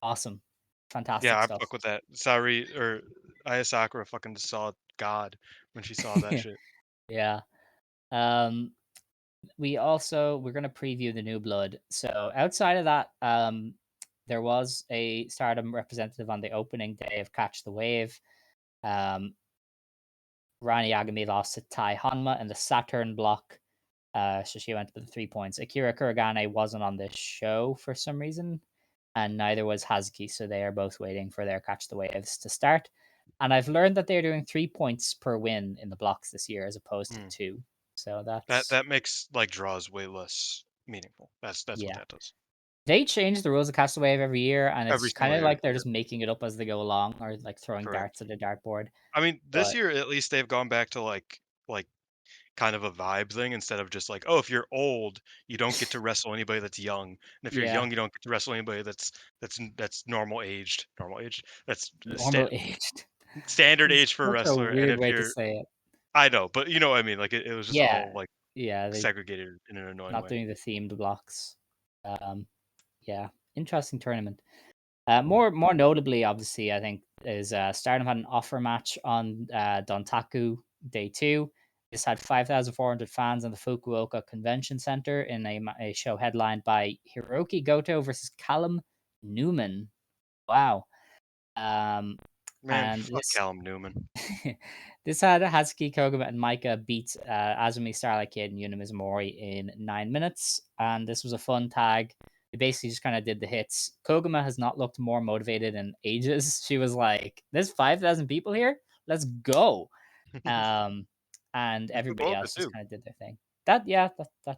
Awesome. Yeah, Fantastic I stuff. fuck with that. Sari or Aya Sakura fucking just saw God when she saw that shit. Yeah. Um we're gonna preview the new blood. So outside of that, there was a Stardom representative on the opening day of Catch the Wave. Um Rani Yagami lost to Tai Hanma in the Saturn block. So she went with the 3 points. Akira Kuragane wasn't on this show for some reason, and neither was Hazuki. So they are both waiting for their Catch the Waves to start. And I've learned that they're doing 3 points per win in the blocks this year as opposed to 2. So that's That makes like draws way less meaningful. That's what yeah. that does. They change the rules of Catch the Wave every year, and Every it's kind single of year. like they're Yeah, just making it up as they go along, or like throwing correct. darts at a dartboard. I mean, this But year at least they've gone back to like kind of a vibe thing instead of just like, oh, if you're old, you don't get to wrestle anybody that's young, and if you're yeah, young, you don't get to wrestle anybody that's normal aged, that's normal aged. standard It's age for a such a wrestler. And weird if way to you're, say it. I know, but you know what I mean. Like it was just Yeah, all like yeah, they segregated in an annoying not way. doing the themed blocks. Um, yeah, interesting tournament. More notably, obviously, I think is Stardom had an offer match on Dontaku Day 2. This had 5,400 fans in the Fukuoka Convention Center in a show headlined by Hiroki Goto versus Callum Newman. Wow. Um, Man, and fuck this Callum Newman. this had Hazuki Koguma and Maika beat Azumi, Starlight Kid, and Yuna Mizumori in 9 minutes. And this was a fun tag. They basically just kind of did the hits. Koguma has not looked more motivated in ages. She was like, "There's 5,000 people here. Let's go." Um, and And everybody Fukuoka else just too. kind of did their thing. That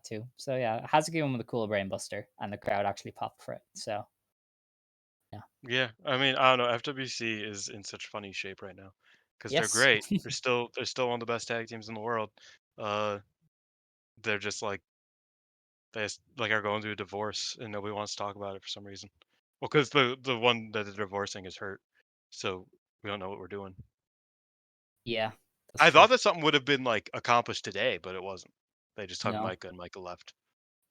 too. So yeah, Hazuki won with a cool brain buster, and the crowd actually popped for it. So yeah, Yeah, I mean, I don't know. FWC is in such funny shape right now because they're yes, great. They're still one of the best tag teams in the world. Uh, they're just like like are going through a divorce and nobody wants to talk about it for some reason. Well, because the one that they're divorcing is hurt, so we don't know what we're doing. yeah, that's I true. thought that something would have been like accomplished today, but it wasn't. They just hugged No, Micah and Micah left.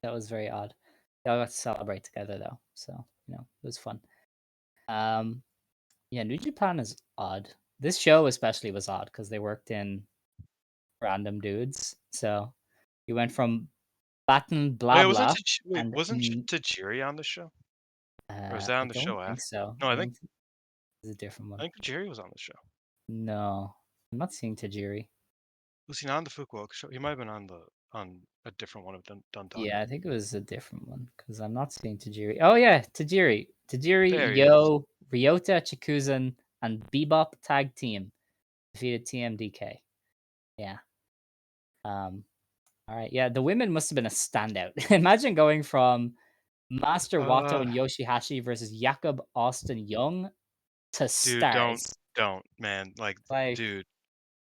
that was very odd. They all got to celebrate together though, so it was fun. Um, yeah, New Japan is odd. This show especially was odd because they worked in random dudes. So you went from Batten Wait, blah wasn't blah wait, and wasn't Tajiri on the show? Or was that I on the don't show think after? so. No, I think it's a different I one. think Tajiri was on the show. No, I'm not seeing Tajiri. Was he not on the Fukuoka show? He might have been on a different one of Yeah, Dontaku. I think it was a different one because I'm not seeing Tajiri. Oh yeah, Tajiri. Tajiri, There he is. Yo, Ryota, Chikuzan, and Bebop tag team defeated TMDK. Yeah. Um. All right. Yeah, the women must have been a standout. Imagine going from Master Wato Uh, and Yoshihashi versus Jakob Austin Young to dude, stars. don't, man. Like, Like dude,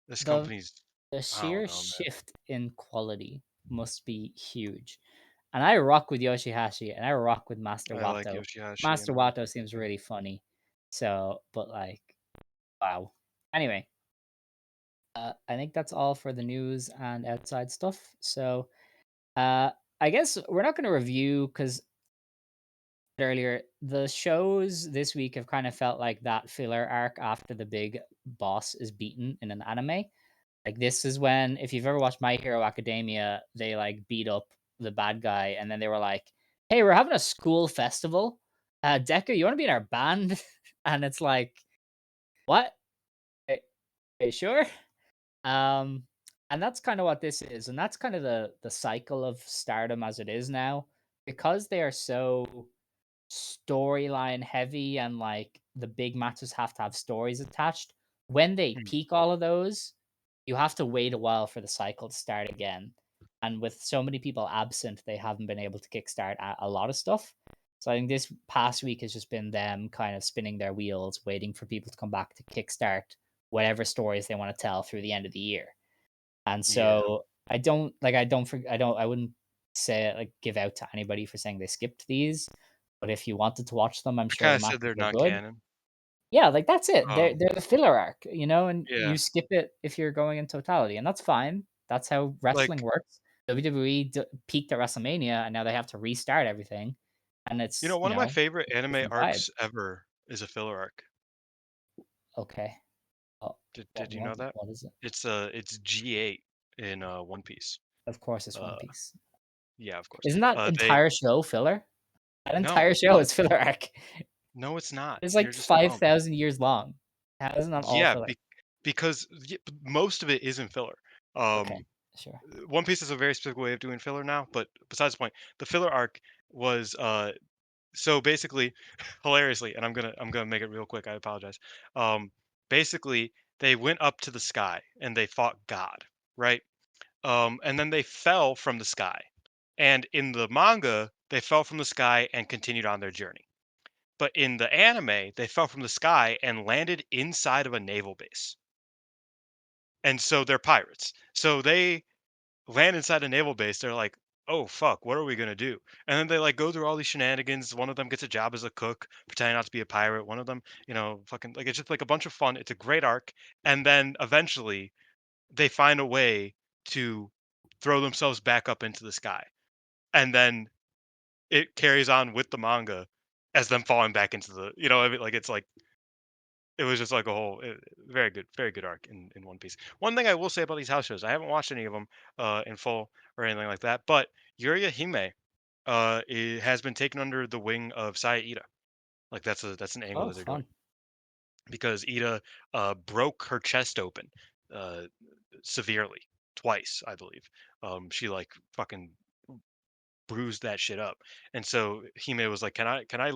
this the company's, the I don't sheer know, man. shift in quality must be huge. And I rock with Yoshihashi and I rock with Master I like Wato. Yoshihashi Master and Wato seems really funny. So, but like, wow. Anyway, I think that's all for the news and outside stuff. So, uh, I guess we're not going to review because earlier the shows this week have kind of felt like that filler arc after the big boss is beaten in an anime. Like this is when, if you've ever watched My Hero Academia, they like beat up the bad guy, and then they were like, "Hey, we're having a school festival. Deku, you want to be in our band?" And it's like, "What? Are you sure?" Um, and that's kind of what this is, and that's kind of the cycle of Stardom as it is now, because they are so storyline heavy and like the big matches have to have stories attached. When they Hmm. peak all of those, you have to wait a while for the cycle to start again. And with so many people absent, they haven't been able to kickstart a lot of stuff. So I think this past week has just been them kind of spinning their wheels, waiting for people to come back to kickstart whatever stories they want to tell through the end of the year. And Yeah. so I wouldn't say like give out to anybody for saying they skipped these, but if you wanted to watch them, I'm I sure kind the of said matches they're were not good. canon. Yeah, like that's it. They're Um, the filler arc, and yeah. you skip it if you're going in totality, and that's fine. That's how wrestling Like, works. WWE peaked at WrestleMania, and now they have to restart everything, and it's one of my favorite anime different vibe. arcs ever is a filler arc. Okay, oh, Did you know that? what is it? It's G8 in One Piece. Of course, it's One Uh, Piece. yeah, of course. Isn't that They entire show filler? That No, entire show is filler arc. no, it's not. It's You're like just dumb. 5,000 years long. How is it not all Yeah, filler? because most of it is in filler. Okay, Um, sure. One Piece is a very specific way of doing filler now, but besides the point, the filler arc was so basically hilariously, and I'm gonna make it real quick. I apologize. Um, Basically, they went up to the sky and they fought God, right? And then they fell from the sky. And in the manga, they fell from the sky and continued on their journey. But in the anime, they fell from the sky and landed inside of a naval base. And so they're pirates. So they land inside a naval base. They're like, "Oh fuck, what are we gonna do?" And then they like go through all these shenanigans. One of them gets a job as a cook, pretending not to be a pirate. One of them, fucking like it's just like a bunch of fun. It's a great arc. And then eventually they find a way to throw themselves back up into the sky. And then it carries on with the manga as them falling back into the, what I mean, like it's like it was just like a whole very good arc in One Piece. One thing I will say about these house shows, I haven't watched any of them in full or anything like that, but Yuria Hime it has been taken under the wing of Saya Ida. Like that's an angle Oh, that they're doing fun. because Ida broke her chest open uh, severely twice, I believe. She like fucking bruised that shit up, and so Hime was like, "Can I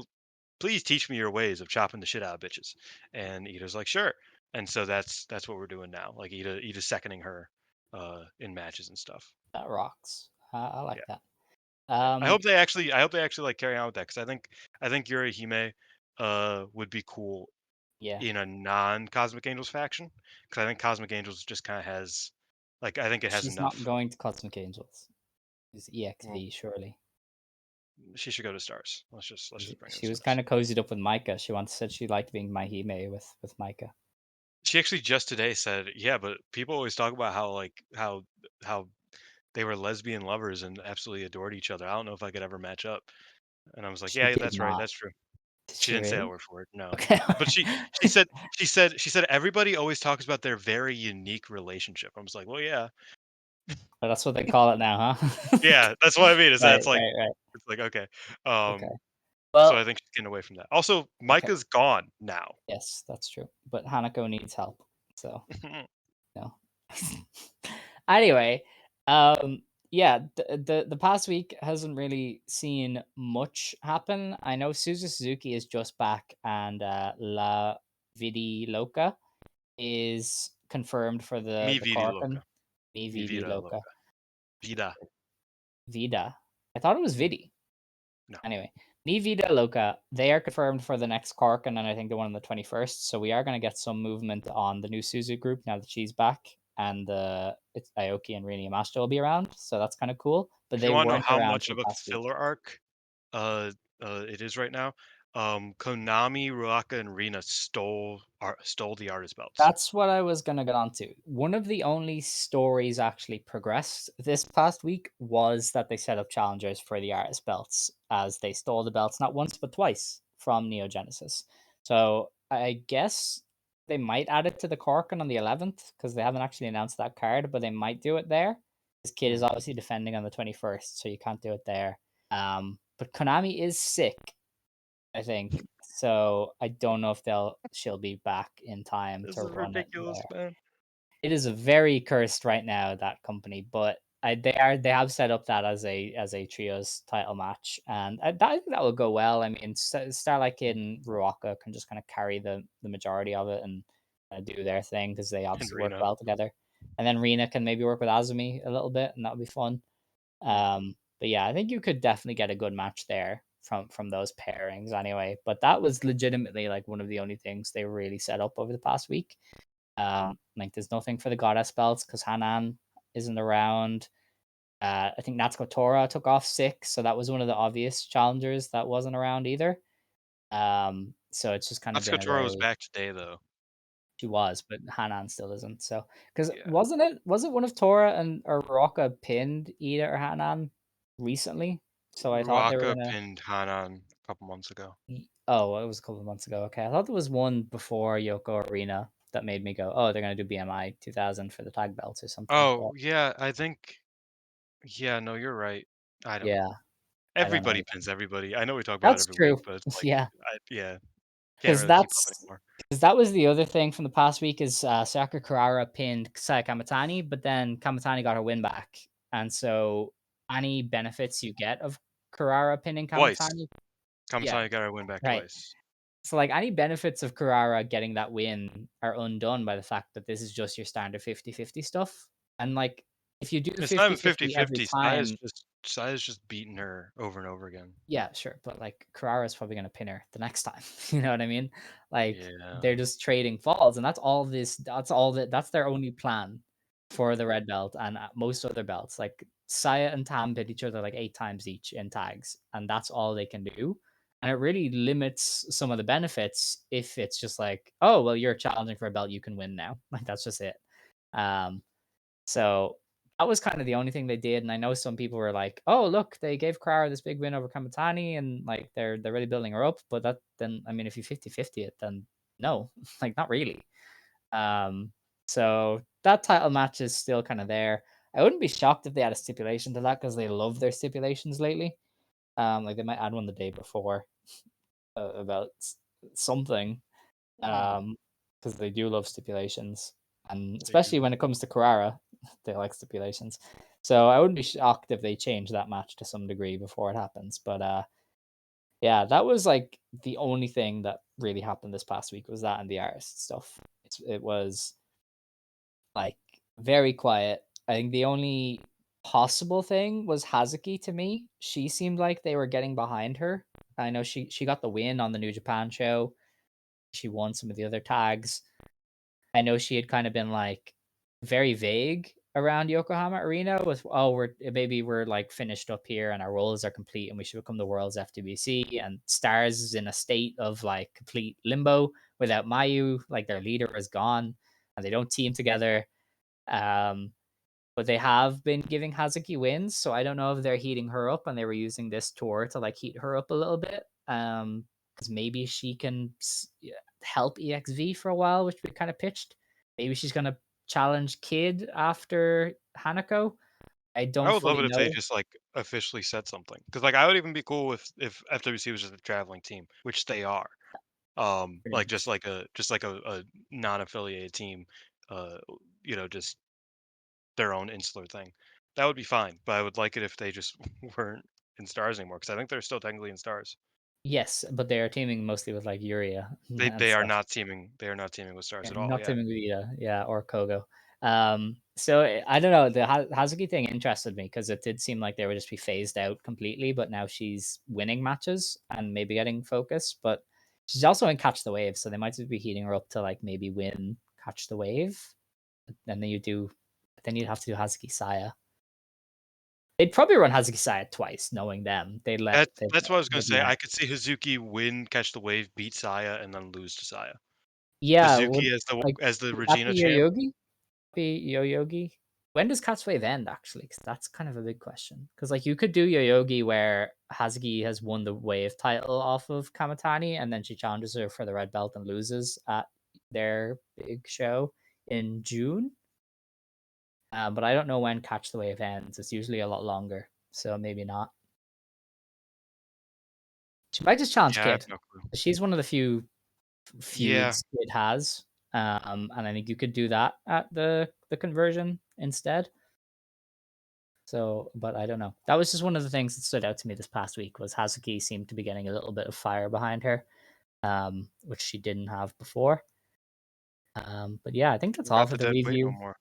please teach me your ways of chopping the shit out of bitches?" And Ida's like, "Sure." And so that's what we're doing now. Like Ida's seconding her in matches and stuff. That rocks. I Yeah, like that. yeah. Um, I hope they actually like carry on with that because I think Yuri Hime would be cool yeah, in a non Cosmic Angels faction because I think Cosmic Angels just kind of has like I think it has she's not enough. going to Cosmic Angels. She's Well, EXV, surely. she should go to Stars. Let's just bring her to She was Stars. kind of cozied up with Micah. She once said she liked being Mahime with Micah. She actually just today said, "Yeah, but people always talk about how like how they were lesbian lovers and absolutely adored each other. I don't know if I could ever match up." And I was like, She "Yeah, did that's right. not. That's true." Did She she didn't say that really? word for word. No. Okay. But she said everybody always talks about their very unique relationship. I was like, "Well, yeah. Well, that's what they call it now, huh? Yeah, that's what I mean is that Right, right, right. it's like okay." Okay. So I Well, think she's getting away from that. Also, okay. Micah's gone now. Yes, that's true. But Hanako needs help. So, no. Anyway, yeah, the past week hasn't really seen much happen. I know Suzuki is just back and La Vidi Loca is confirmed for Mi the vidi Korakuen. loca. Mi Mi Vidi vida Loca. loca. Vida. Vida. I thought it was Vidi. No. Anyway, Mi Vida Loca, they are confirmed for the next Korakuen, and I think the one on the 21st. So we are going to get some movement on the new Suzu group now that she's back, and it's Aoki and Rini Yamashita will be around. So that's kind of cool. But If you they want to know weren't how around much for of the a past week. filler arc it is right now, Konami, Ruaka, and Rina stole the artist belts. That's what I was gonna get onto. One of the only stories actually progressed this past week was that they set up challengers for the artist belts as they stole the belts not once but twice from Neo Genesis. So I guess they might add it to the Corkin on the 11th because they haven't actually announced that card, but they might do it there. This kid is Mhm. obviously defending on the 21st, so you can't do it there. But Konami is sick, I think. So I don't know if she'll be back in time This to is run it ridiculous, there. man. It is very cursed right now, that company, but they have set up that as a trios title match, and I think that will go well. I mean, Starlight Kid and Ruaka can just kind of carry the majority of it and do their thing because they And obviously work Rina. well together. And then Rina can maybe work with Azumi a little bit, and that would be fun. Yeah. But yeah, I think you could definitely get a good match there from those pairings anyway. But that was legitimately like one of the only things they really set up over the past week. Like there's nothing for the goddess belts because Hanan isn't around. I think Natsuko Tora took off sick, so that was one of the obvious challengers that wasn't around either. So it's just kind of been Atsuko a Toro was very back today though. she was, but Hanan still isn't. So because Yeah. was it one of Tora and or Rocca pinned Ida or Hanan recently? So I thought they were Ruaka gonna. pinned Hanan a couple months ago. Oh, well, it was a couple of months ago. Okay, I thought there was one before Yoko Arena that made me go, "Oh, they're gonna do BMI 2000 for the tag belts or something." But Oh, yeah, I think yeah, no, you're right. I don't yeah, know. I don't know Everybody either. pins everybody. I know we talk about it That's every week, true. but it's like Yeah, yeah. Can't Because really keep up anymore. that was the other thing from the past week is Sayaka Kurara pinned Saya Kamatani, but then Kamatani got her win back, and so any benefits you get of Kurara pinning Twice. Kamatani, yeah, Kamatani got her win back right. twice. So like any benefits of Kurara getting that win are undone by the fact that this is just your standard 50-50 stuff. And like if you do It's not even 50-50 every 50-50. time, Saya's just beating her over and over again. yeah, sure, but like Kurara's probably gonna pin her the next time. You know what I mean? Like Yeah. they're just trading falls, and that's their only plan for the red belt and most other belts. Like Saya and Tam hit each other like 8 times each in tags, and that's all they can do. And it really limits some of the benefits if it's just like, oh well, you're challenging for a belt, you can win now. Like that's just it. Um, so that was kind of the only thing they did. And I know some people were like, "Oh, look, they gave Kara this big win over Kamatani, and like they're really building her up." But that then, I mean, if you 50-50 it, then no, like not really. Um, so that title match is still kind of there. I wouldn't be shocked if they had a stipulation to that because they love their stipulations lately. Like they might add one the day before about something. Because they do love stipulations, and They do. especially when it comes to Carrara, they like stipulations. So I wouldn't be shocked if they change that match to some degree before it happens. But yeah, that was like the only thing that really happened this past week was that and the artist stuff. It was like very quiet. I think the only possible thing was Hazuki to me. She seemed like they were getting behind her. I know she got the win on the New Japan show. She won some of the other tags. I know she had kind of been like very vague around Yokohama Arena with, oh, we're like finished up here and our roles are complete and we should become the world's FTBC, and Stars is in a state of like complete limbo without Mayu, like their leader is gone and they don't team together. Um, but they have been giving Hazuki wins, so I don't know if they're heating her up and they were using this tour to like heat her up a little bit. Because maybe she can help EXV for a while, which we kind of pitched. Maybe she's gonna challenge Kid after Hanako. I I don't would love fully it if they know. just like officially said something. Because like I would even be cool if FWC was just a traveling team, which they are. Pretty Like much. just like a non-affiliated team, uh, just their own insular thing. That would be fine, but I would like it if they just weren't in stars anymore. Because I think they're still technically in stars. Yes, but they are teaming mostly with like Yuria They and they are stuff. not teaming. They are not teaming with stars Yeah, at all. not Yeah, Tim Guida, yeah, or Kogo. So I don't know. The Hazuki thing interested me because it did seem like they would just be phased out completely, but now she's winning matches and maybe getting focus. But she's also in Catch the Wave, so they might just be heating her up to like maybe win Catch the Wave, and then you'd have to do Hazuki Saya. They'd probably run Hazuki Saya twice, knowing them. that's what I was gonna They'd say. let I could see Hazuki win, catch the wave, beat Saya, and then lose to Saya. yeah. Hazuki Would as like the would that Regina be your champ. Yogi? Be Yo-Yogi? When does Catch Wave end, actually? Because that's kind of a big question. Because like you could do Yo-Yogi where Hazuki has won the Wave title off of Kamatani, and then she challenges her for the red belt and loses at their big show in June. But I don't know when Catch the Wave ends. It's usually a lot longer, so maybe not. She might just challenge Yeah, I have Kid. no clue. She's one of the few Yeah, feuds Kid has, and I think you could do that at the conversion instead. So, but I don't know. That was just one of the things that stood out to me this past week was Hazuki seemed to be getting a little bit of fire behind her, which she didn't have before. But yeah, I think that's we all got for the the dead weight no review. more.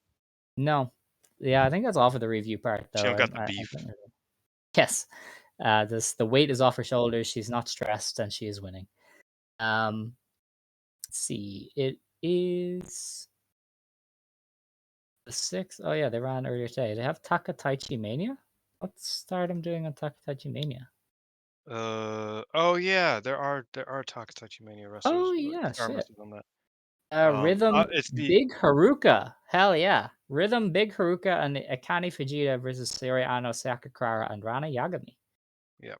No, yeah, I think that's all for the review part, She though. don't got the I beef. think yes, the weight is off her shoulders. She's not stressed, and she is winning. Let's see, it is the 6th. Oh yeah, they ran earlier today. They have Takataichi Mania. What's Stardom doing on Takataichi Mania? Oh yeah, there are Takatachi Mania Oh wrestlers, yeah, star shit. wrestlers on that. Rhythm It's the Big Haruka. Hell yeah. Rhythm Big Haruka and Akane Fujita versus Saori Ano, Sakakara, and Rana Yagami. yeah,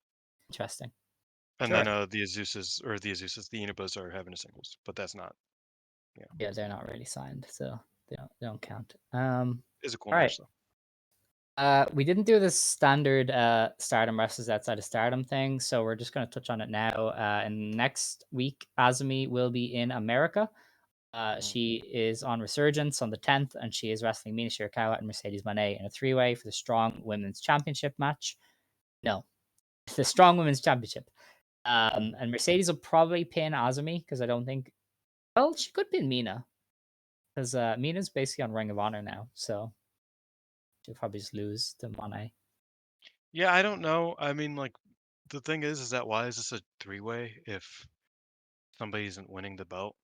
Interesting. and then Sure. the Inubas are having a singles, but that's not. Yeah, Yeah, they're not really signed, so they don't count. it's a cool All right. match though. We didn't do the standard Stardom wrestlers outside of Stardom thing, so we're just going to touch on it now. And next week, Azumi will be in America. Mm. She is on Resurgence on the 10th, and she is wrestling Mina Shirakawa and Mercedes Mone in a three-way for the Strong Women's Championship match. No, the Strong Women's Championship. And Mercedes will probably pin Azumi because I don't think. Well, she could pin Mina because Mina's basically on Ring of Honor now, so she'll probably just lose to Mone. Yeah, I don't know. I mean, like, the thing is that why is this a three-way if somebody isn't winning the belt?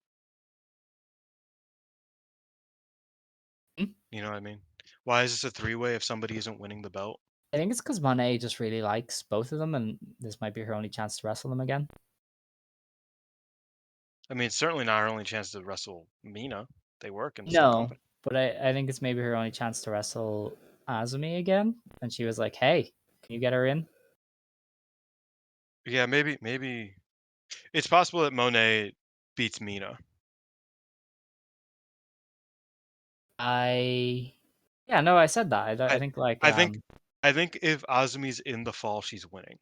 Hmm? You know what I mean? Why is this a three-way if somebody isn't winning the belt? I think it's because Monet just really likes both of them, and this might be her only chance to wrestle them again. I mean, it's certainly not her only chance to wrestle Mina. They work in the same No, company. but I think it's maybe her only chance to wrestle Azumi again. And she was like, "Hey, can you get her in?" Yeah, maybe it's possible that Monet beats Mina. I Yeah, no, I said that. I I think like I think I think if Azumi's in the fall, she's winning.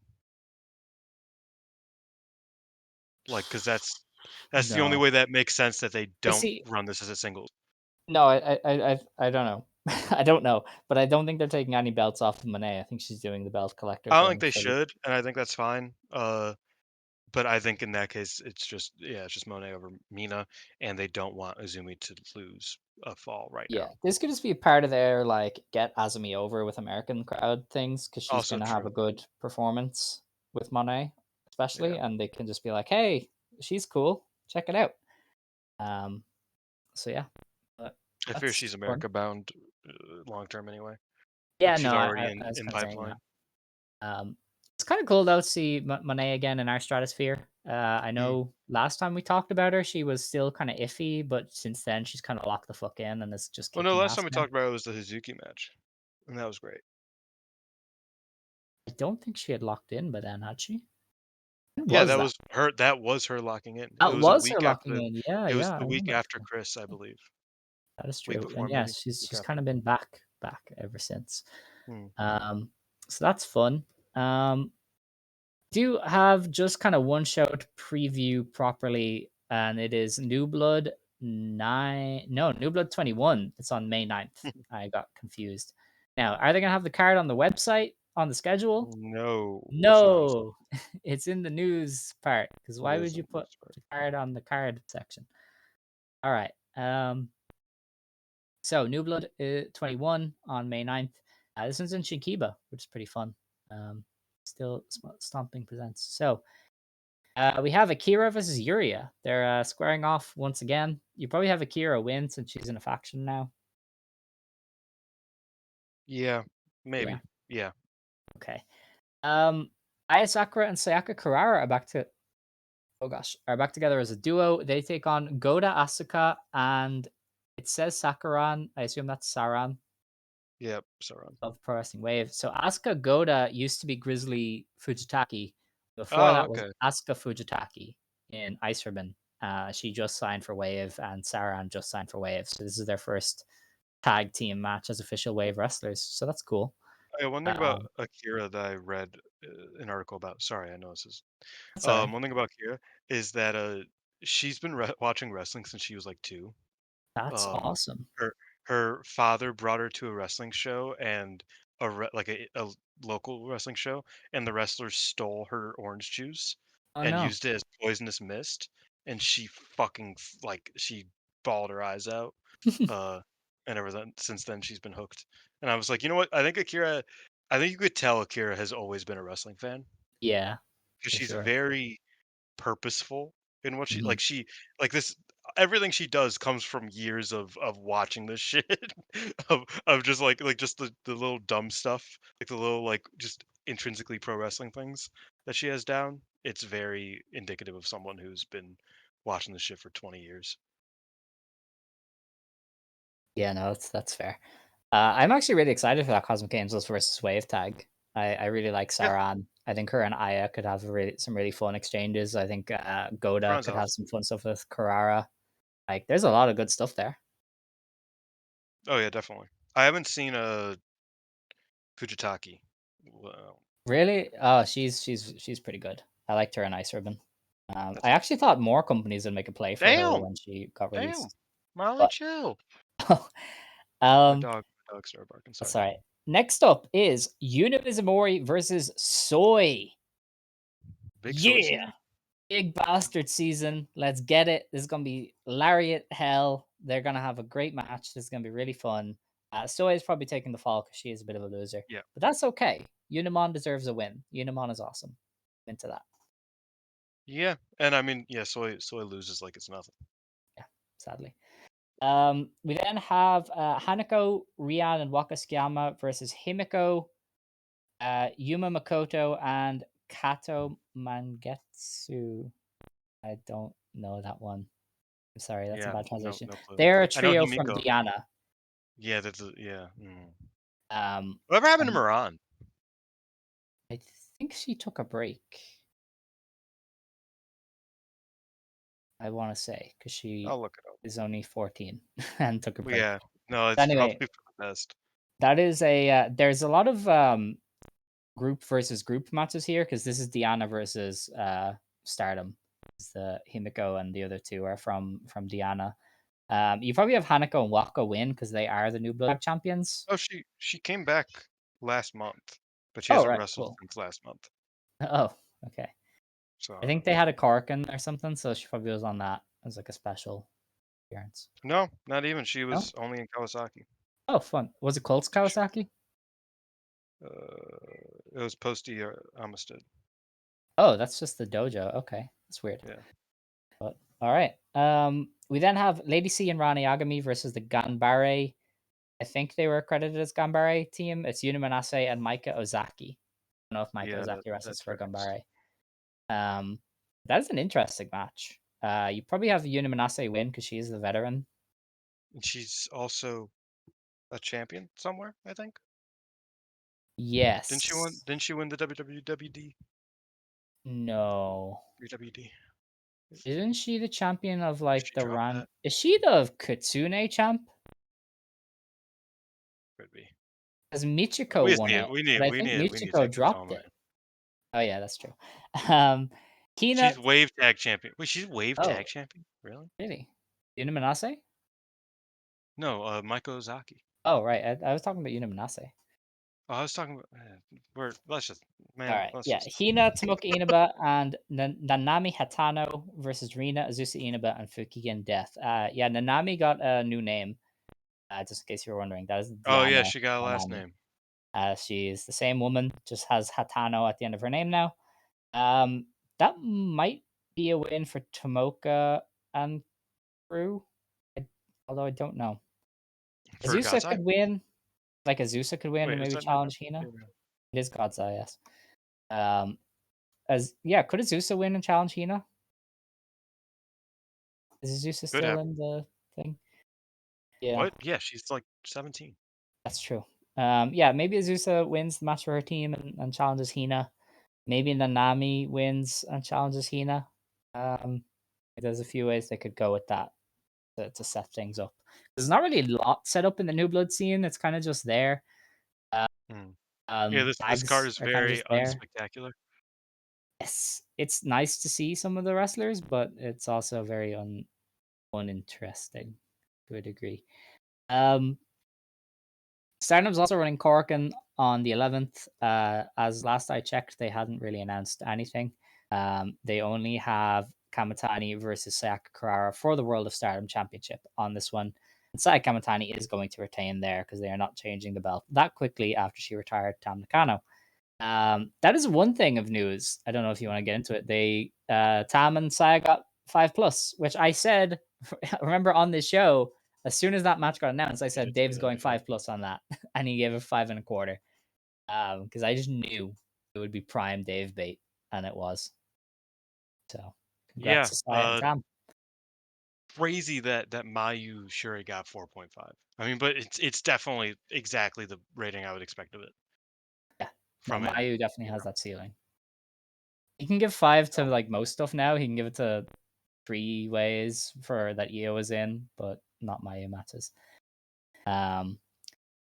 Like, because that's the only no. way that makes sense that they I don't see. run this as a singles. No, I don't know. I don't know, but I don't think they're taking any belts off of Monet. I think she's doing the belt collector I don't think thing they for the. should, and I think that's fine. But I think in that case, it's just Monet over Mina, and they don't want Azumi to lose a fall right Yeah, now. this could just be a part of their like get Azumi over with American crowd things because she's Also gonna have true. a good performance with Monet, especially, Yeah, and they can just be like, "Hey, she's cool. Check it out." Um. So yeah, but I fear that's she's fun. America bound long term anyway. Like Yeah, she's no, already I was in kind of saying that. pipeline. It's kind of cool though to see Monet again in our stratosphere. I Mm. know last time we talked about her, she was still kind of iffy, but since then she's kind of locked the fuck in and is just Well, no, kicking last ass time we now. talked about it was the Hazuki match, and that was great. I don't think she had locked in by then, had she? When Yeah, was that that? was her. That was her locking in. It That was a was her week locking after. in. Yeah, It was yeah, I the week remember after actually. Chris, I believe. That is Week true. And before, yes, maybe week she's kind after. of been back ever since. Hmm. So that's fun. Um, do you have just kind of one show to preview properly, and it is New Blood 9, no, New Blood 21. It's on May 9th. I got confused. Now, are they going to have the card on the website on the schedule? No, it's not. No, it's in the news part because It why is would in you the put start. the card on the card section? All right. So New Blood 21 on May 9th. This one's in Shinkiba, which is pretty fun. Um, Still Stomping presents. So we have Akira versus Yuria. They're squaring off once again. You probably have Akira win since she's in a faction now. Yeah, Yeah. maybe. Yeah. Okay. Um, Aya Sakura and Sayaka Kurara are back to are back together as a duo. They take on Goda Asuka and it says Sakaran. I assume that's Saran Yep. Sauron. of Pro Wrestling Wave. So Asuka Goda used to be Grizzly Fujitaki. Before Oh, that was okay. Asuka Fujitaki in Ice Ribbon. She just signed for Wave, and Saran just signed for Wave. So this is their first tag team match as official Wave wrestlers. So that's cool. Yeah, one thing about Um, Akira that I read an article about. Sorry, I know this is. that's all right. One thing about Akira is that she's been watching wrestling since she was like 2. That's Um, awesome. her her father brought her to a wrestling show and like a local wrestling show, and the wrestlers stole her orange juice Oh and no. used it as poisonous mist, and she fucking like she bawled her eyes out. Uh, and ever since then she's been hooked. And I was like, you know what? I think you could tell Akira has always been a wrestling fan Yeah, because for she's sure. very purposeful in what Mhm. she like this everything she does comes from years of watching this shit of just like just the little dumb stuff, like the little like just intrinsically pro wrestling things that she has down. It's very indicative of someone who's been watching this shit for 20 years. Yeah, no, that's fair. I'm actually really excited for that Cosmic Angels versus Wave tag. I really like Yeah, Saran. I think her and Aya could have some really fun exchanges. I think Goda Fran's could have awesome. some fun stuff with Carrara. Like, there's a lot of good stuff there. Oh yeah, definitely. I haven't seen Fujitaki. Well, Really? Oh, she's pretty good. I liked her in Ice Ribbon. I actually thought more companies would make a play for her damn, when she got damn, released. Molly, But chill. My um, dog started barking. Sorry. that's all right. Next up is Univizumori versus Soy. Big soy Yeah, season? big bastard season. Let's get it. This is gonna be lariat hell. They're gonna have a great match. This is gonna be really fun. Soy is probably taking the fall because she is a bit of a loser. Yeah. But that's okay. Unimon deserves a win. Unimon is awesome. Into that. Yeah, and I mean, yeah, soy loses like it's nothing. Yeah, sadly. We then have Hanako, Rian, and Wakasukiyama versus Himiko, Yuma Makoto, and Kato Mangetsu. I don't know that one. I'm sorry, that's a Yeah, bad no, translation. no clue. They're a I know trio from Himiko. Diana. Yeah, that's yeah. Mm. Um, Whatever happened to and Moran? I think she took a break. I want to say because she I'll look it up. is only 14 and took a Well, break. yeah, no, it's Anyway, probably for the best. that is a there's a lot of group versus group matches here because this is Diana versus Stardom. It's the Himiko and the other two are from Diana. You probably have Hanako and Waka win because they are the new blood champions. Oh, she came back last month, but she Oh hasn't right, wrestled cool. since last month. Oh okay. So I think they had a Korakuen or something, so she probably was on that as like a special appearance. no, not even. She No. was only in Kawasaki. Oh, fun. Was it Colts Kawasaki? It was Posty Amistad. Oh, that's just the dojo. Okay, that's weird. Yeah. But all right. We then have Lady C and Rani Agami versus the Ganbare. I think they were accredited as Ganbare team. It's Yuna Manase and Maika Ozaki. I don't know if Maika Yeah, Ozaki that wrestles for tracks. Ganbare. That is an interesting match. You probably have Yuna Manase win because she is the veteran. And she's also a champion somewhere, I think. Yes. Didn't she win the WWD? No. WWD. Isn't she the champion of She like the dropped Ran? that. Is she the Kitsune champ? Could be. Because Michiko won it, but I think We need to Michiko take this dropped online. it. Oh yeah, that's true. Um, Hina. She's wave tag champion. Wait, she's wave Oh, tag champion? Really? really? Yuna Manase? No, Maiko Ozaki. Oh right, I was talking about Yuna Manase. Oh, I was talking about. Let's just, All man. right, Let's yeah. just. Hina, Tomoka Inaba, and Nanami Hatano versus Rina, Azusa Inaba, and Fukigen Death. Yeah, Nanami got a new name. Just in case you were wondering, that is Oh yeah, Diana she got a last Nanami. name. She's the same woman, just has Hatano at the end of her name now. That might be a win for Tomoka and crew, although I don't know. For Azusa God's eye. could win, like Azusa could win Wait, and is maybe that not? challenge Hina. Yeah. It is God's Eye, yes. As yeah, could Azusa win and challenge Hina? Is Azusa Could still happen. in the thing? Yeah, What? Yeah, she's like 17. that's true. Yeah, maybe Azusa wins the match for her team and challenges Hina. Maybe Nanami wins and challenges Hina. There's a few ways they could go with that to set things up. There's not really a lot set up in the New Blood scene. It's kind of just there. Hmm. Yeah, this card Tags is are kind of very just there. unspectacular. Yes, it's nice to see some of the wrestlers, but it's also very uninteresting to a degree. Stardom's also running Corkin on the 11th. As last I checked, they hadn't really announced anything. They only have Kamatani versus Sayaka Kurara for the World of Stardom Championship on this one. And Sayaka Kamatani is going to retain there because they are not changing the belt that quickly after she retired Tam Nakano. That is one thing of news. I don't know if you want to get into it. They Tam and Saya got 5+, which I said remember on this show, as soon as that match got announced, I You said did say Dave's that, going yeah. 5+ on that. And he gave it 5.25. Because I just knew it would be prime Dave bait, and it was. So Yeah, congrats to Saya and Tam. crazy that Mayu Shuri got 4.5. I mean, but it's definitely exactly the rating I would expect of it Yeah. No, from him. Mayu definitely You has know. that ceiling. He can give 5 to So, like most stuff now. He can give it to 3 ways for that Io was in, but not Mayu matters.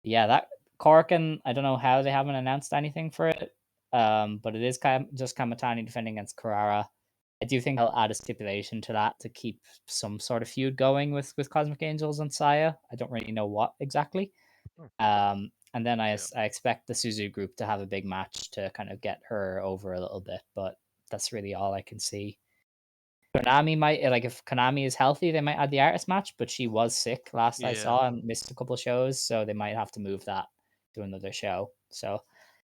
Yeah, that Korakuen, I don't know how they haven't announced anything for it. But it is just Kamatani defending against Karara. I do think I'll add a stipulation to that to keep some sort of feud going with Cosmic Angels and Saya. I don't really know what exactly. And then I expect the Suzu group to have a big match to kind of get her over a little bit, but that's really all I can see. Konami might, like, if Konami is healthy, they might add the artist match, but she was sick last I Yeah. saw and missed a couple shows, so they might have to move that to another show. So It'll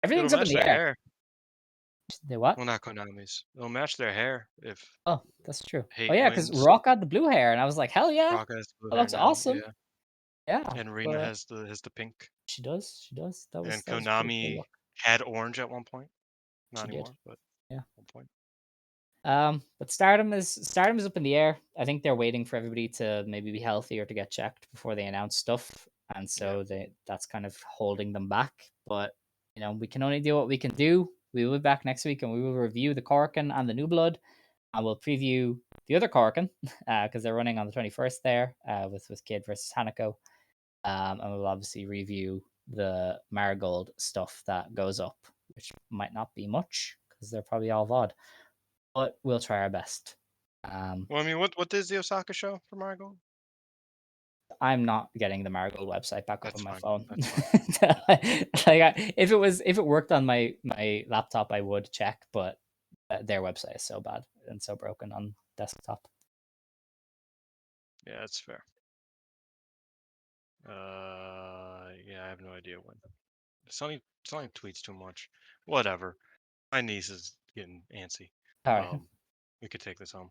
everything's up in match the their air. hair. They what? Well, not Konami's. It'll match their hair if Oh, that's true. Hate Oh yeah, because wins. Rock had the blue hair, and I was like, hell yeah, Rock has blue that hair looks now. awesome. Yeah, And Rena but has the pink. she does. That was And a pretty cool Konami look. had orange at one point. Not She did. anymore, but Yeah. at one point. But Stardom is up in the air. I think they're waiting for everybody to maybe be healthy or to get checked before they announce stuff, and so that's kind of holding them back. But we can only do what we can do. We will be back next week, and we will review the Korakuen and the New Blood, and we'll preview the other Korakuen because they're running on the 21st there with Kid versus Hanako, and we'll obviously review the Marigold stuff that goes up, which might not be much because they're probably all VOD, but we'll try our best. Well, I mean, what is the Osaka show for Marigold? I'm not getting the Marigold website back up on my phone. That's fine. If it worked on my laptop, I would check, but their website is so bad and so broken on desktop. Yeah, that's fair. Yeah, I have no idea when. Sonny tweets too much. Whatever. My niece is getting antsy. All right. We could take this home.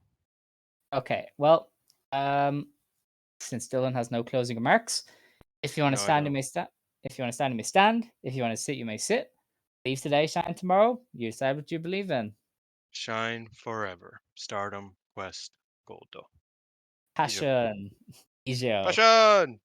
Okay. Well, since Dylan has no closing remarks, if you want to No, I stand, you don't. may stand. If you want to stand, you may stand. If you want to sit, you may sit. Believe today, shine tomorrow. You decide what you believe in. Shine forever. Stardom Quest Gold. Passion. Ijo. Passion!